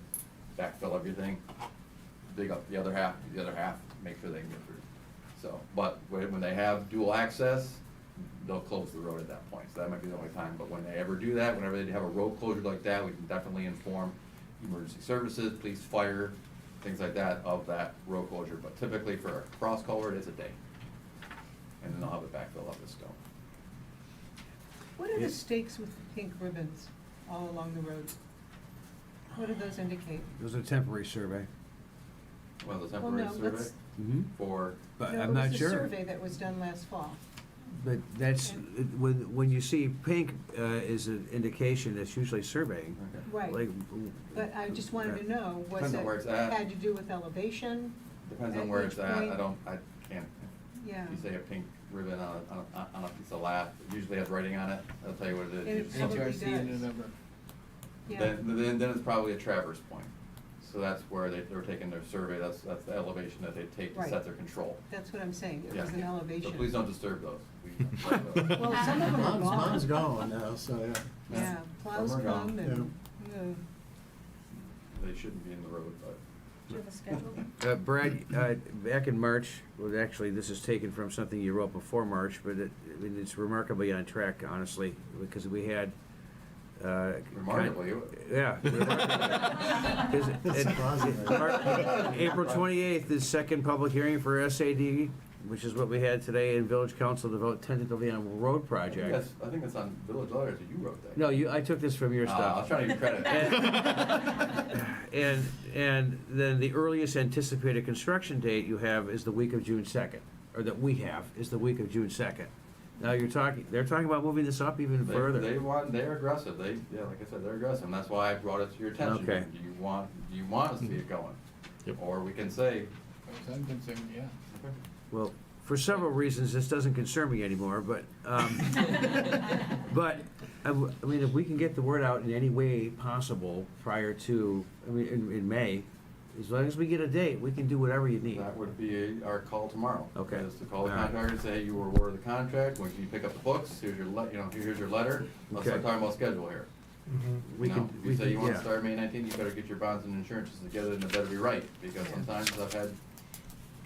Speaker 20: backfill everything, dig up the other half, make sure they can get through. So, but when they have dual access, they'll close the road at that point, so that might be the only time, but when they ever do that, whenever they have a road closure like that, we can definitely inform emergency services, police, fire, things like that of that road closure, but typically for a cross culvert, it's a day. And then they'll have it backfill up with stone.
Speaker 5: What are the stakes with the pink ribbons all along the road? What do those indicate?
Speaker 2: It was a temporary survey.
Speaker 20: Well, the
Speaker 5: Well,
Speaker 20: temporary
Speaker 5: no,
Speaker 20: survey
Speaker 5: let's-
Speaker 20: for,
Speaker 2: But
Speaker 5: No,
Speaker 2: I'm not
Speaker 5: It was
Speaker 2: sure.
Speaker 5: a survey that was done last fall.
Speaker 2: But that's, when you see pink is an indication, that's usually surveying.
Speaker 5: Right.
Speaker 2: Like,
Speaker 5: But I just wanted to know, was
Speaker 20: Depends on where it's at.
Speaker 5: had to do with elevation?
Speaker 20: depends on
Speaker 5: At
Speaker 20: where
Speaker 5: which
Speaker 20: it's at,
Speaker 5: point-
Speaker 20: I can't,
Speaker 5: Yeah.
Speaker 20: you say a pink ribbon on a piece of lath, it usually has writing on it, I'll tell you what it
Speaker 5: And it
Speaker 20: is.
Speaker 5: probably does. Yeah.
Speaker 20: Then it's probably a traverse point, so that's where they're taking their survey, that's the elevation that they take to
Speaker 5: Right.
Speaker 20: set their control.
Speaker 5: That's what I'm saying, it
Speaker 20: Yeah.
Speaker 5: was an
Speaker 20: So
Speaker 5: elevation.
Speaker 20: please don't disturb those.
Speaker 5: Well, some of them are
Speaker 7: Mom's
Speaker 5: gone.
Speaker 7: gone now, so, yeah.
Speaker 5: Yeah, plows
Speaker 20: Some are gone.
Speaker 5: come and, yeah.
Speaker 20: They shouldn't be in the road, but.
Speaker 1: Do you have a schedule?
Speaker 2: Brad, back in March, well, actually, this is taken from something you wrote before March, but I mean, it's remarkably on track, honestly, because we had.
Speaker 20: Remarkably?
Speaker 2: Yeah. April 28th is second public hearing for SAD, which is what we had today in Village Council to vote tentatively on a road project.
Speaker 20: I think that's on Village Letters that you wrote that.
Speaker 2: No, I took this from your
Speaker 20: I
Speaker 2: stuff.
Speaker 20: was trying to give you credit.
Speaker 2: And then the earliest anticipated construction date you have is the week of June 2nd, or that we have, is the week of June 2nd. Now, they're talking about moving this up even further.
Speaker 20: They're aggressive, like I said, they're aggressive, and that's why I brought it to your attention.
Speaker 2: Okay.
Speaker 20: Do you want to see it going? Or we can say.
Speaker 10: I'm concerned, yeah.
Speaker 2: Well, for several reasons, this doesn't concern me anymore, but, but, I mean, if we can get the word out in any way possible prior to, I mean, in May, as long as we get a date, we can do whatever you need.
Speaker 20: That would be our call tomorrow.
Speaker 2: Okay.
Speaker 20: Is to call the
Speaker 2: All right.
Speaker 20: contractor and say, hey, you were awarded the contract, when can you pick up the books, here's your here's your letter, let's
Speaker 2: Okay.
Speaker 20: start talking about schedule here.
Speaker 2: We
Speaker 20: You
Speaker 2: can-
Speaker 20: know, if
Speaker 2: we
Speaker 20: you say
Speaker 2: can-
Speaker 20: you wanna
Speaker 2: yeah.
Speaker 20: start May 19th, you better get your bonds and insurances together, and it better be right, because sometimes I've had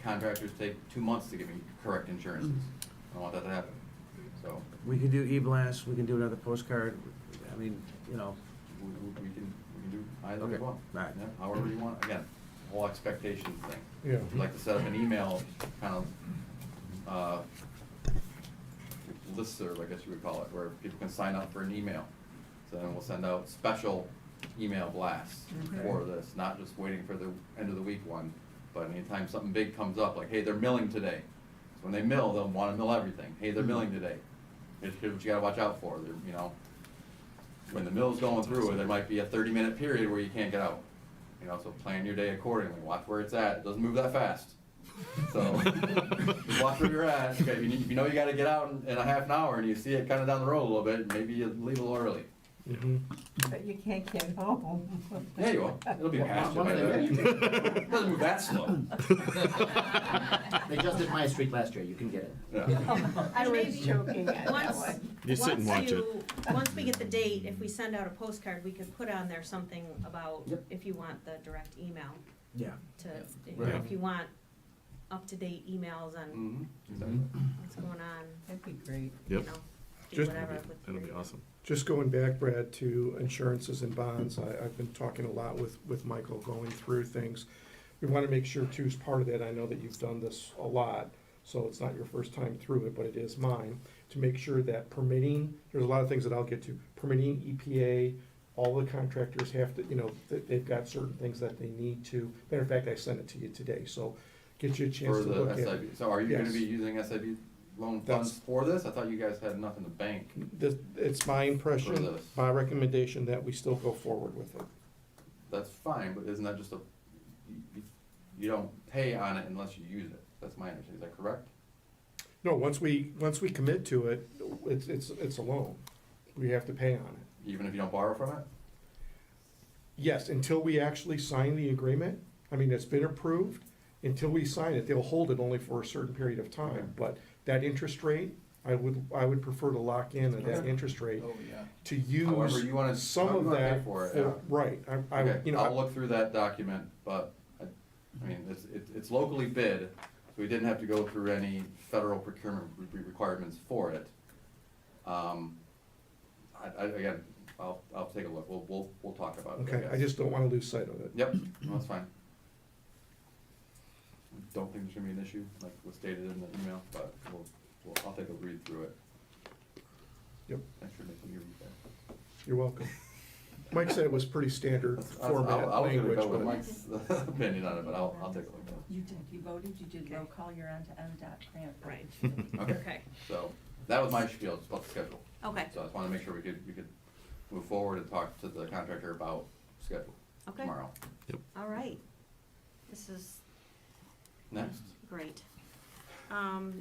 Speaker 20: contractors take 2 months to give me correct insurances. I don't want that to happen, so.
Speaker 2: We can do e-blast, we can do another postcard, I mean,
Speaker 20: We can do either
Speaker 2: Okay.
Speaker 20: as well.
Speaker 2: All right.
Speaker 20: Yeah, however you want, again, whole expectations thing.
Speaker 15: Yeah.
Speaker 20: We'd like to set up an email, kind of, listserv, I guess you would call it, where people can sign up for an email. So then we'll send out special email blasts for this, not just waiting for the end of the week one, but anytime something big comes up, like, hey, they're milling today. So when they mill, they'll wanna mill everything. Hey, they're milling today. Here's what you gotta watch out for, when the mill's going through, there might be a 30-minute period where you can't get out. So plan your day accordingly, watch where it's at, it doesn't move that fast. So, just watch where you're at, okay, if you know you gotta get out in a half an hour and you see it kinda down the road a little bit, maybe you leave a little early.
Speaker 5: But you can't get home.
Speaker 20: Yeah, you will, it'll be past you by then. It doesn't move that slow.
Speaker 17: They just did my street last year, you can get it.
Speaker 20: Yeah.
Speaker 5: I was joking at that
Speaker 1: Once-
Speaker 5: one.
Speaker 21: You sit and watch it.
Speaker 1: Once we get the date, if we send out a postcard, we could put on there something about if you want the direct email
Speaker 2: Yeah.
Speaker 1: to,
Speaker 20: Right.
Speaker 1: if you want up-to-date emails on
Speaker 20: Exactly.
Speaker 1: what's going on,
Speaker 5: That'd be great.
Speaker 1: you
Speaker 21: Yep.
Speaker 1: know, do
Speaker 15: Just-
Speaker 1: whatever. with-
Speaker 21: That'll be awesome.
Speaker 15: Just going back, Brad, to insurances and bonds, I've been talking a lot with Michael, going through things. We want to make sure too, as part of that, I know that you've done this a lot, so it's not your first time through it, but it is mine, to make sure that permitting, there's a lot of things that I'll get to, permitting, EPA, all the contractors have to, they've got certain things that they need to. Matter of fact, I sent it to you today, so get you a chance
Speaker 20: For
Speaker 15: to
Speaker 20: the
Speaker 15: look at it.
Speaker 20: SIB, so are you gonna
Speaker 15: Yes.
Speaker 20: be using SIB loan
Speaker 15: That's-
Speaker 20: funds for this? I thought you guys had enough in the bank.
Speaker 15: It's my impression,
Speaker 20: For this.
Speaker 15: my recommendation that we still go forward with it.
Speaker 20: That's fine, but isn't that just you don't pay on it unless you use it? That's my understanding, is that correct?
Speaker 15: No, once we commit to it, it's a loan. We have to pay on it.
Speaker 20: even if you don't borrow from it?
Speaker 15: Yes, until we actually sign the agreement, I mean, it's been approved, until we sign it, they'll hold it only for a certain period of time. But that interest rate, I would prefer to lock in at that
Speaker 20: Okay.
Speaker 15: interest rate
Speaker 20: Oh, yeah.
Speaker 15: to
Speaker 20: However
Speaker 15: use
Speaker 20: you wanna-
Speaker 15: some
Speaker 20: however
Speaker 15: of
Speaker 20: you wanna pay
Speaker 15: that.
Speaker 20: for it, yeah.
Speaker 15: Right, I,
Speaker 20: Okay,
Speaker 15: you know.
Speaker 20: I'll look through that document, but, I mean, it's locally bid, so we didn't have to go through any federal procurement requirements for it. Again, I'll take a look, we'll talk about it.
Speaker 15: Okay, I just don't wanna lose sight of it.
Speaker 20: Yep, no, that's fine. Don't think there's gonna be an issue, like was stated in the email, but I'll take a read through it.
Speaker 15: Yep.
Speaker 20: Thanks for making me read that.
Speaker 15: You're welcome. Mike said it was pretty standard format
Speaker 20: I was
Speaker 15: language,
Speaker 20: gonna go with
Speaker 15: but.
Speaker 20: Mike's opinion on it, but I'll take a look at it.
Speaker 6: You did, you voted, you did roll call, you're on to MDOT grant.
Speaker 1: Right.
Speaker 20: Okay, so that was my spiel, it's about the schedule.
Speaker 1: Okay.
Speaker 20: So I just wanted to make sure we could move forward and talk to the contractor about schedule
Speaker 1: Okay.
Speaker 20: tomorrow.
Speaker 1: All right. This is
Speaker 20: Next.
Speaker 1: great.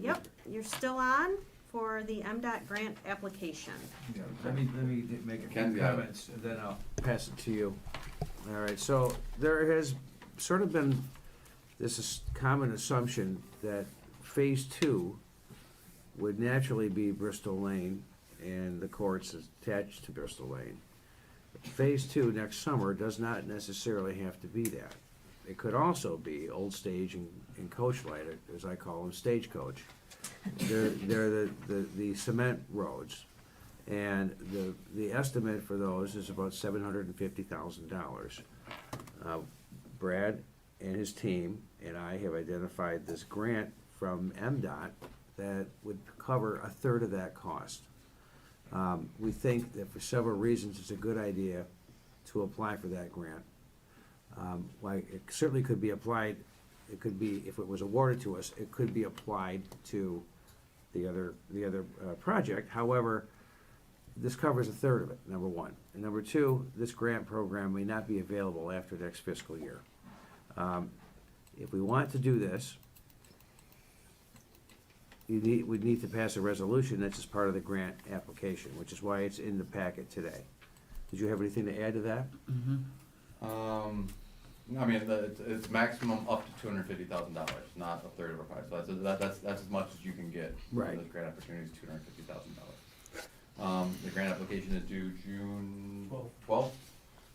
Speaker 1: Yep, you're still on for the MDOT grant application.
Speaker 2: Yeah, let me make a few
Speaker 20: Ken's got it.
Speaker 2: comments, and then I'll pass it to you. All right, so there has sort of been this common assumption that Phase 2 would naturally be Bristol Lane and the courts attached to Bristol Lane. Phase 2 next summer does not necessarily have to be that. It could also be Old Stage and Coach Light, as I call them, Stagecoach. They're the cement roads, and the estimate for those is about $750,000. Brad and his team and I have identified this grant from MDOT that would cover a third of that cost. We think that for several reasons, it's a good idea to apply for that grant. Like, it certainly could be applied, it could be, if it was awarded to us, it could be applied to the other project. However, this covers a third of it, number one. And number two, this grant program may not be available after next fiscal year. If we want to do this, we'd need to pass a resolution that's just part of the grant application, which is why it's in the packet today. Did you have anything to add to that?
Speaker 20: I mean, it's maximum up to $250,000, not a third of a price. So that's as much as you can get.
Speaker 2: Right.
Speaker 20: This grant opportunity is $250,000. The grant application is due June 12th.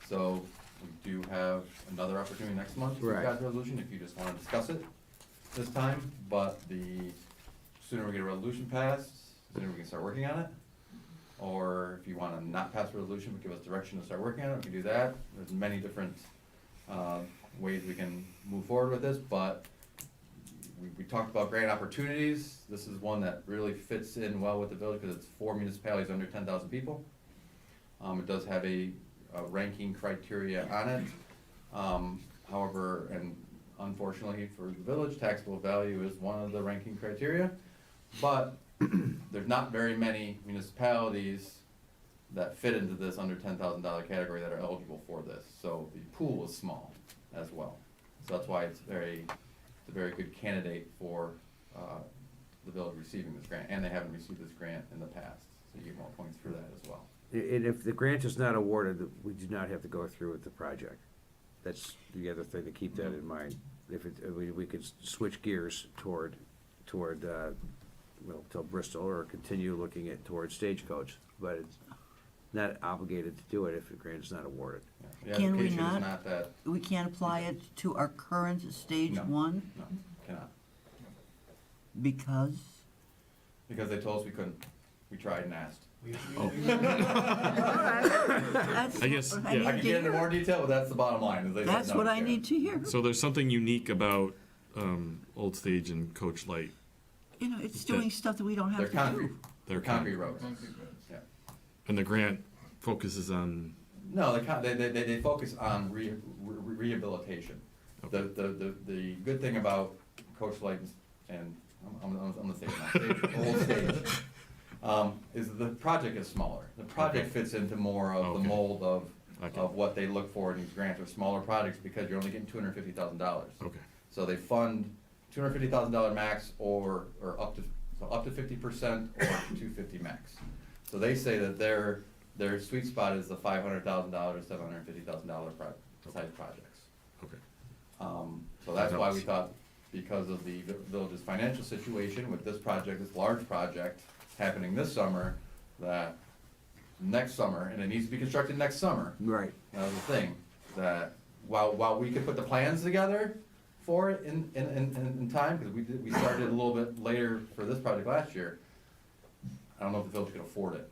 Speaker 20: So we do have another opportunity next month to
Speaker 2: Right.
Speaker 20: pass a resolution if you just want to discuss it this time. But the sooner we get a resolution passed, the sooner we can start working on it. Or if you want to not pass a resolution but give us direction to start working on it, we can do that. There's many different ways we can move forward with this, but we talked about grant opportunities. This is one that really fits in well with the village because it's 4 municipalities under 10,000 people. It does have a ranking criteria on it. However, and unfortunately for the village, taxable value is one of the ranking criteria. But there's not very many municipalities that fit into this under $10,000 category that are eligible for this. So the pool is small as well. So that's why it's a very good candidate for the village receiving this grant. And they haven't received this grant in the past, so you get more points for that as well.
Speaker 2: And if the grant is not awarded, we do not have to go through with the project. That's the other thing to keep that in mind. If we could switch gears toward till Bristol, or continue looking towards Stagecoach, but it's not obligated to do it if the grant is not awarded.
Speaker 20: The
Speaker 4: Can we
Speaker 20: application is
Speaker 4: not?
Speaker 20: not that,
Speaker 4: We can't apply it to our current stage
Speaker 20: No.
Speaker 4: one
Speaker 20: no, cannot.
Speaker 4: because?
Speaker 20: Because they told us we couldn't. We tried and asked.
Speaker 4: That's
Speaker 21: I guess,
Speaker 4: what
Speaker 21: yeah.
Speaker 20: I
Speaker 4: need
Speaker 20: can
Speaker 4: to
Speaker 20: get into
Speaker 4: hear.
Speaker 20: more detail, but that's the bottom line. Is they said
Speaker 4: That's
Speaker 20: no,
Speaker 4: what
Speaker 20: we
Speaker 4: I
Speaker 20: can't.
Speaker 4: need to hear.
Speaker 21: So there's something unique about Old Stage and Coach Light.
Speaker 4: You know, it's doing stuff that we don't
Speaker 20: They're
Speaker 4: have to
Speaker 20: concrete.
Speaker 4: do.
Speaker 21: They're
Speaker 20: concrete roads. Yeah.
Speaker 21: And the grant focuses on,
Speaker 20: No, they focus on rehabilitation. The good thing about Coach Light and I'm gonna say it now, Old Stage, is the project is smaller. The project fits into more of the mold of what they look for in these grants, or smaller projects, because you're only getting $250,000.
Speaker 21: okay.
Speaker 20: So they fund $250,000 max, or up to 50%, or $250 max. So they say that their their sweet spot is the $500,000 to $750,000 size projects.
Speaker 21: Okay.
Speaker 20: So that's why we thought, because of the village's financial situation with this project, this large project happening this summer, that next summer, and it needs to be constructed next summer.
Speaker 2: Right.
Speaker 20: That was the thing, that while we could put the plans together for it in time, because we started a little bit later for this project last year, I don't know if the village could afford it.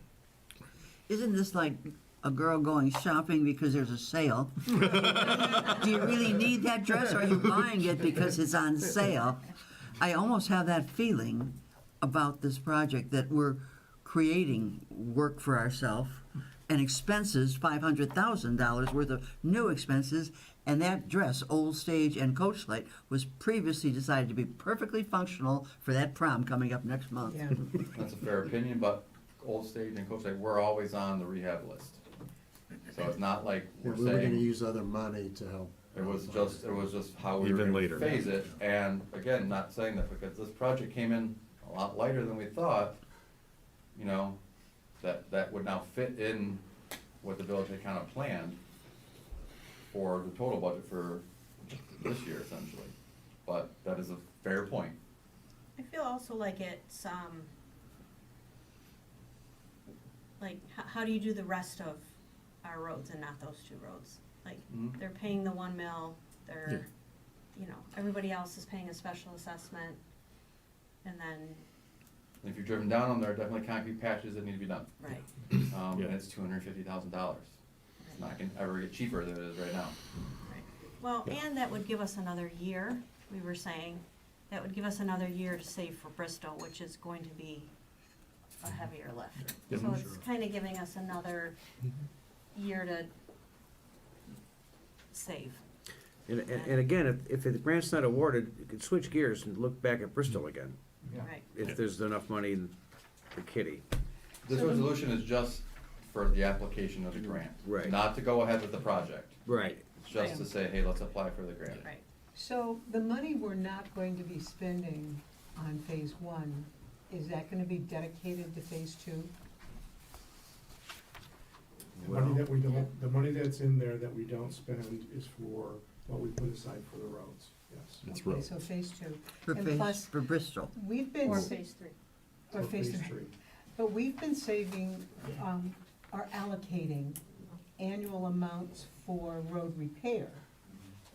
Speaker 4: Isn't this like a girl going shopping because there's a sale? Do you really need that dress, or are you buying it because it's on sale? I almost have that feeling about this project, that we're creating work for ourselves and expenses, $500,000 worth of new expenses, and that dress, Old Stage and Coach Light, was previously decided to be perfectly functional for that prom coming up next month.
Speaker 5: Yeah.
Speaker 20: That's a fair opinion, but Old Stage and Coach Light, we're always on the rehab list. So it's not like
Speaker 7: Yeah,
Speaker 20: we're
Speaker 7: we were gonna
Speaker 20: saying,
Speaker 7: use other money to help.
Speaker 20: it was just how we were
Speaker 21: Even
Speaker 20: gonna
Speaker 21: later.
Speaker 20: phase it. And again, not saying that because this project came in a lot lighter than we thought, you know, that would now fit in what the village had kind of planned for the total budget for this year essentially. But that is a fair point.
Speaker 1: I feel also like it's, like, how do you do the rest of our roads and not those two roads? Like,
Speaker 20: Mhm.
Speaker 1: they're paying the 1 mil, they're, you know, everybody else is paying a special assessment, and then,
Speaker 20: And if you've driven down them, there are definitely concrete patches that need to be done.
Speaker 1: right.
Speaker 20: And
Speaker 21: Yeah.
Speaker 20: it's $250,000. It's not gonna ever get cheaper than it is right now.
Speaker 1: Well, and that would give us another year, we were saying, that would give us another year to save for Bristol, which is going to be a heavier lift.
Speaker 21: Yeah,
Speaker 1: So it's
Speaker 21: sure.
Speaker 1: kind of giving us another year to save.
Speaker 2: And again, if the grant's not awarded, you could switch gears and look back at Bristol again,
Speaker 1: Right.
Speaker 2: if there's enough money in the kitty.
Speaker 20: This resolution is just for the application of the grant.
Speaker 2: Right.
Speaker 20: Not to go ahead with the project.
Speaker 2: Right.
Speaker 20: It's just to say, hey, let's apply for the grant.
Speaker 1: Right.
Speaker 5: So the money we're not going to be spending on phase one, is that gonna be dedicated to phase two?
Speaker 15: The money that's in there that we don't spend is for what we put aside for the roads, yes.
Speaker 21: It's
Speaker 5: Okay,
Speaker 21: road.
Speaker 5: so phase two.
Speaker 4: For
Speaker 5: And plus,
Speaker 4: for Bristol.
Speaker 5: we've been.
Speaker 1: Or phase 3.
Speaker 5: Or phase three. But we've been saving, or allocating annual amounts for road repair,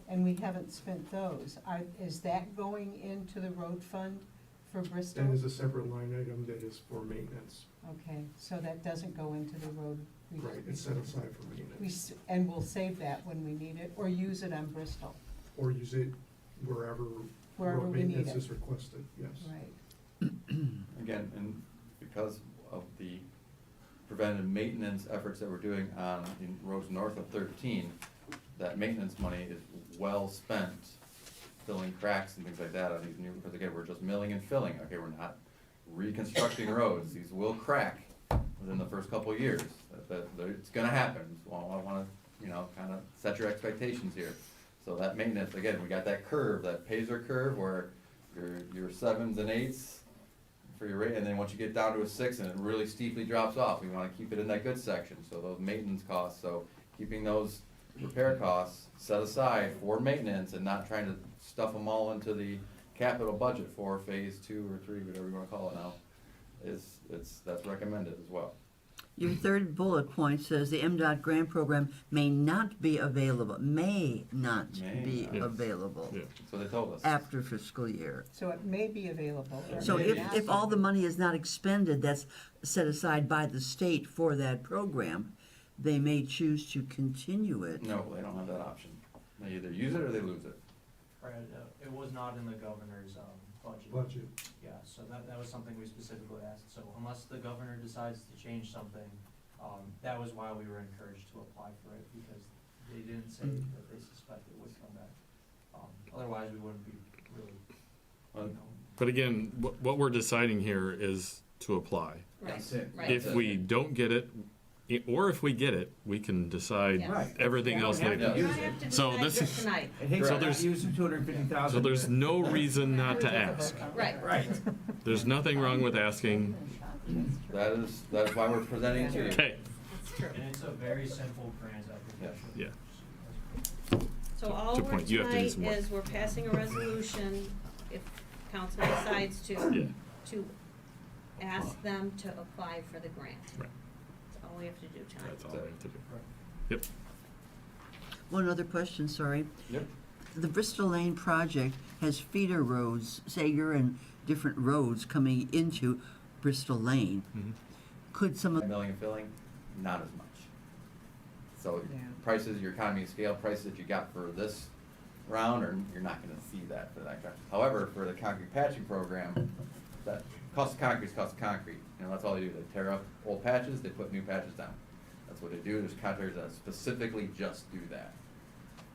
Speaker 5: and we haven't spent those. Is that going into the road fund for Bristol?
Speaker 15: That is a separate line item that is for maintenance.
Speaker 5: Okay, so that doesn't go into the road.
Speaker 15: Right, it's set aside for maintenance.
Speaker 5: And we'll save that when we need it, or use it on Bristol,
Speaker 15: Or use it wherever
Speaker 5: wherever
Speaker 15: road
Speaker 5: we need
Speaker 15: maintenance
Speaker 5: it.
Speaker 15: is requested, yes.
Speaker 5: Right.
Speaker 20: Again, and because of the preventive maintenance efforts that we're doing on in roads north of 13, that maintenance money is well spent filling cracks and things like that on these new, because again, we're just milling and filling. Okay, we're not reconstructing roads. These will crack within the first couple of years. It's gonna happen. So I wanna, kind of set your expectations here. So that maintenance, again, we got that curve, that Pacer curve, where your 7s and 8s for your rate, and then once you get down to a 6 and it really steeply drops off, we wanna keep it in that good section. So those maintenance costs, so keeping those repair costs set aside for maintenance and not trying to stuff them all into the capital budget for phase 2 or 3, whatever you wanna call it now, that's recommended as well.
Speaker 4: Your third bullet point says the MDOT grant program may not be available,
Speaker 20: May
Speaker 4: be
Speaker 20: not.
Speaker 4: available
Speaker 21: Yeah.
Speaker 20: So they told us.
Speaker 4: after fiscal year.
Speaker 5: So it may be available. or
Speaker 4: So
Speaker 5: may
Speaker 4: if,
Speaker 5: not
Speaker 4: if
Speaker 5: be.
Speaker 4: all the money is not expended that's set aside by the state for that program, they may choose to continue it.
Speaker 20: No, they don't have that option. They either use it or they lose it.
Speaker 9: Right, it was not in the governor's budget.
Speaker 15: Budget.
Speaker 9: Yeah, so that was something we specifically asked. So unless the governor decides to change something, that was why we were encouraged to apply for it, because they didn't say that they suspect it would come back. Otherwise, we wouldn't be really,
Speaker 21: But again, what we're deciding here is to apply.
Speaker 20: That's it.
Speaker 21: If we don't get it, or if we get it, we can decide
Speaker 1: Yes.
Speaker 21: everything else later.
Speaker 1: You don't have to
Speaker 21: So
Speaker 1: decide
Speaker 21: this
Speaker 1: just
Speaker 21: is-
Speaker 1: tonight.
Speaker 21: So there's, so there's no reason not to ask.
Speaker 1: Right.
Speaker 21: There's nothing wrong with asking.
Speaker 20: That is why we're presenting to you.
Speaker 21: Okay,
Speaker 1: True.
Speaker 9: And it's a very simple grant application.
Speaker 21: Yeah.
Speaker 1: So all
Speaker 21: Good
Speaker 1: we're
Speaker 21: point. You have to do
Speaker 1: tonight
Speaker 21: some work.
Speaker 1: is we're passing a resolution, if council decides
Speaker 21: Yeah.
Speaker 1: to ask them to apply for the grant.
Speaker 21: Right.
Speaker 1: That's all we have to do tonight.
Speaker 21: That's all we have to do. Yep.
Speaker 4: One other question, sorry.
Speaker 20: Yep.
Speaker 4: The Bristol Lane project has feeder roads, say you're in different roads coming into Bristol Lane.
Speaker 21: Mhm.
Speaker 4: Could some of,
Speaker 20: Milling and filling, not as much. So
Speaker 4: Yeah.
Speaker 20: prices, your economy of scale prices that you got for this round, or you're not gonna see that for that. However, for the concrete patching program, that cost of concrete is cost of concrete. You know, that's all they do. They tear up old patches, they put new patches down. That's what they do. There's contractors that specifically just do that.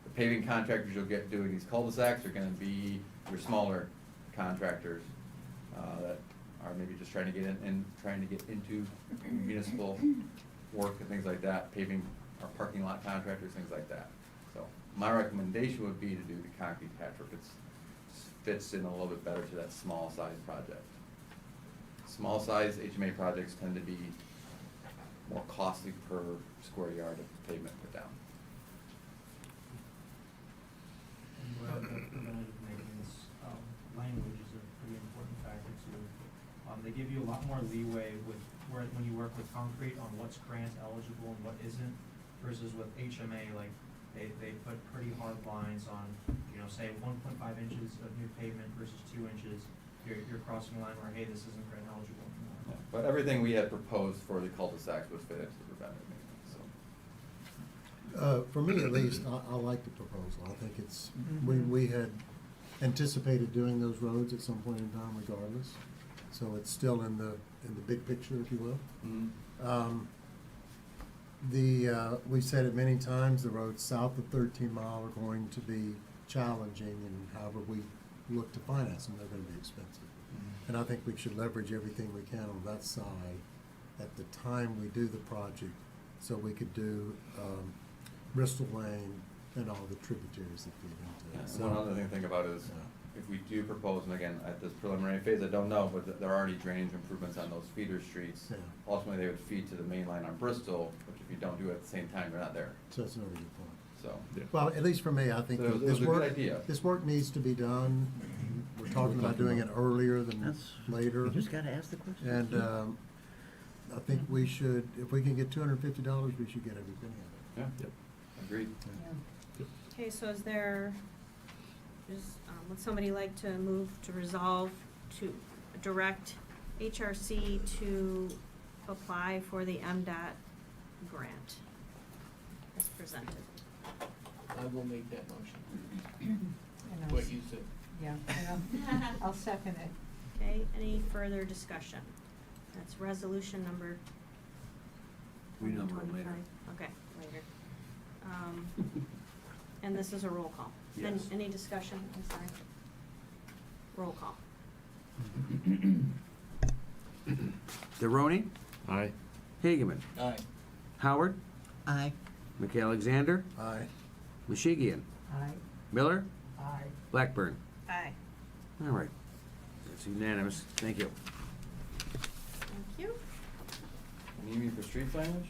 Speaker 20: The paving contractors you'll get doing these cul-de-sacs are gonna be your smaller contractors, that are maybe just trying to get in, and trying to get into municipal work and things like that, paving or parking lot contractors, things like that. So my recommendation would be to do the concrete patchwork. It fits in a little bit better to that small size project. Small size HMA projects tend to be more costly per square yard of pavement put down.
Speaker 9: And what the preventative maintenance language is a pretty important factor too. They give you a lot more leeway with when you work with concrete on what's grant eligible and what isn't, versus with HMA, like they put pretty hard lines on, you know, say 1.5 inches of new pavement versus 2 inches. You're crossing a line where, hey, this isn't grant eligible anymore.
Speaker 20: Yeah, but everything we had proposed for the cul-de-sacs would fit into the preventative maintenance, so.
Speaker 7: For me at least, I like the proposal. I think it's, we had anticipated doing those roads at some point in time regardless. So it's still in the big picture, if you will. We've said it many times, the roads south of 13 Mile are going to be challenging, and however we look to finance them, they're gonna be expensive. And I think we should leverage everything we can on that side at the time we do the project, so we could do Bristol Lane and all the tributaries that feed into it. So,
Speaker 20: One other thing to think about is, if we do propose, and again, at this preliminary phase, I don't know, but there are already drainage improvements on those feeder streets.
Speaker 7: Yeah.
Speaker 20: Ultimately, they would feed to the main line on Bristol, which if you don't do it at the same time, they're not there.
Speaker 7: so that's another good point.
Speaker 20: So,
Speaker 7: Well, at least for me, I think
Speaker 20: So it was-
Speaker 7: that
Speaker 20: it was
Speaker 7: this
Speaker 20: a good
Speaker 7: work,
Speaker 20: idea.
Speaker 7: this work needs to be done. We're talking about doing it earlier than
Speaker 4: That's-
Speaker 7: later.
Speaker 4: you just gotta ask the question.
Speaker 7: And, I think we should, if we can get $250, we should get every penny of
Speaker 20: yeah,
Speaker 21: Yep.
Speaker 20: agreed.
Speaker 1: Okay, so is there, would somebody like to move to resolve to direct HRC to apply for the MDOT grant as presented?
Speaker 3: I will make that motion.
Speaker 5: And
Speaker 3: What you said.
Speaker 5: Yeah, I'll second it.
Speaker 1: Okay, any further discussion? That's resolution number
Speaker 2: We number them later.
Speaker 1: 25. Okay, later. And this is a roll call. Then
Speaker 2: Yes.
Speaker 1: any discussion, I'm sorry? Roll call.
Speaker 2: DeRoney,
Speaker 21: Aye.
Speaker 2: Hageman,
Speaker 3: Aye.
Speaker 2: Howard,
Speaker 4: Aye.
Speaker 2: McAlexander,
Speaker 7: it. Aye.
Speaker 2: Mashigian,
Speaker 5: Aye.
Speaker 2: Miller,
Speaker 5: Aye.
Speaker 2: Blackburn.
Speaker 1: Aye.
Speaker 2: All right. That's unanimous. Thank you.
Speaker 1: Thank you.
Speaker 20: Need me for street signage?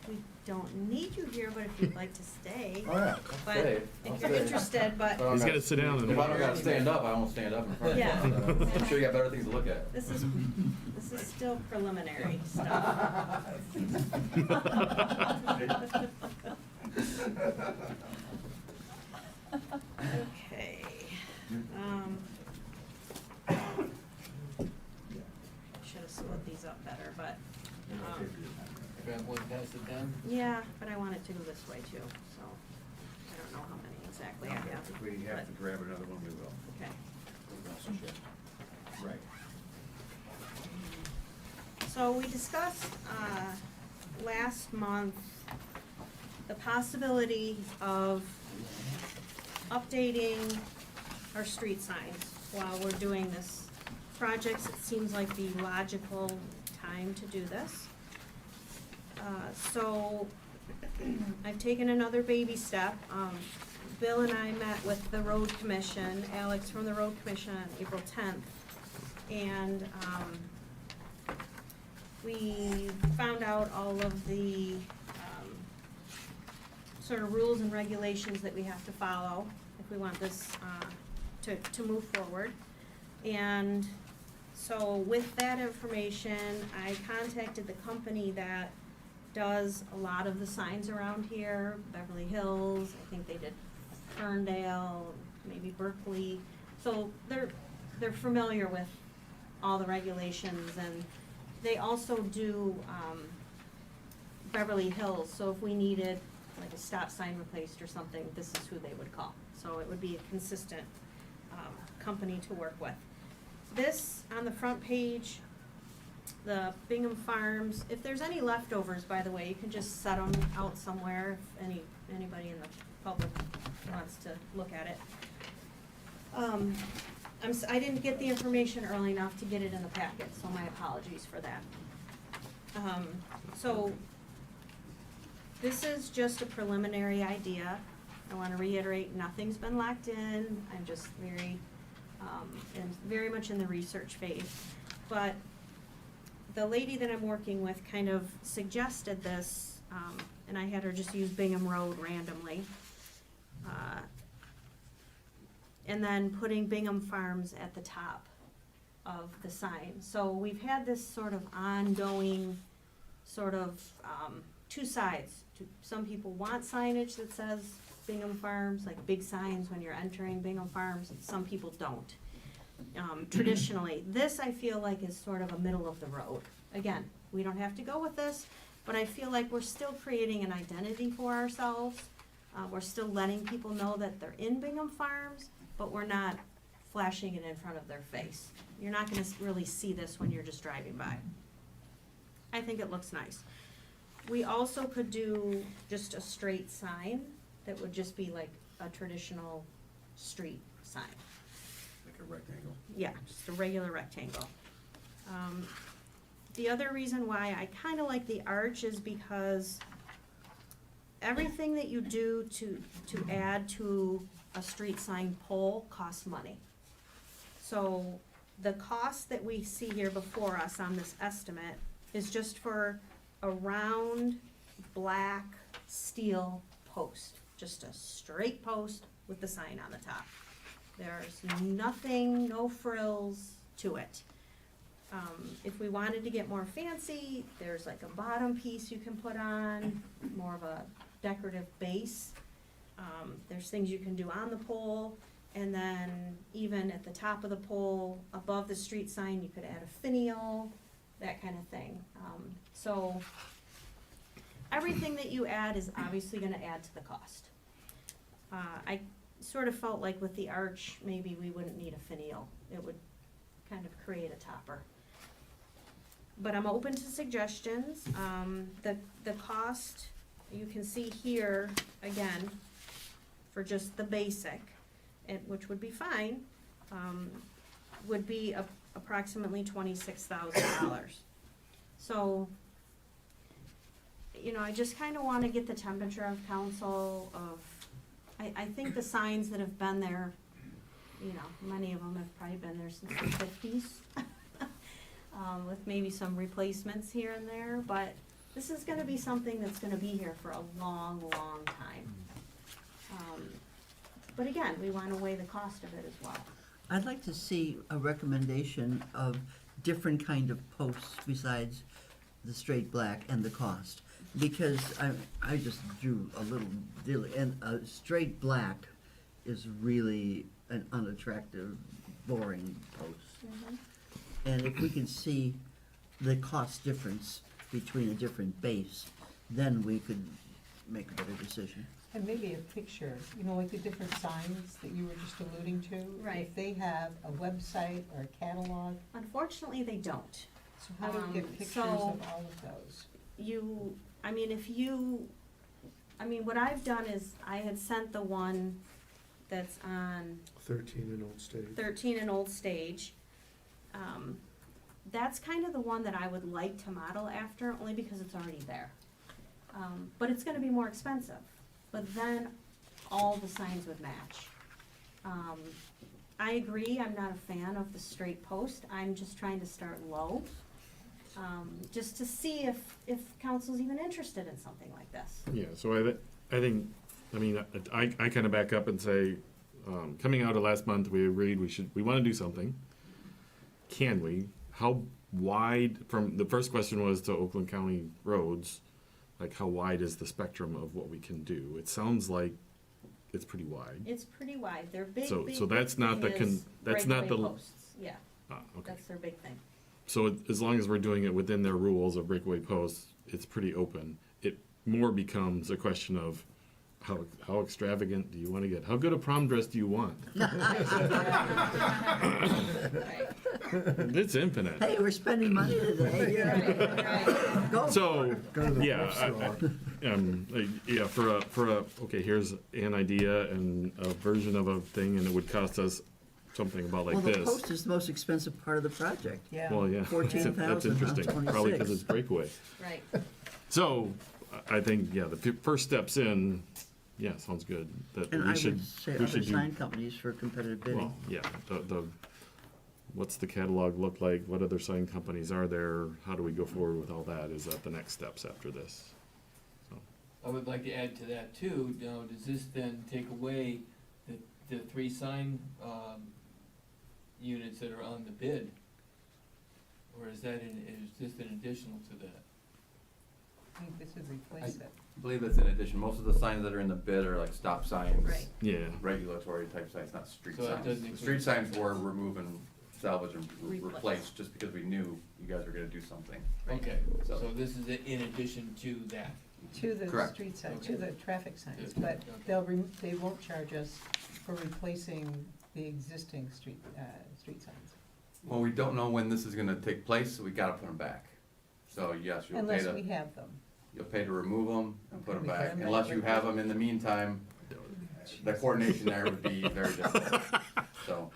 Speaker 1: We don't need you here, but if you'd like to stay.
Speaker 20: Oh, yeah.
Speaker 1: But
Speaker 20: Stay. I'll
Speaker 1: if you're
Speaker 20: stay.
Speaker 1: interested, but.
Speaker 20: But I'm
Speaker 21: He's
Speaker 20: not-
Speaker 21: gotta sit down in the
Speaker 20: If I don't
Speaker 21: morning.
Speaker 20: gotta stand up, I won't stand up in front of you.
Speaker 1: Yeah.
Speaker 20: I'm sure you got better things to look at.
Speaker 1: This is still preliminary stuff. Okay. Should have split these up better, but,
Speaker 3: Grab one, pass it down.
Speaker 1: yeah, but I want it to go this way too, so I don't know how many exactly I have.
Speaker 2: If we have to grab another one, we will.
Speaker 1: Okay.
Speaker 2: Right.
Speaker 1: So we discussed, last month, the possibility of updating our street signs while we're doing this project. It seems like the logical time to do this. So I've taken another baby step. Bill and I met with the road commission, Alex from the road commission on April 10th. And we found out all of the sort of rules and regulations that we have to follow if we want this to move forward. And so with that information, I contacted the company that does a lot of the signs around here, Beverly Hills, I think they did Ferndale, maybe Berkeley. So they're familiar with all the regulations, and they also do Beverly Hills, so if we needed like a stop sign replaced or something, this is who they would call. So it would be a consistent company to work with. This, on the front page, the Bingham Farms, if there's any leftovers, by the way, you can just set them out somewhere if anybody in the public wants to look at it. I didn't get the information early enough to get it in the packet, so my apologies for that. So this is just a preliminary idea. I want to reiterate, nothing's been locked in. I'm just very much in the research phase. But the lady that I'm working with kind of suggested this, and I had her just use Bingham Road randomly. And then putting Bingham Farms at the top of the sign. So we've had this sort of ongoing, sort of two sides. Some people want signage that says Bingham Farms, like big signs when you're entering Bingham Farms, and some people don't. Traditionally, this I feel like is sort of a middle of the road. Again, we don't have to go with this, but I feel like we're still creating an identity for ourselves. We're still letting people know that they're in Bingham Farms, but we're not flashing it in front of their face. You're not gonna really see this when you're just driving by. I think it looks nice. We also could do just a straight sign that would just be like a traditional street sign.
Speaker 2: Like a rectangle.
Speaker 1: Yeah, just a regular rectangle. The other reason why I kinda like the arch is because everything that you do to add to a street sign pole costs money. So the cost that we see here before us on this estimate is just for a round black steel post, just a straight post with the sign on the top. There's nothing, no frills to it. If we wanted to get more fancy, there's like a bottom piece you can put on, more of a decorative base. There's things you can do on the pole, and then even at the top of the pole, above the street sign, you could add a finial, that kind of thing. So everything that you add is obviously gonna add to the cost. I sort of felt like with the arch, maybe we wouldn't need a finial. It would kind of create a topper. But I'm open to suggestions. The cost, you can see here, again, for just the basic, which would be fine, would be approximately $26,000. So, you know, I just kind of want to get the temperature of council of, I think the signs that have been there, you know, many of them have probably been there since the 50s, with maybe some replacements here and there, but this is gonna be something that's gonna be here for a long, long time. But again, we wanna weigh the cost of it as well.
Speaker 4: I'd like to see a recommendation of different kind of posts besides the straight black and the cost. Because I just drew a little deal, and a straight black is really an unattractive, boring post. And if we can see the cost difference between a different base, then we could make a better decision.
Speaker 5: And maybe a picture, you know, like the different signs that you were just alluding to.
Speaker 1: Right.
Speaker 5: If they have a website or a catalog.
Speaker 1: Unfortunately, they don't.
Speaker 5: So how do we get pictures
Speaker 1: so
Speaker 5: of all of those?
Speaker 1: What I've done is I had sent the one that's on
Speaker 15: 13 in Old Stage.
Speaker 1: 13 in Old Stage. That's kind of the one that I would like to model after, only because it's already there. But it's gonna be more expensive. But then all the signs would match. I agree, I'm not a fan of the straight post. I'm just trying to start low. just to see if council's even interested in something like this.
Speaker 21: Yeah, so I think, I mean, I kind of back up and say, coming out of last month, we agreed we want to do something. Can we? How wide, from, the first question was to Oakland County roads, like how wide is the spectrum of what we can do? It sounds like it's pretty wide.
Speaker 1: It's pretty wide. Their big,
Speaker 21: So-
Speaker 1: big
Speaker 21: so that's not
Speaker 1: thing
Speaker 21: the
Speaker 1: is
Speaker 21: that's not
Speaker 1: breakaway
Speaker 21: the-
Speaker 1: posts. Yeah,
Speaker 21: Okay.
Speaker 1: that's their big thing.
Speaker 21: So as long as we're doing it within their rules of breakaway posts, it's pretty open. It more becomes a question of how extravagant do you want to get? How good a prom dress do you want? It's infinite.
Speaker 4: Hey, we're spending money today. Go
Speaker 21: So,
Speaker 7: Go to the
Speaker 21: yeah,
Speaker 7: thrift store.
Speaker 21: for a, okay, here's an idea and a version of a thing, and it would cost us something about like
Speaker 4: Well, the
Speaker 21: this.
Speaker 4: post is the most expensive part of the project.
Speaker 5: Yeah.
Speaker 21: Well, yeah,
Speaker 4: 14,000,
Speaker 21: that's
Speaker 4: not
Speaker 21: interesting, probably because
Speaker 4: 26.
Speaker 21: it's breakaway.
Speaker 1: Right.
Speaker 21: So, I think, yeah, the first steps in, yeah, sounds good, that
Speaker 4: And
Speaker 21: we
Speaker 4: I
Speaker 21: should,
Speaker 4: would say
Speaker 21: we
Speaker 4: other
Speaker 21: should do.
Speaker 4: sign companies for competitive bidding.
Speaker 21: Well, yeah, what's the catalog look like? What other sign companies are there? How do we go forward with all that? Is that the next steps after this? So,
Speaker 3: I would like to add to that too, does this then take away the 3 sign, units that are on the bid? Or is this an additional to that?
Speaker 5: I think this would replace it.
Speaker 20: I believe that's in addition. Most of the signs that are in the bid are like stop signs.
Speaker 1: Right.
Speaker 21: Yeah.
Speaker 20: Regulatory type signs, not street
Speaker 3: So that
Speaker 20: signs.
Speaker 3: doesn't
Speaker 20: The
Speaker 3: include-
Speaker 20: street signs were remove and salvage and
Speaker 1: Replace.
Speaker 20: replace, just because we knew you guys were gonna do something.
Speaker 3: Okay,
Speaker 20: So-
Speaker 3: so this is in addition to that?
Speaker 5: To the
Speaker 20: Correct.
Speaker 5: street signs, to
Speaker 3: Okay.
Speaker 5: the traffic signs,
Speaker 3: Good.
Speaker 5: but
Speaker 3: Okay.
Speaker 5: they won't charge us for replacing the existing street signs.
Speaker 20: Well, we don't know when this is gonna take place, so we gotta put them back. So yes, you'll pay
Speaker 5: Unless we
Speaker 20: to,
Speaker 5: have them.
Speaker 20: you'll pay to remove them and put
Speaker 5: Okay,
Speaker 20: them
Speaker 5: we put
Speaker 20: back.
Speaker 5: 'em back.
Speaker 20: Unless you have them in the meantime, the coordination there would be very difficult. So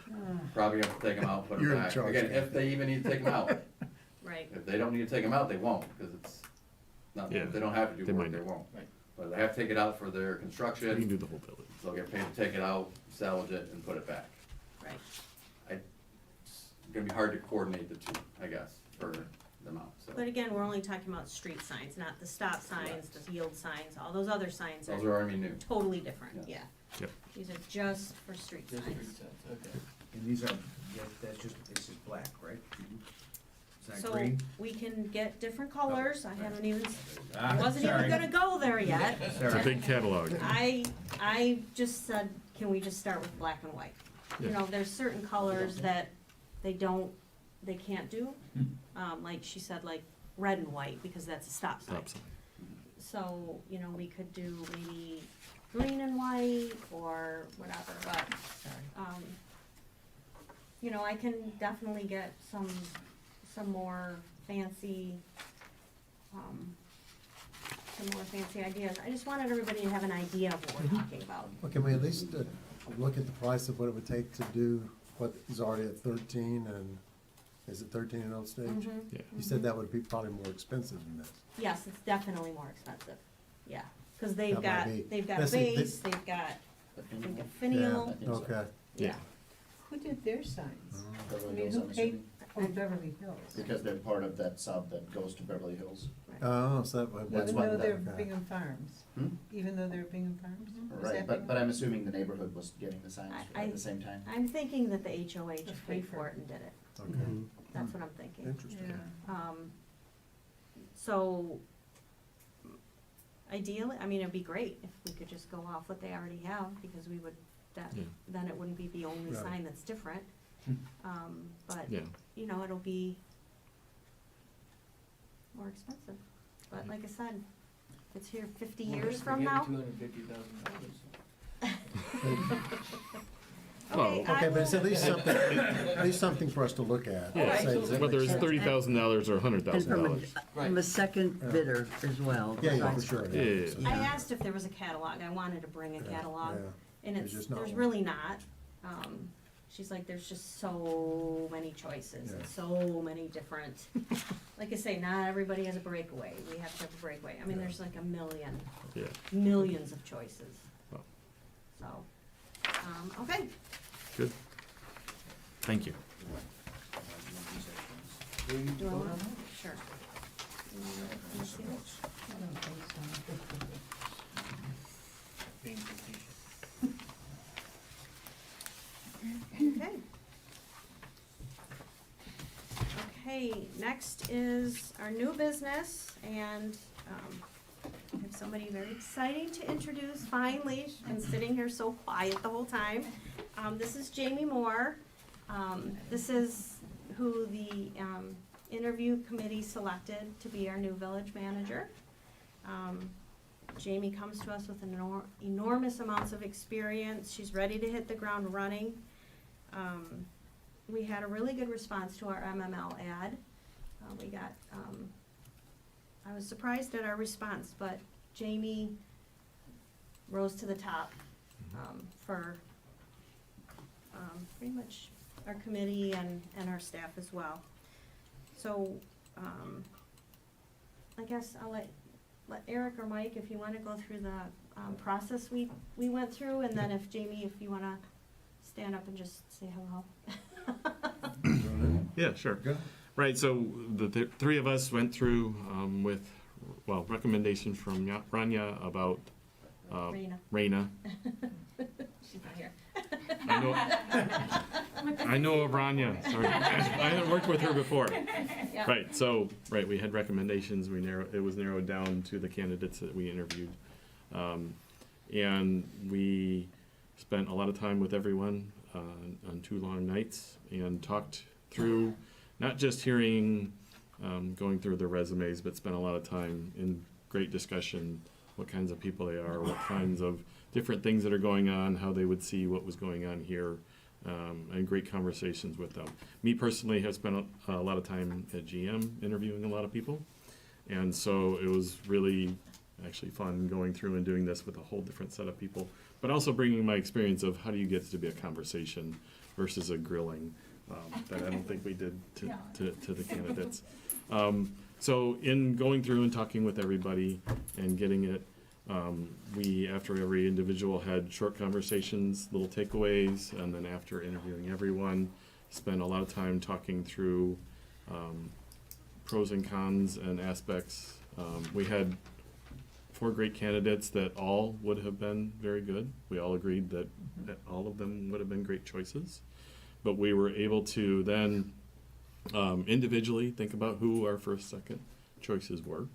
Speaker 20: probably have to take them out, put them
Speaker 7: You're in
Speaker 20: back.
Speaker 7: charge,
Speaker 20: Again,
Speaker 7: man.
Speaker 20: if they even need to take them out.
Speaker 1: Right.
Speaker 20: If they don't need to take them out, they won't, because it's not,
Speaker 21: Yeah,
Speaker 20: if they don't have to
Speaker 21: they
Speaker 20: do work,
Speaker 21: might
Speaker 20: they
Speaker 21: not.
Speaker 20: won't.
Speaker 3: Right.
Speaker 20: But they have to take it out for their
Speaker 21: You can
Speaker 20: construction,
Speaker 21: do the whole building.
Speaker 20: they'll get paid to take it out, salvage it, and put it back.
Speaker 1: Right.
Speaker 20: It's gonna be hard to coordinate the two, I guess, for the amount, so.
Speaker 1: But again, we're only talking about street signs, not the stop signs, the yield signs, all those other signs
Speaker 20: Those
Speaker 1: are
Speaker 20: are already new.
Speaker 1: totally different, yeah.
Speaker 21: Yep.
Speaker 1: These are just for street
Speaker 3: Just street
Speaker 1: signs.
Speaker 3: signs, okay.
Speaker 2: And these are, this is black, right? Is that
Speaker 1: So
Speaker 2: green?
Speaker 1: we can get different colors, I haven't even,
Speaker 2: Ah,
Speaker 1: I wasn't even
Speaker 2: sorry.
Speaker 1: gonna go there yet.
Speaker 21: It's a big catalog.
Speaker 1: I just said, can we just start with black and white? You
Speaker 21: Yeah.
Speaker 1: know, there's certain colors that they can't do. Like she said, like red and white, because that's a stop sign.
Speaker 21: Stop sign.
Speaker 1: So, you know, we could do maybe green and white or whatever, but, you know, I can definitely get some more fancy, ideas. I just wanted everybody to have an idea of what we're talking about.
Speaker 7: Well, can we at least look at the price of what it would take to do what is already at 13 and, is it 13 in Old Stage?
Speaker 1: Mhm.
Speaker 21: Yeah.
Speaker 7: You said that would be probably more expensive than this.
Speaker 1: Yes, it's definitely more expensive, yeah, cause
Speaker 7: That might be.
Speaker 1: they've got
Speaker 7: Let's see,
Speaker 1: base, they've got, I think, a finial,
Speaker 7: Okay.
Speaker 1: yeah.
Speaker 5: Who did their signs? I
Speaker 17: Beverly
Speaker 5: mean,
Speaker 17: Hills,
Speaker 5: who
Speaker 17: I'm
Speaker 5: paid,
Speaker 17: assuming,
Speaker 5: oh, Beverly Hills.
Speaker 17: because they're part of that sub that goes to Beverly Hills.
Speaker 7: Oh, so that.
Speaker 17: That's
Speaker 5: Even
Speaker 17: why
Speaker 5: though they're
Speaker 7: okay.
Speaker 5: Bingham Farms,
Speaker 17: Hmm?
Speaker 5: even though they're Bingham Farms? Is
Speaker 17: Right,
Speaker 5: that
Speaker 17: but
Speaker 5: Bingham?
Speaker 17: I'm assuming the neighborhood was getting the signs
Speaker 1: I-
Speaker 17: at the same time.
Speaker 1: I'm thinking that the HOA just
Speaker 5: Okay.
Speaker 1: paid for it and did it,
Speaker 7: Okay.
Speaker 1: that's what I'm thinking.
Speaker 7: Interesting.
Speaker 5: Yeah.
Speaker 1: So, ideally, I mean, it'd be great if we could just go off what they already have, because we would,
Speaker 21: Yeah.
Speaker 1: then it wouldn't be the only
Speaker 7: Right.
Speaker 1: sign that's different. But,
Speaker 21: Yeah.
Speaker 1: you know, it'll be more expensive. But like I said, if it's here 50 years from now.
Speaker 3: $250,000.
Speaker 1: Okay, I
Speaker 7: Okay, but it's
Speaker 1: will-
Speaker 7: at least something for us to look at.
Speaker 21: Yeah,
Speaker 7: Say, does it
Speaker 21: whether
Speaker 7: make
Speaker 21: it's
Speaker 7: sense?
Speaker 21: $30,000 or
Speaker 4: And
Speaker 21: $100,000.
Speaker 4: from a second bidder as well.
Speaker 7: Yeah, yeah, for
Speaker 4: besides-
Speaker 7: sure.
Speaker 21: Yeah.
Speaker 1: I asked if there was a catalog, I wanted to bring a catalog,
Speaker 7: Yeah.
Speaker 1: and
Speaker 7: There's
Speaker 1: it's,
Speaker 7: just not
Speaker 1: there's
Speaker 7: one.
Speaker 1: really not. She's like, there's just so many choices and
Speaker 7: Yeah.
Speaker 1: so many different, like I say, not everybody has a breakaway, we have to have a breakaway, I mean,
Speaker 7: Yeah.
Speaker 1: there's like a million,
Speaker 21: Yeah.
Speaker 1: millions of choices.
Speaker 21: Wow.
Speaker 1: So, okay,
Speaker 21: Good. Thank you.
Speaker 1: do I wanna, sure. Sure. Can you see this? Okay. Okay, next is our new business, and I have somebody very exciting to introduce, finally. She's been sitting here so quiet the whole time. This is Jamie Moore. This is who the interview committee selected to be our new village manager. Jamie comes to us with enormous amounts of experience. She's ready to hit the ground running. We had a really good response to our MML ad. We got, I was surprised at our response, but Jamie rose to the top for pretty much our committee and our staff as well. So I guess I'll let Eric or Mike, if you want to go through the process we went through, and then if Jamie, if you want to stand up and just say hello.
Speaker 21: Yeah, sure. Right, so the three of us went through with, well, recommendations from Rania about Raina.
Speaker 1: She's not here.
Speaker 21: I know of Rania, sorry. I haven't worked with her before.
Speaker 1: Yeah.
Speaker 21: Right, so, right, we had recommendations, it was narrowed down to the candidates that we interviewed. And we spent a lot of time with everyone on 2 long nights and talked through, not just hearing, going through their resumes, but spent a lot of time in great discussion, what kinds of people they are, what kinds of different things that are going on, how they would see what was going on here, and great conversations with them. Me personally have spent a lot of time at GM interviewing a lot of people, and so it was really actually fun going through and doing this with a whole different set of people, but also bringing my experience of how do you get to be a conversation versus a grilling that I don't think we did to the candidates. So in going through and talking with everybody and getting it, we, after every individual, had short conversations, little takeaways, and then after interviewing everyone, spent a lot of time talking through pros and cons and aspects. We had 4 great candidates that all would have been very good. We all agreed that all of them would have been great choices. But we were able to then individually think about who our first, second choices were.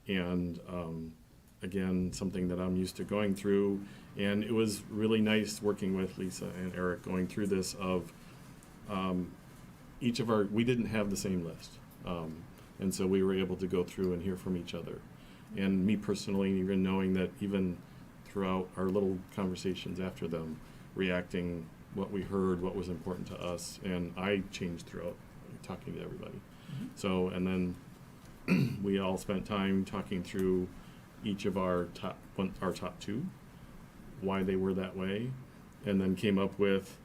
Speaker 21: And again, something that I'm used to going through. And it was really nice working with Lisa and Eric going through this of each of our, we didn't have the same list. And so we were able to go through and hear from each other. And me personally, even knowing that even throughout our little conversations after them, reacting what we heard, what was important to us, and I changed throughout talking to everybody. So, and then we all spent time talking through each of our top 2, why they were that way, and then came up with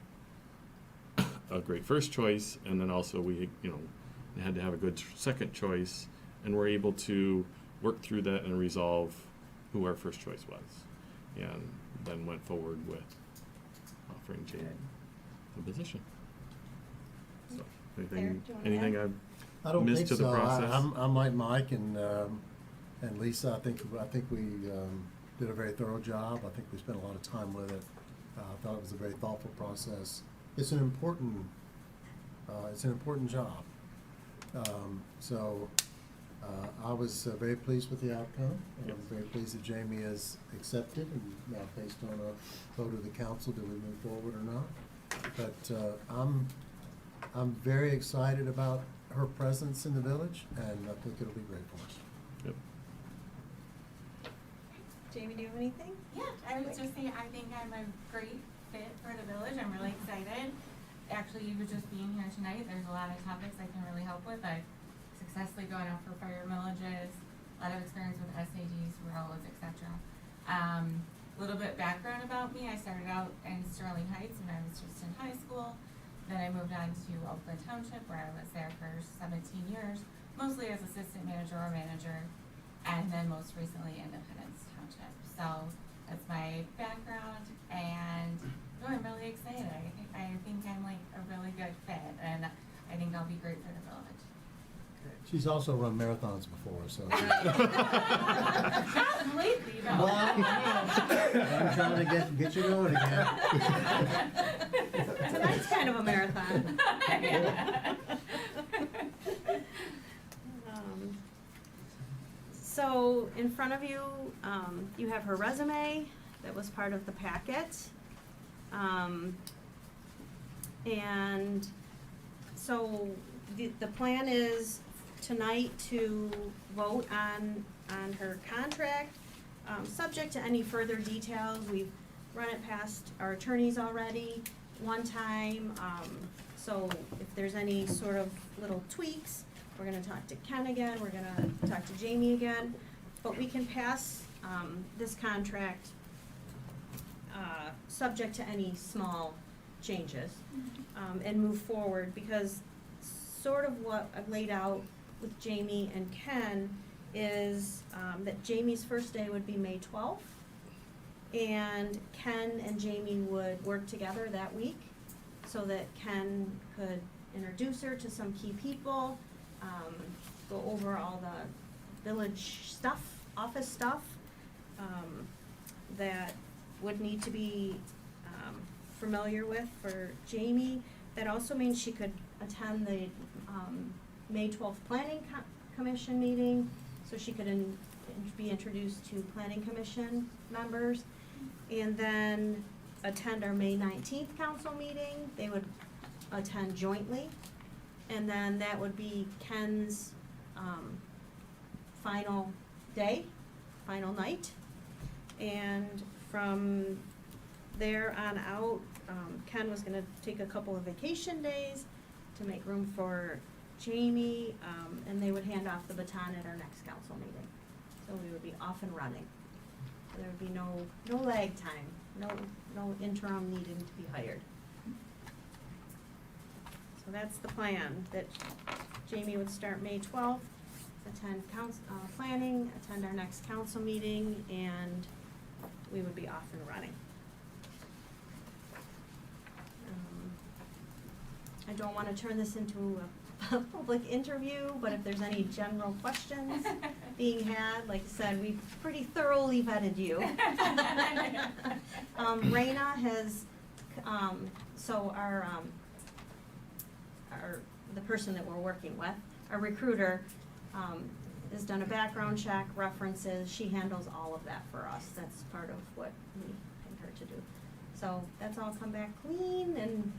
Speaker 21: a great first choice, and then also we, had to have a good second choice, and we're able to work through that and resolve who our first choice was, and then went forward with offering Jane the position. So, anything
Speaker 7: I
Speaker 21: I've
Speaker 7: don't
Speaker 21: missed
Speaker 7: think
Speaker 21: to the
Speaker 7: so.
Speaker 21: process?
Speaker 7: I'm like Mike and Lisa. I think we did a very thorough job. I think we spent a lot of time with it. I thought it was a very thoughtful process. It's an important job. I was very pleased with the outcome.
Speaker 21: Yes.
Speaker 7: I'm very pleased that Jamie is accepted, and now based on a vote of the council, do we move forward or not? But I'm very excited about her presence in the village, and I think it'll be great for us.
Speaker 21: Yep.
Speaker 1: Jamie, do you have anything?
Speaker 10: Yeah, I would just say I think I'm a great fit for the village. I'm really excited. Actually, even just being here tonight, there's a lot of topics I can really help with. I've successfully gone out for fire millages, a lot of experience with SADs, roads, etc. A little bit background about me. I started out in Sterling Heights when I was just in high school. Then I moved on to Oakland Township, where I was there for 17 years, mostly as assistant manager or manager, and then most recently Independence Township. So that's my background, and I'm really excited. I think I'm like a really good fit, and I think I'll be great for the village.
Speaker 7: She's also run marathons before, so.
Speaker 10: Not lately, no.
Speaker 7: Well, I'm trying to get you going again.
Speaker 1: Tonight's kind of a marathon. So in front of you, you have her resume that was part of the packet. And so the plan is tonight to vote on her contract, subject to any further details. We've run it past our attorneys already one time, so if there's any sort of little tweaks, we're gonna talk to Ken again, we're gonna talk to Jamie again, but we can pass, this contract, subject to any small changes, and move forward, because sort of what I've laid out with Jamie and Ken is, that Jamie's first day would be May 12th, and Ken and Jamie would work together that week, so that Ken could introduce her to some key people, go over all the village stuff, office stuff, that would need to be, familiar with for Jamie. That also means she could attend the, May 12th Planning Commission meeting, so she could be introduced to Planning Commission members. And then attend our May 19th council meeting. They would attend jointly. And then that would be Ken's, final day, final night. And from there on out, Ken was gonna take a couple of vacation days to make room for Jamie, and they would hand off the baton at our next council meeting. So we would be off and running. So there would be no lag time, no interim needing to be hired. So that's the plan, that Jamie would start May 12th, attend planning, attend our next council meeting, and we would be off and running. I don't want to turn this into a public interview, but if there's any general questions being had, like I said, we've pretty thoroughly vetted you. Raina has, so the person that we're working with, our recruiter, has done a background check, references, she handles all of that for us. That's part of what we pay her to do. So that's all come back clean and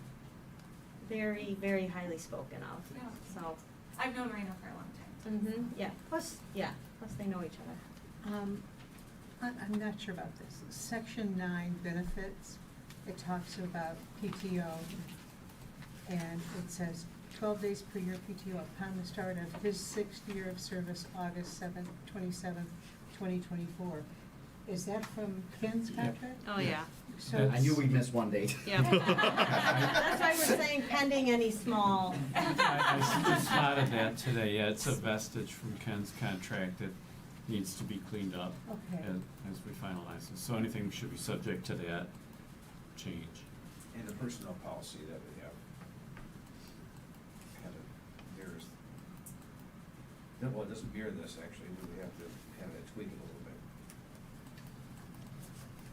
Speaker 1: very, very highly spoken of, so.
Speaker 10: I've known Raina for a long time.
Speaker 1: Yeah, plus they know each other.
Speaker 5: I'm not sure about this. Section 9 benefits, it talks about PTO, and it says 12 days per year PTO upon the start of his 6th year of service, August 27th, 2024. Is that from Ken's contract?
Speaker 1: Oh, yeah.
Speaker 5: So
Speaker 17: I knew we'd miss one date.
Speaker 1: Yeah. That's why we're saying pending any small.
Speaker 8: I just spotted that today, yeah, it's a vestige from Ken's contract that needs to be cleaned up
Speaker 5: Okay.
Speaker 8: as we finalize it. So anything should be subject to that change.
Speaker 2: And the personnel policy that we have. Well, it doesn't mirror this, actually, but we have to have it tweaked a little bit.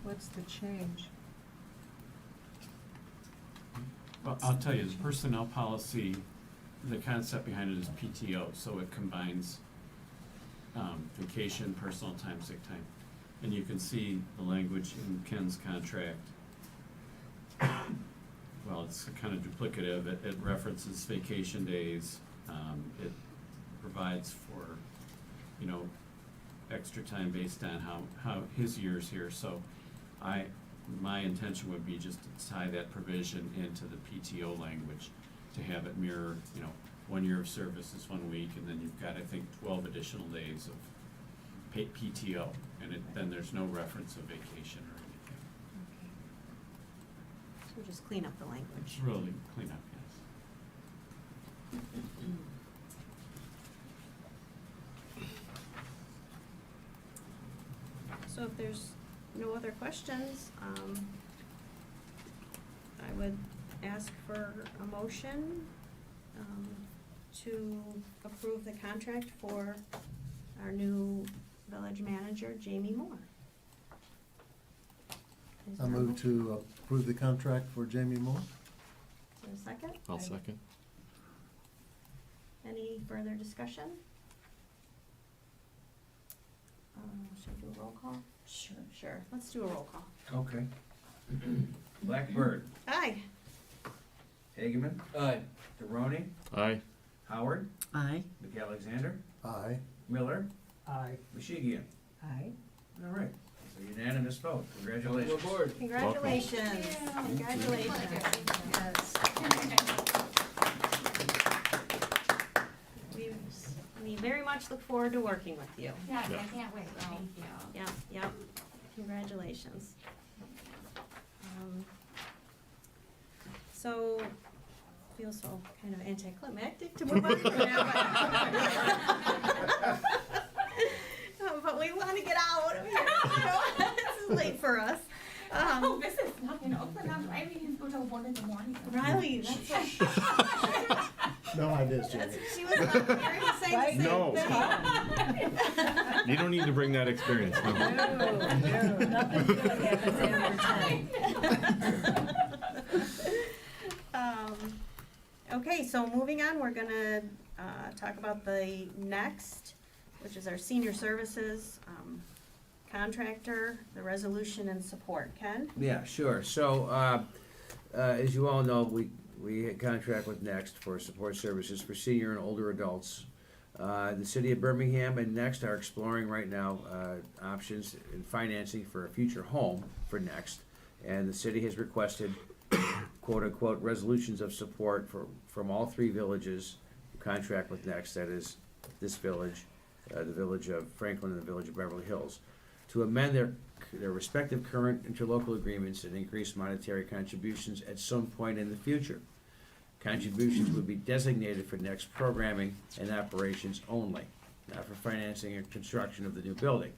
Speaker 5: What's the change?
Speaker 8: Well, I'll tell you, the personnel policy, the concept behind it is PTO, so it combines vacation, personal time, sick time. And you can see the language in Ken's contract. Well, it's kind of duplicative. It references vacation days. It provides for, extra time based on how his year's here. So my intention would be just to tie that provision into the PTO language, to have it mirror, 1 year of service is 1 week, and then you've got, I think, 12 additional days of paid PTO, and then there's no reference of vacation or anything.
Speaker 1: So we'll just clean up the language.
Speaker 8: It's really clean up, yes.
Speaker 1: So if there's no other questions, I would ask for a motion to approve the contract for our new village manager, Jamie Moore. Is
Speaker 7: I
Speaker 1: there a
Speaker 7: move
Speaker 1: motion?
Speaker 7: to approve the contract for Jamie Moore.
Speaker 1: Is there a second?
Speaker 21: I'll second.
Speaker 1: Any further discussion? Should we do a roll call? Sure, let's do a roll call.
Speaker 2: Okay. Blackbird.
Speaker 1: Aye.
Speaker 2: Hageman.
Speaker 3: Aye.
Speaker 2: Deroni.
Speaker 21: Aye.
Speaker 2: Howard.
Speaker 4: Aye.
Speaker 2: McAlexander.
Speaker 7: Aye.
Speaker 2: Miller.
Speaker 5: Aye.
Speaker 2: Mashigian.
Speaker 5: Aye.
Speaker 2: All right, it's a unanimous vote. Congratulations.
Speaker 3: Welcome aboard.
Speaker 1: Congratulations. Congratulations. Yes. We very much look forward to working with you.
Speaker 10: Yes,
Speaker 21: Yeah.
Speaker 10: I can't wait, thank you.
Speaker 1: Yep. Congratulations. So, feels so kind of anticlimactic to move on from that, but we want to get out. This is late for us.
Speaker 10: Oh, this is not gonna open, I'm driving and go till 1 in the morning.
Speaker 1: Riley, that's
Speaker 7: No ideas, Jamie.
Speaker 1: she was not here to say the same
Speaker 21: No.
Speaker 1: thing.
Speaker 21: You don't need to bring that experience, no.
Speaker 19: Nothing good happens after 10.
Speaker 1: Okay, so moving on, we're gonna talk about the next, which is our senior services contractor, the resolution and support. Ken?
Speaker 2: Yeah, sure. So, as you all know, we contract with Next for support services for senior and older adults. The city of Birmingham and Next are exploring right now options in financing for a future home for Next. And the city has requested quote-unquote resolutions of support from all three villages who contract with Next, that is this village, the village of Franklin and the village of Beverly Hills, to amend their respective current interlocal agreements and increase monetary contributions at some point in the future. Contributions would be designated for Next programming and operations only, not for financing or construction of the new building.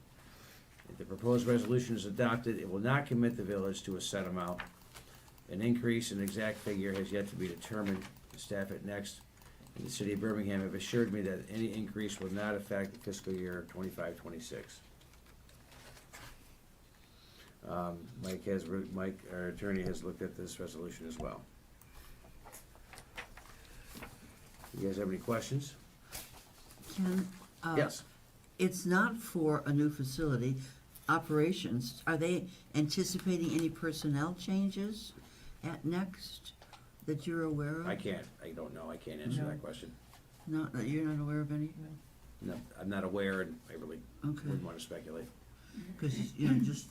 Speaker 2: If the proposed resolution is adopted, it will not commit the village to a set amount. An increase in exact figure has yet to be determined. The staff at Next and the city of Birmingham have assured me that any increase will not affect the fiscal year 25-26. Mike, our attorney, has looked at this resolution as well. You guys have any questions?
Speaker 4: Ken?
Speaker 2: Yes.
Speaker 4: It's not for a new facility. Operations, are they anticipating any personnel changes at Next that you're aware of?
Speaker 2: I don't know, I can't answer that question.
Speaker 4: No, you're not aware of any?
Speaker 2: No, I'm not aware, and I really
Speaker 4: Okay.
Speaker 2: wouldn't want to speculate.
Speaker 4: Because, just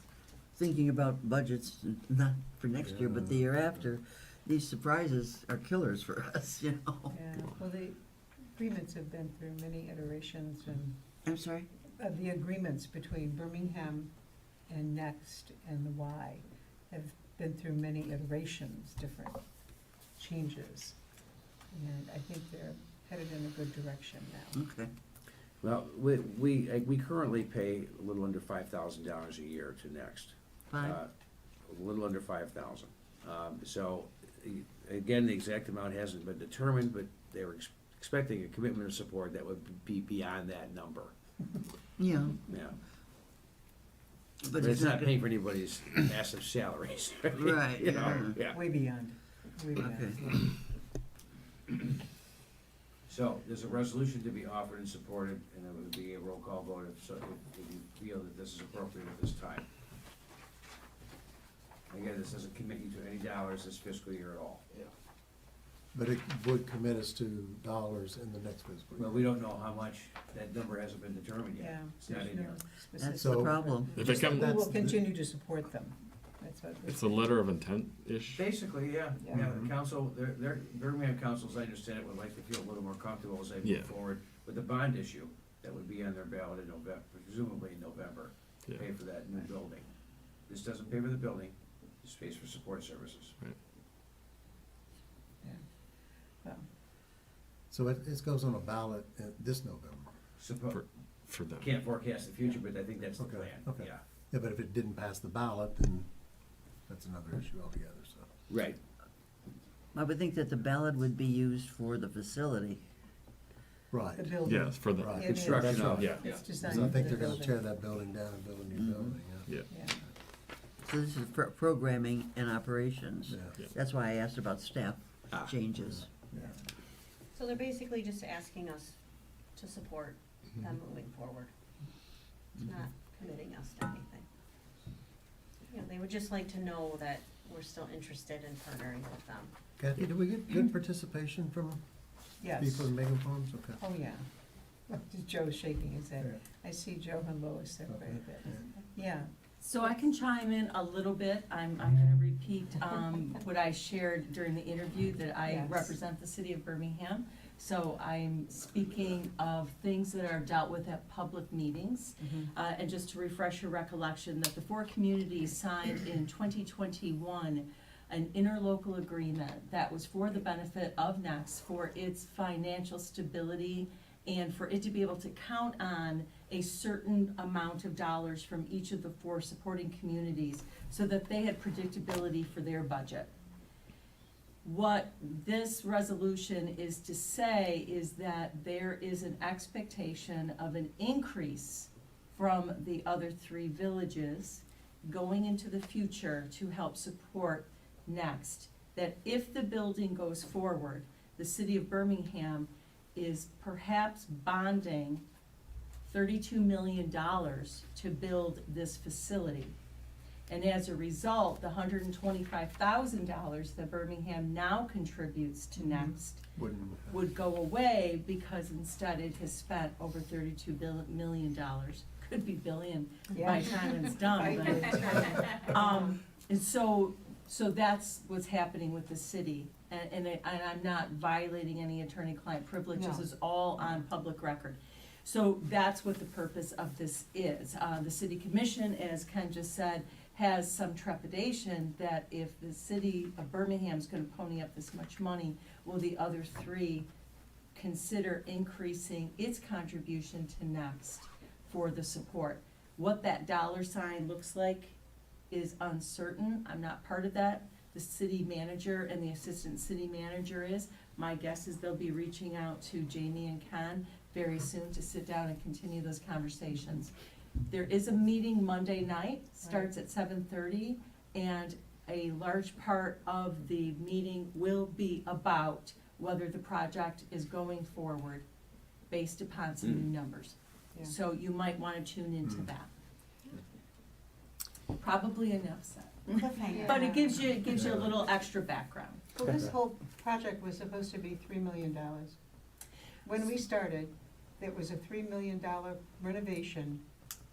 Speaker 4: thinking about budgets, not for next year, but the year after, these surprises are killers for us,
Speaker 5: Yeah, well, the agreements have been through many iterations, and
Speaker 4: I'm sorry?
Speaker 5: the agreements between Birmingham and Next and the Y have been through many iterations, different changes. And I think they're headed in a good direction now.
Speaker 4: Okay.
Speaker 2: Well, we currently pay a little under $5,000 a year to Next.
Speaker 4: Fine.
Speaker 2: A little under 5,000. So, again, the exact amount hasn't been determined, but they were expecting a commitment of support that would be beyond that number.
Speaker 4: Yeah.
Speaker 2: Yeah.
Speaker 4: But
Speaker 2: But it's not paying for anybody's massive salaries.
Speaker 4: Right,
Speaker 2: You know, yeah.
Speaker 5: Way beyond, way beyond.
Speaker 2: So, there's a resolution to be offered and supported, and it would be a roll call vote if you feel that this is appropriate at this time. Again, this doesn't commit you to any dollars this fiscal year at all.
Speaker 7: But it would commit us to dollars in the next fiscal year.
Speaker 2: Well, we don't know how much, that number hasn't been determined yet.
Speaker 5: Yeah.
Speaker 2: It's not in here.
Speaker 4: That's the problem.
Speaker 21: If it comes,
Speaker 5: We will continue to support them. That's what.
Speaker 21: it's a letter of intent-ish.
Speaker 2: Basically, yeah,
Speaker 5: Yeah.
Speaker 2: yeah, the council, their Birmingham councils, I understand it, would like to feel a little more comfortable as they
Speaker 21: Yeah.
Speaker 2: move forward with the bond issue that would be on their ballot in November, presumably in November, to
Speaker 21: Yeah.
Speaker 2: pay for that new building. This doesn't pay for the building, this pays for support services.
Speaker 21: Right.
Speaker 5: Yeah. Well,
Speaker 7: So it goes on a ballot this November.
Speaker 21: For them.
Speaker 2: Can't forecast the future, but I think that's the
Speaker 7: Okay,
Speaker 2: plan,
Speaker 7: okay.
Speaker 2: yeah.
Speaker 7: Yeah, but if it didn't pass the ballot, then that's another issue altogether, so.
Speaker 2: Right.
Speaker 4: I would think that the ballot would be used for the facility.
Speaker 7: Right.
Speaker 5: the building.
Speaker 21: Yes, for the
Speaker 7: Right.
Speaker 2: Construction
Speaker 7: That's
Speaker 2: of,
Speaker 7: right.
Speaker 2: yeah.
Speaker 5: It's
Speaker 7: So
Speaker 5: designed
Speaker 7: I
Speaker 5: for
Speaker 7: think
Speaker 5: the
Speaker 7: they're gonna
Speaker 5: building.
Speaker 7: tear that building down and build a new building, yeah.
Speaker 21: Yeah.
Speaker 5: Yeah.
Speaker 4: So this is programming and operations.
Speaker 7: Yeah.
Speaker 4: That's why I asked about staff changes.
Speaker 7: Yeah.
Speaker 1: So they're basically just asking us to support them moving forward. It's not committing us to anything. You know, they would just like to know that we're still interested in partnering with them.
Speaker 7: Kathy, did we get good participation from
Speaker 5: Yes.
Speaker 7: people in Bingham Farms? Okay.
Speaker 5: Oh, yeah. Joe's shaking his head.
Speaker 7: Yeah.
Speaker 5: I see Joe and Lois there quite a bit. Yeah.
Speaker 6: So I can chime in a little bit. I'm gonna repeat, what I shared during the interview, that I
Speaker 5: Yes.
Speaker 6: represent the city of Birmingham. So I'm speaking of things that are dealt with at public meetings. And just to refresh your recollection, that the four communities signed in 2021 an interlocal agreement that was for the benefit of Next, for its financial stability, and for it to be able to count on a certain amount of dollars from each of the four supporting communities, so that they had predictability for their budget. What this resolution is to say is that there is an expectation of an increase from the other three villages going into the future to help support Next. That if the building goes forward, the city of Birmingham is perhaps bonding $32 million to build this facility. And as a result, the $125,000 that Birmingham now contributes to Next would go away, because instead it has spent over $32 million. Could be billion by the time it's done. And so that's what's happening with the city. And I'm not violating any attorney-client privilege. This
Speaker 5: No.
Speaker 6: is all on public record. So that's what the purpose of this is. The city commission, as Ken just said, has some trepidation that if the city of Birmingham's gonna pony up this much money, will the other three consider increasing its contribution to Next for the support? What that dollar sign looks like is uncertain. I'm not part of that. The city manager and the assistant city manager is. My guess is they'll be reaching out to Jamie and Ken very soon to sit down and continue those conversations. There is a meeting Monday night, starts at 7:30, and a large part of the meeting will be about whether the project is going forward based upon some new numbers.
Speaker 5: Yeah.
Speaker 6: So you might wanna tune into that. Probably enough said. But it gives you a little extra background.
Speaker 5: Well, this whole project was supposed to be $3 million. When we started, it was a $3 million renovation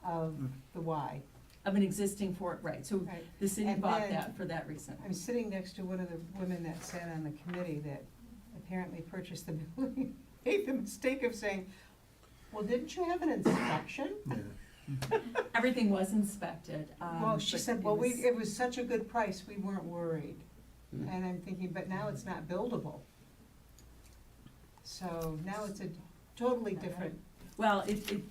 Speaker 5: of the Y.
Speaker 6: Of an existing fort, right, so
Speaker 5: Right.
Speaker 6: the city
Speaker 5: And
Speaker 6: bought
Speaker 5: then
Speaker 6: that for that reason.
Speaker 5: I'm sitting next to one of the women that sat on the committee that apparently purchased the building, made the mistake of saying, well, didn't you have an inspection?
Speaker 6: Everything was inspected.
Speaker 5: Well, she
Speaker 6: but
Speaker 5: said,
Speaker 6: it
Speaker 5: well,
Speaker 6: was-
Speaker 5: it was such a good price, we weren't worried. And I'm thinking, but now it's not buildable. So now it's a totally different,
Speaker 6: Well,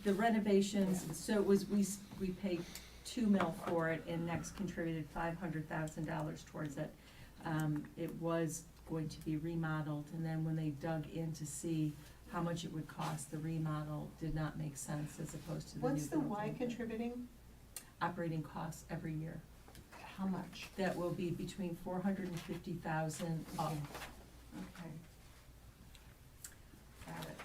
Speaker 6: the renovations, so it was, we paid $2 million for it, and Next contributed $500,000 towards it. It was going to be remodeled, and then when they dug in to see how much it would cost, the remodel did not make sense as opposed to the new
Speaker 5: what's the Y
Speaker 6: building.
Speaker 5: contributing?
Speaker 6: Operating costs every year.
Speaker 5: How much?
Speaker 6: That will be between $450,000 up.
Speaker 5: Okay. Got it.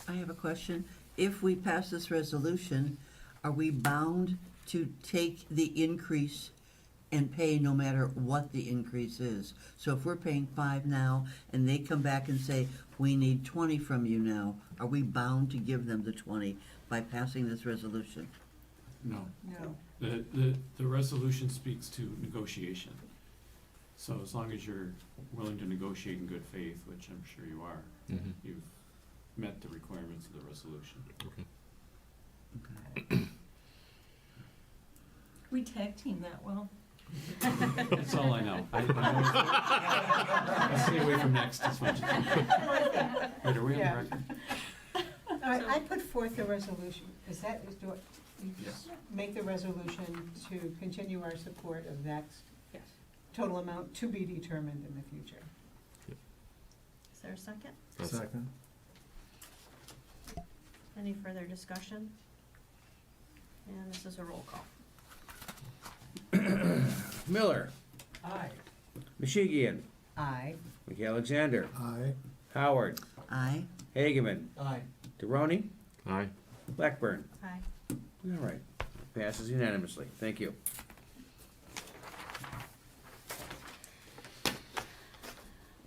Speaker 4: I have a question. If we pass this resolution, are we bound to take the increase and pay no matter what the increase is? So if we're paying 5 now and they come back and say, we need 20 from you now, are we bound to give them the 20 by passing this resolution?
Speaker 8: No.
Speaker 5: No.
Speaker 8: The resolution speaks to negotiation. So as long as you're willing to negotiate in good faith, which I'm sure you are, you've met the requirements of the resolution.
Speaker 6: We tag team that well.
Speaker 8: That's all I know. I stay away from Next as much as I can. Wait, are we on the
Speaker 5: Yeah.
Speaker 8: record?
Speaker 5: I put forth the resolution, do I,
Speaker 8: Yes.
Speaker 5: make the resolution to continue our support of Next,
Speaker 6: Yes.
Speaker 5: total amount to be determined in the future.
Speaker 1: Is there a second?
Speaker 7: Second.
Speaker 1: Any further discussion? And this is a roll call.
Speaker 2: Miller.
Speaker 19: Aye.
Speaker 2: Mishigian.
Speaker 5: Aye.
Speaker 2: McAlexander.
Speaker 7: Aye.
Speaker 2: Howard.
Speaker 4: Aye.
Speaker 2: Hageman.
Speaker 3: Aye.
Speaker 2: DeRoni.
Speaker 21: Aye.
Speaker 2: Blackburn.
Speaker 1: Aye.
Speaker 2: All right. Passes unanimously. Thank you.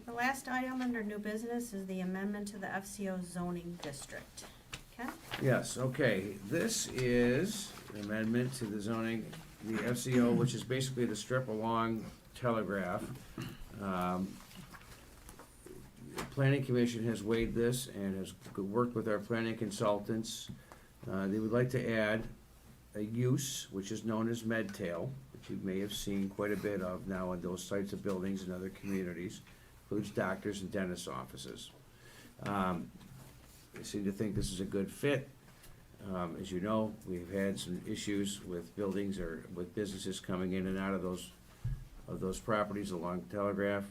Speaker 1: The last item under new business is the amendment to the FCO zoning district. Ken?
Speaker 2: Yes, okay. This is an amendment to the zoning, the FCO, which is basically the strip along Telegraph. Planning Commission has weighed this and has worked with our planning consultants. They would like to add a use, which is known as medtail, which you may have seen quite a bit of now in those types of buildings in other communities. Includes doctors and dentist offices. They seem to think this is a good fit. As you know, we've had some issues with buildings or with businesses coming in and out of those properties along Telegraph.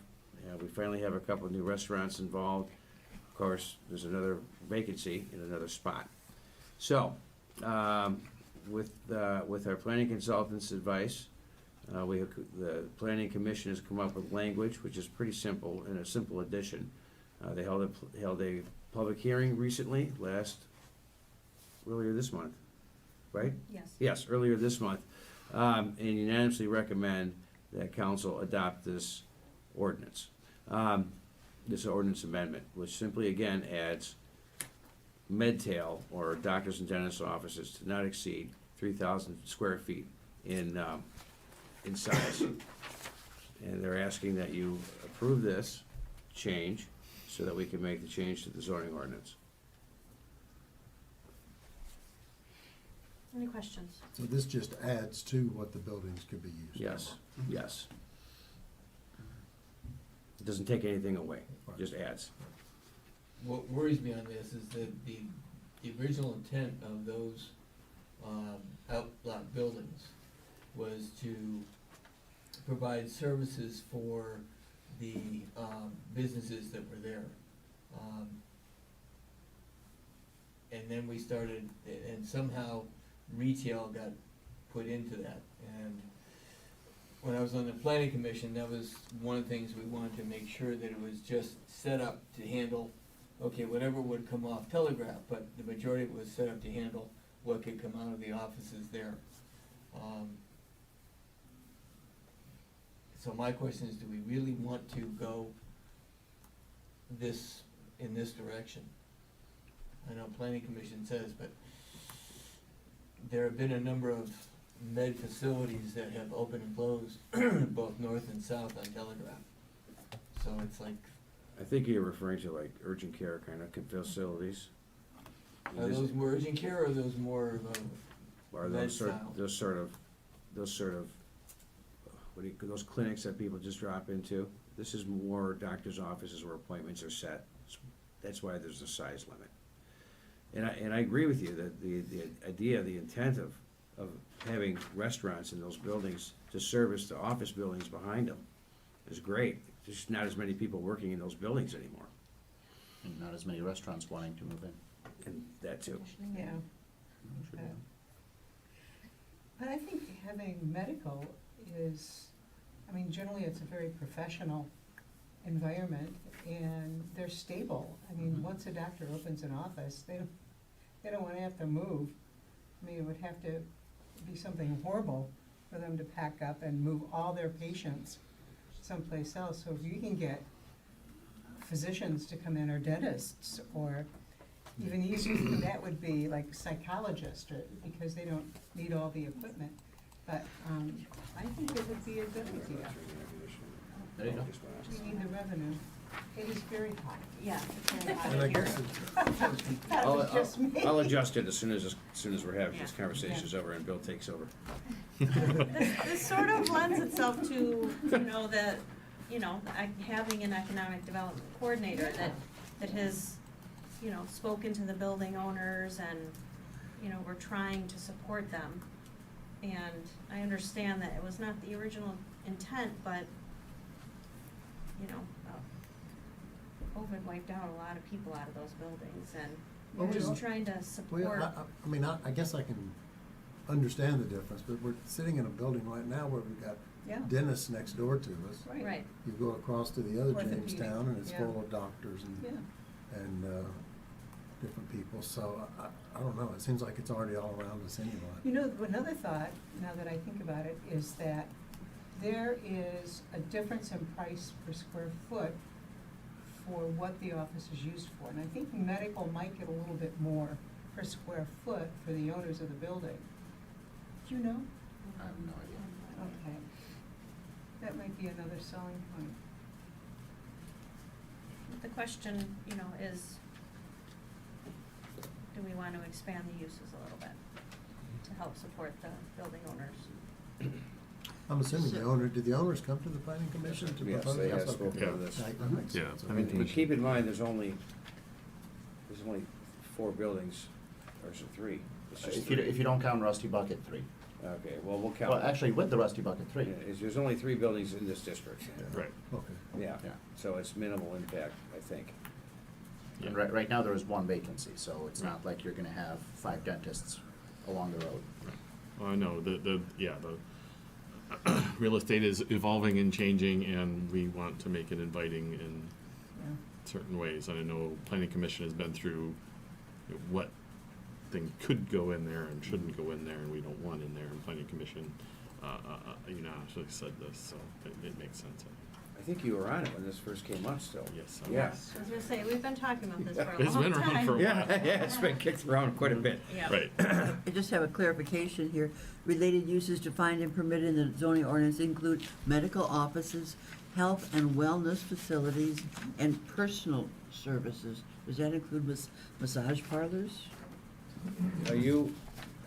Speaker 2: We finally have a couple of new restaurants involved. Of course, there's another vacancy in another spot. So, with our planning consultant's advice, the Planning Commission has come up with language which is pretty simple and a simple addition. They held a public hearing recently, earlier this month, right?
Speaker 1: Yes.
Speaker 2: Yes, earlier this month, and unanimously recommend that council adopt this ordinance. This ordinance amendment, which simply again adds medtail or doctors and dentist offices to not exceed 3,000 square feet in size. And they're asking that you approve this change so that we can make the change to the zoning ordinance.
Speaker 1: Any questions?
Speaker 7: So this just adds to what the buildings could be used for.
Speaker 2: Yes, yes. It doesn't take anything away, it just adds.
Speaker 3: What worries me on this is that the original intent of those outlot buildings was to provide services for the businesses that were there. And then we started, and somehow retail got put into that. And when I was on the planning commission, that was one of the things we wanted to make sure that it was just set up to handle, okay, whatever would come off Telegraph, but the majority of it was set up to handle what could come out of the offices there. So my question is, do we really want to go in this direction? I know planning commission says, but there have been a number of med facilities that have opened and closed, both north and south on Telegraph. So it's like,
Speaker 2: I think you're referring to like urgent care kind of facilities.
Speaker 3: are those more urgent care or are those more
Speaker 2: Or
Speaker 3: med
Speaker 2: those
Speaker 3: style?
Speaker 2: those clinics that people just drop into. This is more doctor's offices where appointments are set. That's why there's a size limit. And I agree with you that the idea, the intent of having restaurants in those buildings to service the office buildings behind them is great. There's just not as many people working in those buildings anymore.
Speaker 17: And not as many restaurants wanting to move in.
Speaker 2: And that too.
Speaker 5: Yeah. But I think having medical is, I mean, generally it's a very professional environment and they're stable. I mean, once a doctor opens an office, they don't wanna have to move. I mean, it would have to be something horrible for them to pack up and move all their patients someplace else. So if you can get physicians to come in or dentists or even easier than that would be like psychologists because they don't need all the equipment. But I think it would be a good idea.
Speaker 17: There you go.
Speaker 5: We need the revenue. It is very high.
Speaker 1: Yeah.
Speaker 7: And I guess
Speaker 5: That was just me.
Speaker 2: I'll adjust it as soon as we're having this conversation's over and Bill takes over.
Speaker 1: This sort of lends itself to, having an economic development coordinator that has, spoken to the building owners and, we're trying to support them. And I understand that it was not the original intent, but, COVID wiped out a lot of people out of those buildings and We're
Speaker 7: Well, we
Speaker 1: just
Speaker 7: are-
Speaker 1: trying to
Speaker 7: Well,
Speaker 1: support.
Speaker 7: I mean, I guess I can understand the difference, but we're sitting in a building right now where we've got
Speaker 5: Yeah.
Speaker 7: dentists next door to us.
Speaker 1: Right.
Speaker 7: You go across to the other
Speaker 5: Orthopedic,
Speaker 7: Jamestown and it's
Speaker 5: yeah.
Speaker 7: full of doctors and different people, so I don't know, it seems like it's already all around us anyway.
Speaker 5: You know, another thought, now that I think about it, is that there is a difference in price per square foot for what the office is used for. And I think medical might get a little bit more per square foot for the owners of the building. Do you know?
Speaker 17: I have no idea.
Speaker 5: Okay. That might be another selling point.
Speaker 1: The question, you know, is, do we want to expand the uses a little bit to help support the building owners?
Speaker 7: I'm assuming did the owners come to the planning commission to
Speaker 2: Yes,
Speaker 7: propose?
Speaker 2: they have
Speaker 7: okay.
Speaker 2: spoken
Speaker 21: Yeah.
Speaker 2: of this.
Speaker 7: That makes
Speaker 21: Yeah.
Speaker 7: sense.
Speaker 2: I mean, but keep in mind, there's only 4 buildings, or is it 3? It's just
Speaker 17: If you,
Speaker 2: 3.
Speaker 17: if you don't count Rusty Bucket, 3.
Speaker 2: Okay, well, we'll count.
Speaker 17: Well, actually, with the Rusty Bucket, 3.
Speaker 2: There's only 3 buildings in this district.
Speaker 21: Right.
Speaker 7: Okay.
Speaker 2: Yeah,
Speaker 17: Yeah.
Speaker 2: so it's minimal impact, I think.
Speaker 21: Yeah.
Speaker 17: And right now, there is 1 vacancy, so it's not like you're gonna have 5 dentists along the road.
Speaker 21: Well, I know, the real estate is evolving and changing, and we want to make it inviting in certain ways. And I know planning commission has been through what thing could go in there and shouldn't go in there, and we don't want in there, and planning commission, actually said this, so it makes sense.
Speaker 2: I think you were on it when this first came up still.
Speaker 21: Yes.
Speaker 2: Yeah.
Speaker 1: I was gonna say, we've been talking about this for a long time.
Speaker 21: It's been around for a while.
Speaker 2: Yeah, it's been kicked around quite a bit.
Speaker 1: Yeah.
Speaker 21: Right.
Speaker 4: I just have a clarification here. Related uses defined and permitted in the zoning ordinance include medical offices, health and wellness facilities, and personal services. Does that include massage parlors?
Speaker 2: I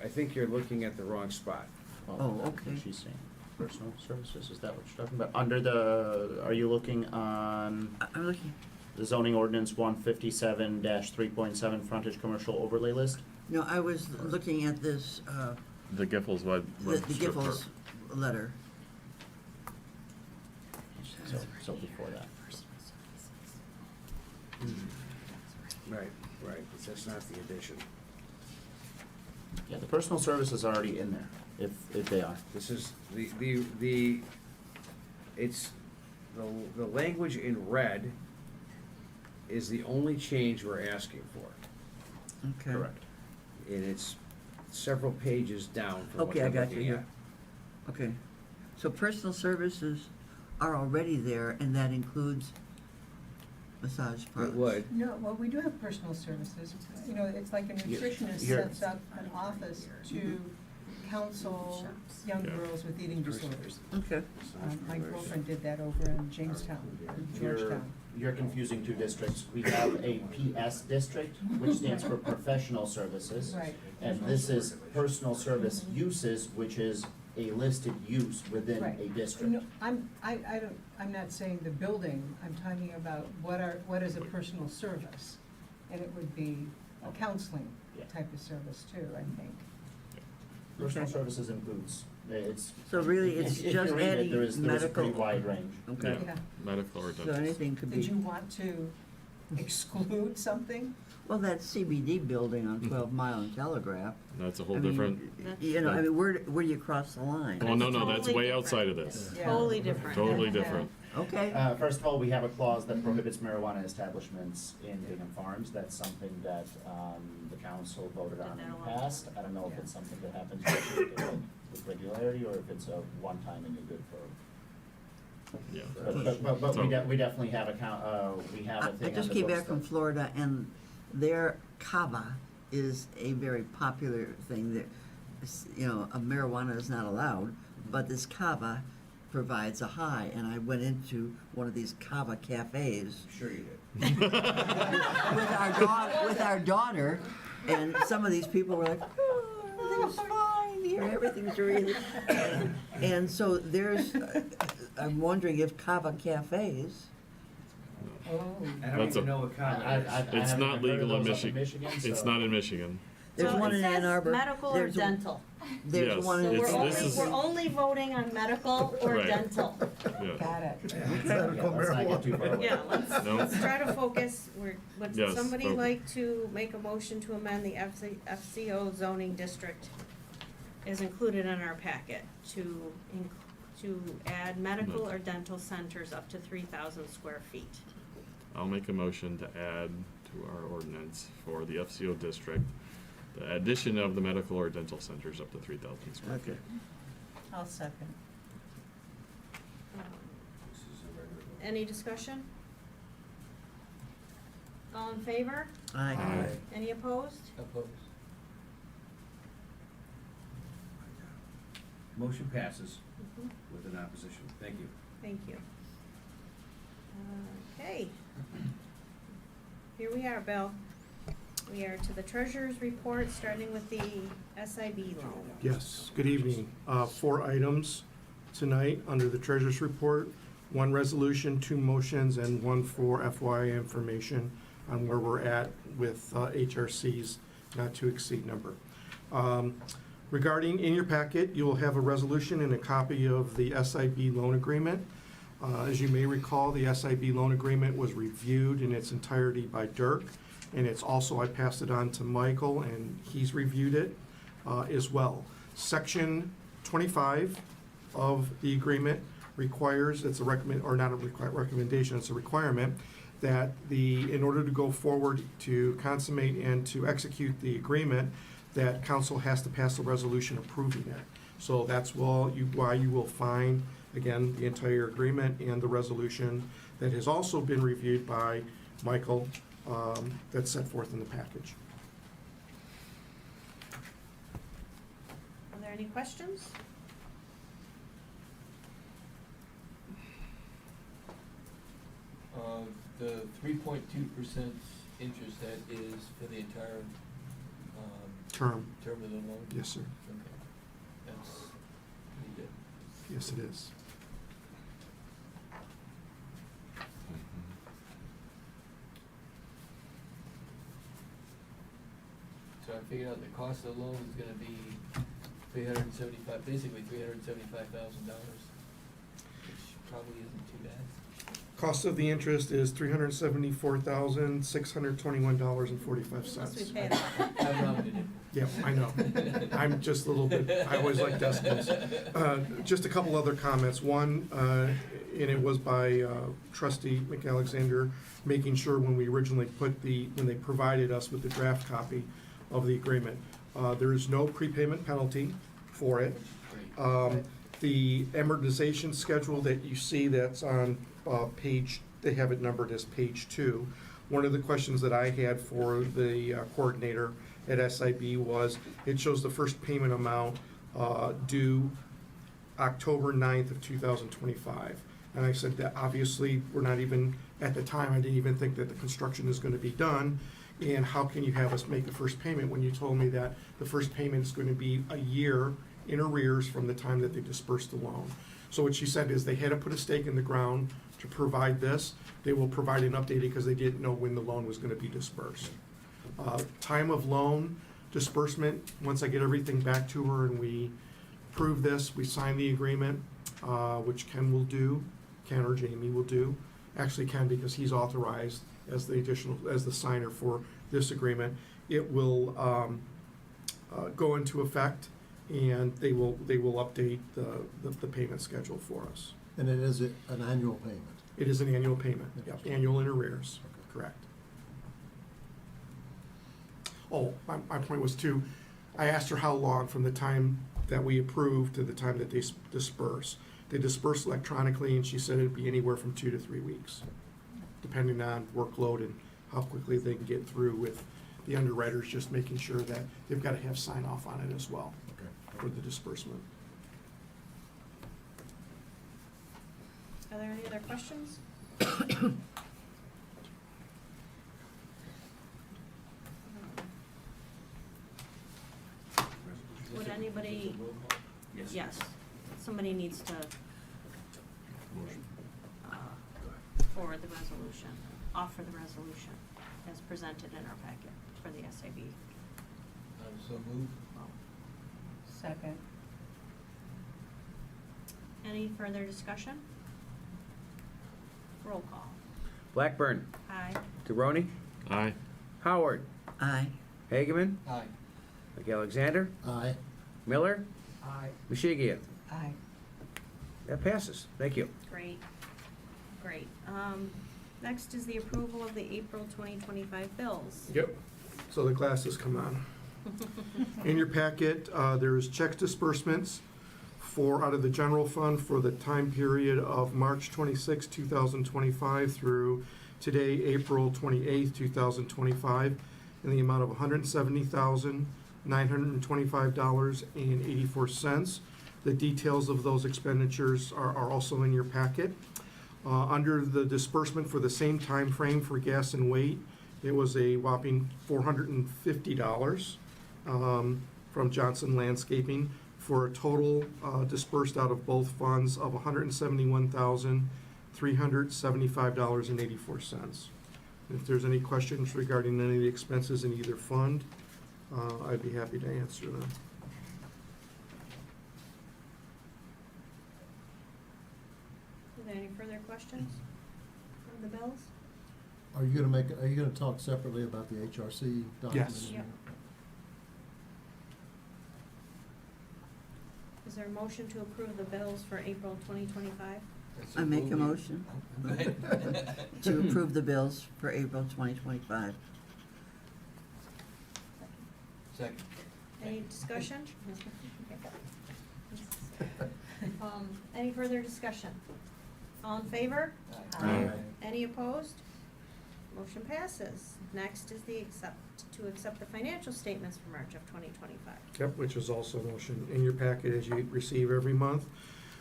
Speaker 2: think you're looking at the wrong spot.
Speaker 4: Oh, okay.
Speaker 17: She's saying personal services, is that what you're talking about? Under the, are you looking on
Speaker 4: I'm looking,
Speaker 17: the zoning ordinance 157-3.7 frontage commercial overlay list?
Speaker 4: no, I was looking at this,
Speaker 21: The Giffords
Speaker 4: the Giffords letter.
Speaker 17: So before that.
Speaker 2: Right, that's not the addition.
Speaker 17: Yeah, the personal service is already in there, if they are.
Speaker 2: This is, it's, the language in red is the only change we're asking for.
Speaker 4: Okay.
Speaker 17: Correct.
Speaker 2: And it's several pages down from what
Speaker 4: Okay, I
Speaker 2: you're
Speaker 4: got you
Speaker 2: looking
Speaker 4: here.
Speaker 2: at.
Speaker 4: Okay. So personal services are already there, and that includes massage parlors.
Speaker 2: It would.
Speaker 5: No, well, we do have personal services. You know, it's like a nutritionist
Speaker 17: You're-
Speaker 5: sets up an office to counsel young
Speaker 21: Yeah.
Speaker 5: girls with eating disorders.
Speaker 4: Okay.
Speaker 5: My girlfriend did that over in Jamestown, Georgetown.
Speaker 17: You're confusing 2 districts. We have a PS district, which stands for professional services.
Speaker 5: Right.
Speaker 17: And this is personal service uses, which is a listed use within
Speaker 5: Right.
Speaker 17: a district.
Speaker 5: No, I'm not saying the building, I'm talking about what is a personal service? And it would be a counseling
Speaker 17: Yeah.
Speaker 5: type of service too, I think.
Speaker 17: Personal services includes, it's.
Speaker 4: So really, it's
Speaker 17: if you
Speaker 4: just
Speaker 17: read it,
Speaker 4: adding
Speaker 17: there is a pretty
Speaker 4: medical.
Speaker 17: wide range.
Speaker 4: Okay.
Speaker 5: Yeah.
Speaker 21: Medical or
Speaker 4: So
Speaker 21: dentist.
Speaker 4: anything could
Speaker 5: Did you
Speaker 4: be,
Speaker 5: want to exclude something?
Speaker 4: well, that CBD building on 12 Mile and Telegraph.
Speaker 21: That's a whole
Speaker 4: I mean,
Speaker 21: different,
Speaker 4: You know, I mean, where do you cross the line?
Speaker 21: well, no, that's
Speaker 1: Totally
Speaker 21: way
Speaker 1: different.
Speaker 21: outside of this.
Speaker 5: Yeah.
Speaker 1: Totally different.
Speaker 21: Totally
Speaker 1: Yeah.
Speaker 21: different.
Speaker 4: Okay.
Speaker 17: First of all, we have a clause that prohibits marijuana establishments in Bingham Farms. That's something that the council voted on in the past. I don't know if it's something that happens with regularity or if it's a one-time and you're good for.
Speaker 21: Yeah.
Speaker 17: But
Speaker 21: So-
Speaker 17: we definitely have we have a
Speaker 4: I
Speaker 17: thing on
Speaker 4: just
Speaker 17: the
Speaker 4: came
Speaker 17: books
Speaker 4: back from
Speaker 17: that-
Speaker 4: Florida, and their kava is a very popular thing. That, marijuana is not allowed, but this kava provides a high. And I went into one of these kava cafes
Speaker 2: Sure you did.
Speaker 4: with our daughter, and some of these people were like, "Oh, everything's fine here, everything's really." And so I'm wondering if kava cafes.
Speaker 5: Oh.
Speaker 2: I don't
Speaker 21: That's
Speaker 2: even
Speaker 21: a-
Speaker 2: know what comment
Speaker 17: I
Speaker 21: It's
Speaker 17: haven't
Speaker 21: not
Speaker 17: heard of
Speaker 21: legal in
Speaker 17: those up in
Speaker 21: Michigan. It's
Speaker 17: so-
Speaker 21: not in Michigan.
Speaker 4: There's
Speaker 1: Well,
Speaker 4: one
Speaker 1: it
Speaker 4: in Ann
Speaker 1: says
Speaker 4: Arbor.
Speaker 1: medical or
Speaker 4: There's a-
Speaker 1: dental.
Speaker 4: There's
Speaker 21: Yes,
Speaker 4: one in.
Speaker 1: So
Speaker 21: This
Speaker 1: we're
Speaker 21: is-
Speaker 1: only voting on medical or
Speaker 21: Right.
Speaker 1: dental.
Speaker 21: Yeah.
Speaker 5: Got it.
Speaker 7: Medical marijuana.
Speaker 1: Yeah,
Speaker 21: No.
Speaker 1: let's try to focus. Would
Speaker 21: Yes,
Speaker 1: somebody
Speaker 21: focus.
Speaker 1: like to make a motion to amend the FCO zoning district as included in our packet to add medical or dental centers up to 3,000 square feet?
Speaker 21: I'll make a motion to add to our ordinance for the FCO district, the addition of the medical or dental centers up to 3,000 square feet.
Speaker 5: I'll second.
Speaker 1: Any discussion? All in favor?
Speaker 4: Aye.
Speaker 1: Any opposed?
Speaker 3: Opposed.
Speaker 2: Motion passes
Speaker 1: Mhm.
Speaker 2: with an opposition. Thank you.
Speaker 1: Thank you. Okay. Here we are, Bill. We are to the treasurer's report, starting with the SIB loan.
Speaker 15: Yes, good evening. 4 items tonight under the treasurer's report. 1 resolution, 2 motions, and 1 for FYI information on where we're at with HRC's not to exceed number. Regarding, in your packet, you will have a resolution and a copy of the SIB loan agreement. As you may recall, the SIB loan agreement was reviewed in its entirety by Dirk, and it's also, I passed it on to Michael, and he's reviewed it as well. Section 25 of the agreement requires, it's a recommend, or not a recommendation, it's a requirement, that in order to go forward to consummate and to execute the agreement, that council has to pass a resolution approving it. So that's why you will find, again, the entire agreement and the resolution that has also been reviewed by Michael, that's set forth in the package.
Speaker 1: Are there any questions?
Speaker 3: The 3.2% interest, that is for the entire
Speaker 15: Term.
Speaker 3: term of the loan?
Speaker 15: Yes, sir.
Speaker 3: Okay, that's pretty good.
Speaker 15: Yes, it is.
Speaker 3: So I figured out the cost of the loan is gonna be basically $375,000, which probably isn't too bad.
Speaker 15: Cost of the interest is $374,621.45.
Speaker 1: Unless we pay it off.
Speaker 3: I rounded it.
Speaker 15: Yeah, I know. I'm just a little bit, I always like decimals. Just a couple other comments. One, and it was by trustee McAlexander, making sure when we originally when they provided us with the draft copy of the agreement, there is no prepayment penalty for it. The amortization schedule that you see that's on page, they have it numbered as page 2. One of the questions that I had for the coordinator at SIB was, it shows the first payment amount due October 9th of 2025. And I said that obviously, we're not even, at the time, I didn't even think that the construction is going to be done. And how can you have us make the first payment when you told me that the first payment is going to be a year in arrears from the time that they dispersed the loan? So what she said is they had to put a stake in the ground to provide this. They will provide an update because they didn't know when the loan was going to be dispersed. Time of loan disbursement, once I get everything back to her and we approve this, we sign the agreement, which Ken or Jamie will do. Actually Ken, because he's authorized as the signer for this agreement. It will go into effect, and they will update the payment schedule for us.
Speaker 7: And it is an annual payment?
Speaker 15: It is an annual payment, yep, annual in arrears, correct. Oh, my point was too, I asked her how long from the time that we approve to the time that they disperse. They disperse electronically, and she said it'd be anywhere from 2 to 3 weeks, depending on workload and how quickly they can get through with the underwriters, just making sure that they've got to have sign off on it as well for the disbursement.
Speaker 1: Are there any other questions? Would anybody, yes, somebody needs to forward the resolution, offer the resolution as presented in our packet for the SIB.
Speaker 3: So moved.
Speaker 5: Second.
Speaker 1: Any further discussion? Roll call.
Speaker 2: Blackburn.
Speaker 1: Aye.
Speaker 2: DeRoney.
Speaker 21: Aye.
Speaker 2: Howard.
Speaker 4: Aye.
Speaker 2: Hageman.
Speaker 3: Aye.
Speaker 2: McAlexander.
Speaker 7: Aye.
Speaker 2: Miller.
Speaker 3: Aye.
Speaker 2: Mishigia.
Speaker 5: Aye.
Speaker 2: That passes. Thank you.
Speaker 1: Great. Great. Next is the approval of the April 2025 bills.
Speaker 15: Yep. So the glasses come on. In your packet, there's checks disbursements out of the general fund for the time period of March 26, 2025 through today, April 28, 2025, in the amount of $170,925.84. The details of those expenditures are also in your packet. Under the disbursement for the same time frame for gas and weight, it was a whopping $450 from Johnson Landscaping, for a total dispersed out of both funds of $171,375.84. If there's any questions regarding any of the expenses in either fund, I'd be happy to answer them.
Speaker 1: Are there any further questions on the bills?
Speaker 7: Are you gonna talk separately about the HRC document?
Speaker 15: Yes.
Speaker 1: Yep. Is there a motion to approve the bills for April 2025?
Speaker 4: I make a motion
Speaker 3: Go ahead.
Speaker 4: to approve the bills for April 2025.
Speaker 3: Second.
Speaker 1: Any discussion? Any further discussion? All in favor?
Speaker 21: Aye.
Speaker 1: Any opposed? Motion passes. Next is to accept the financial statements for March of 2025.
Speaker 15: Yep, which is also a motion in your packet as you receive every month.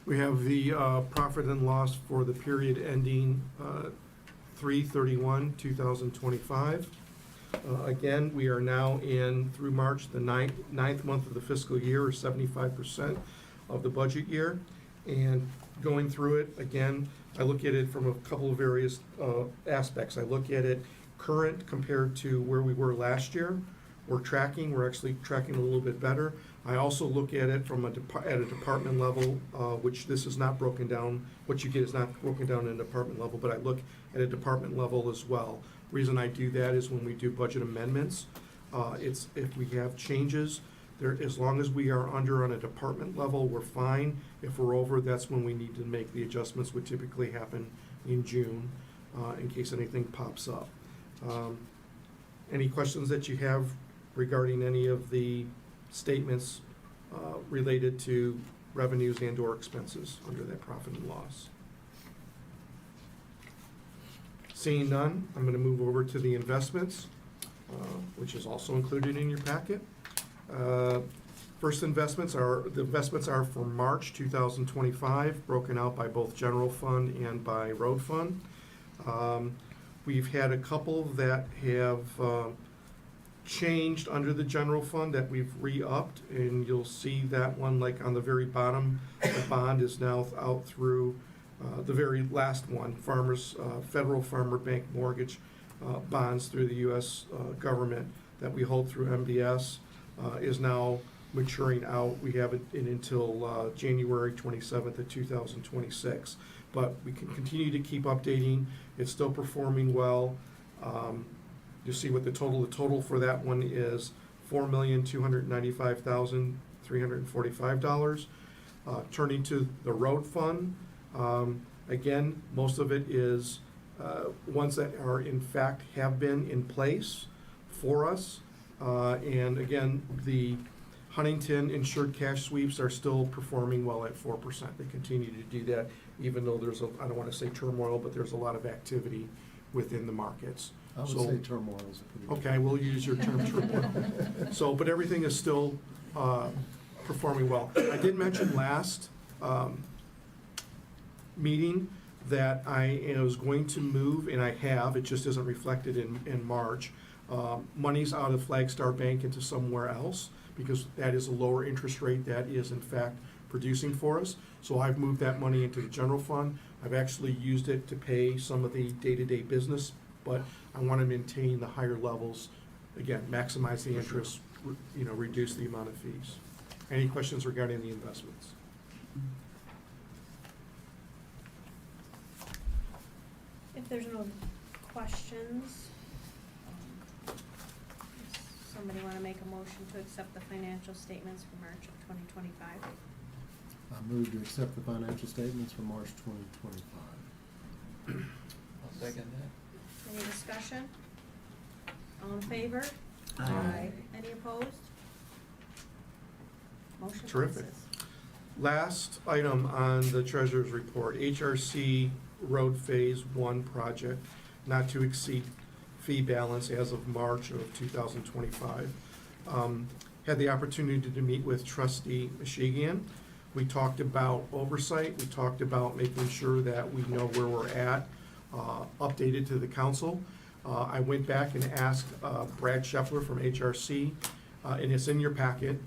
Speaker 15: We have the profit and loss for the period ending 3/31/2025. Again, we are now in, through March, the ninth month of the fiscal year, or 75% of the budget year. And going through it, again, I look at it from a couple of various aspects. I look at it current compared to where we were last year. We're actually tracking a little bit better. I also look at it from at a department level, which this is not broken down, what you get is not broken down in a department level, but I look at a department level as well. Reason I do that is when we do budget amendments, it's if we have changes, as long as we are under on a department level, we're fine. If we're over, that's when we need to make the adjustments, which typically happen in June, in case anything pops up. Any questions that you have regarding any of the statements related to revenues and/or expenses under that profit and loss? Seeing none, I'm going to move over to the investments, which is also included in your packet. First the investments are for March 2025, broken out by both general fund and by road fund. We've had a couple that have changed under the general fund that we've re-upped, and you'll see that one, like on the very bottom, the bond is now out through the very last one, Federal Farmer Bank Mortgage bonds through the U.S. government that we hold through MBS is now maturing out. We have it until January 27th of 2026. But we can continue to keep updating. It's still performing well. You'll see what the total for that one is $4,295,345. Turning to the road fund, again, most of it is ones that are in fact have been in place for us. And again, the Huntington insured cash sweeps are still performing well at 4%. They continue to do that, even though there's I don't want to say turmoil, but there's a lot of activity within the markets.
Speaker 7: I would say turmoil is pretty good.
Speaker 15: Okay, we'll use your term turmoil. But everything is still performing well. I did mention last meeting that I was going to move, and I have, it just isn't reflected in March, monies out of Flagstar Bank into somewhere else, because that is a lower interest rate that is in fact producing for us. So I've moved that money into the general fund. I've actually used it to pay some of the day-to-day business, but I want to maintain the higher levels, again, maximize the interest, reduce the amount of fees. Any questions regarding the investments?
Speaker 1: If there's no questions, somebody want to make a motion to accept the financial statements for March of 2025?
Speaker 7: I move to accept the financial statements for March 2025.
Speaker 3: I'll second that.
Speaker 1: Any discussion? All in favor?
Speaker 4: Aye.
Speaker 1: Any opposed? Motion
Speaker 15: Terrific.
Speaker 1: passes.
Speaker 15: Last item on the treasurer's report, HRC Road Phase 1 project, not to exceed fee balance as of March of 2025. Had the opportunity to meet with trustee Michigan. We talked about oversight, we talked about making sure that we know where we're at, updated to the council. I went back and asked Brad Scheffler from HRC, and it's in your packet,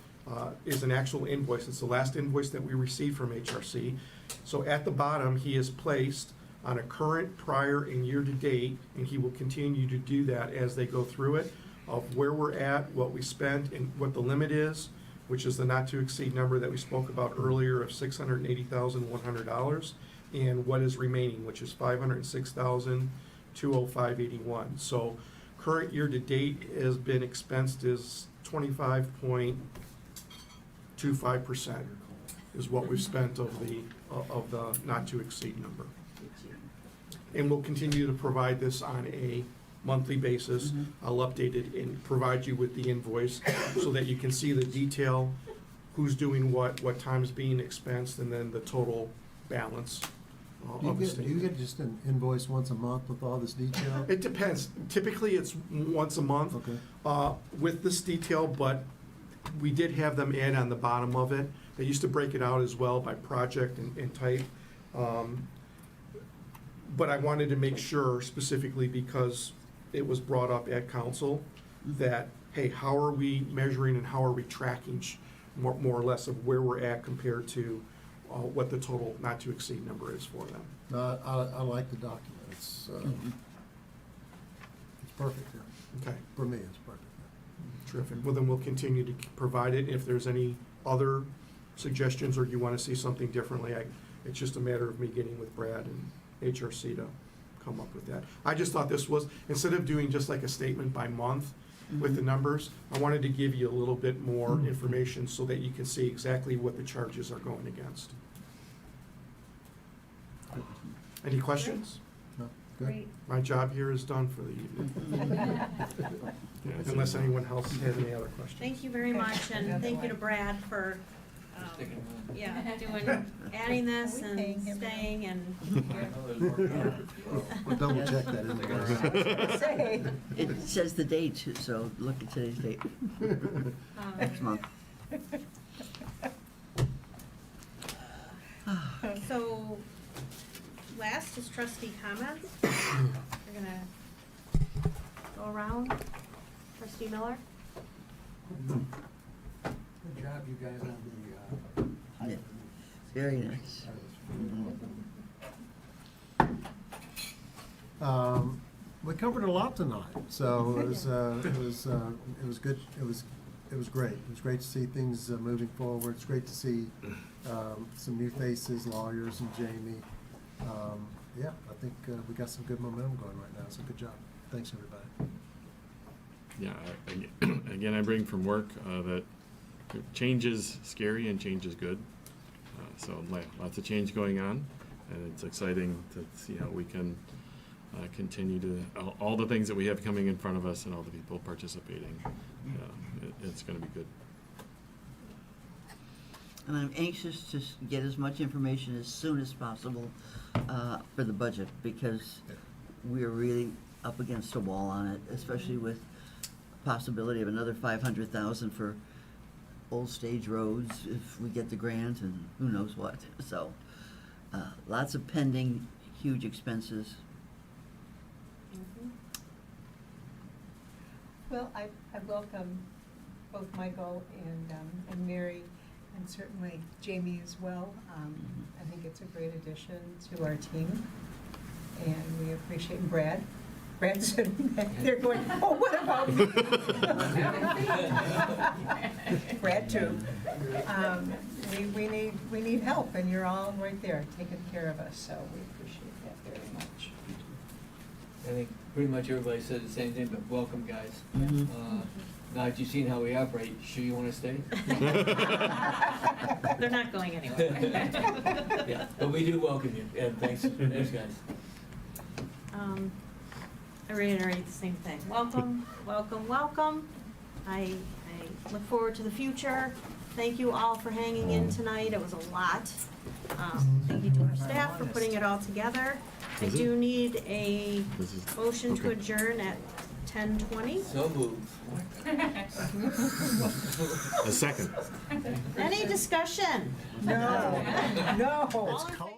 Speaker 15: is an actual invoice. It's the last invoice that we received from HRC. So at the bottom, he is placed on a current, prior, and year-to-date, and he will continue to do that as they go through it, of where we're at, what we spent, and what the limit is, which is the not-to-exceed number that we spoke about earlier of $680,100, and what is remaining, which is $506,205.81. So current year-to-date has been expensed is 25.25% is what we've spent of the not-to-exceed number. And we'll continue to provide this on a monthly basis. I'll update it and provide you with the invoice so that you can see the detail, who's doing what time's being expensed, and then the total balance of the
Speaker 7: Do
Speaker 15: statement.
Speaker 7: you get just an invoice once a month with all this detail?
Speaker 15: It depends. Typically, it's once a month with this detail, but we did have them add on the bottom of it. They used to break it out as well by project and type. But I wanted to make sure specifically because it was brought up at council that, hey, how are we measuring and how are we tracking more or less of where we're at compared to what the total not to exceed number is for them.
Speaker 7: No, I like the document. It's perfect here.
Speaker 15: Okay.
Speaker 7: For me, it's perfect.
Speaker 15: Terrific. Well, then we'll continue to provide it. If there's any other suggestions or you want to see something differently, it's just a matter of me getting with Brad and HRC to come up with that. I just thought this was, instead of doing just like a statement by month with the numbers, I wanted to give you a little bit more information so that you can see exactly what the charges are going against. Any questions?
Speaker 7: No, good.
Speaker 1: Great.
Speaker 15: My job here is done for the evening. Unless anyone else has any other questions.
Speaker 1: Thank you very much, and thank you to Brad for, adding this and staying and.
Speaker 7: We'll double check that in the
Speaker 4: It says the date, so look at today's date. Next month.
Speaker 1: So, last is trustee comments. We're gonna go around. Trustee Miller?
Speaker 12: Good job, you guys, on the,
Speaker 4: Yeah. Very nice.
Speaker 7: We covered a lot tonight, so it was good. It was great. It was great to see things moving forward. It's great to see some new faces, lawyers, and Jamie. Yeah, I think we got some good momentum going right now. So good job. Thanks, everybody.
Speaker 21: Yeah, again, I bring from work that change is scary and change is good. So lots of change going on, and it's exciting to see how we can continue to, all the things that we have coming in front of us and all the people participating. It's going to be good.
Speaker 4: And I'm anxious to get as much information as soon as possible for the budget, because we're really up against a wall on it, especially with possibility of another $500,000 for old stage roads if we get the grant, and who knows what. So lots of pending huge expenses.
Speaker 5: Well, I welcome both Michael and Mary, and certainly Jamie as well. I think it's a great addition to our team, and we appreciate Brad. Brad's sitting back there going, oh, what about me? Brad too. We need help, and you're all right there taking care of us, so we appreciate that very much.
Speaker 3: I think pretty much everybody said the same thing, but welcome, guys.
Speaker 4: Mhm.
Speaker 3: Now that you've seen how we operate, sure you wanna stay?
Speaker 1: They're not going anywhere.
Speaker 3: Yeah, but we do welcome you, and thanks, guys.
Speaker 1: I reiterate the same thing. Welcome, welcome, welcome. I look forward to the future. Thank you all for hanging in tonight. It was a lot. Thank you to our staff for putting it all together. I
Speaker 21: Is it?
Speaker 1: do need a
Speaker 21: This is-
Speaker 1: motion to
Speaker 21: okay.
Speaker 1: adjourn at 10:20.
Speaker 3: So moved.
Speaker 21: A second.
Speaker 1: Any discussion?
Speaker 5: No, no.
Speaker 1: All in favor?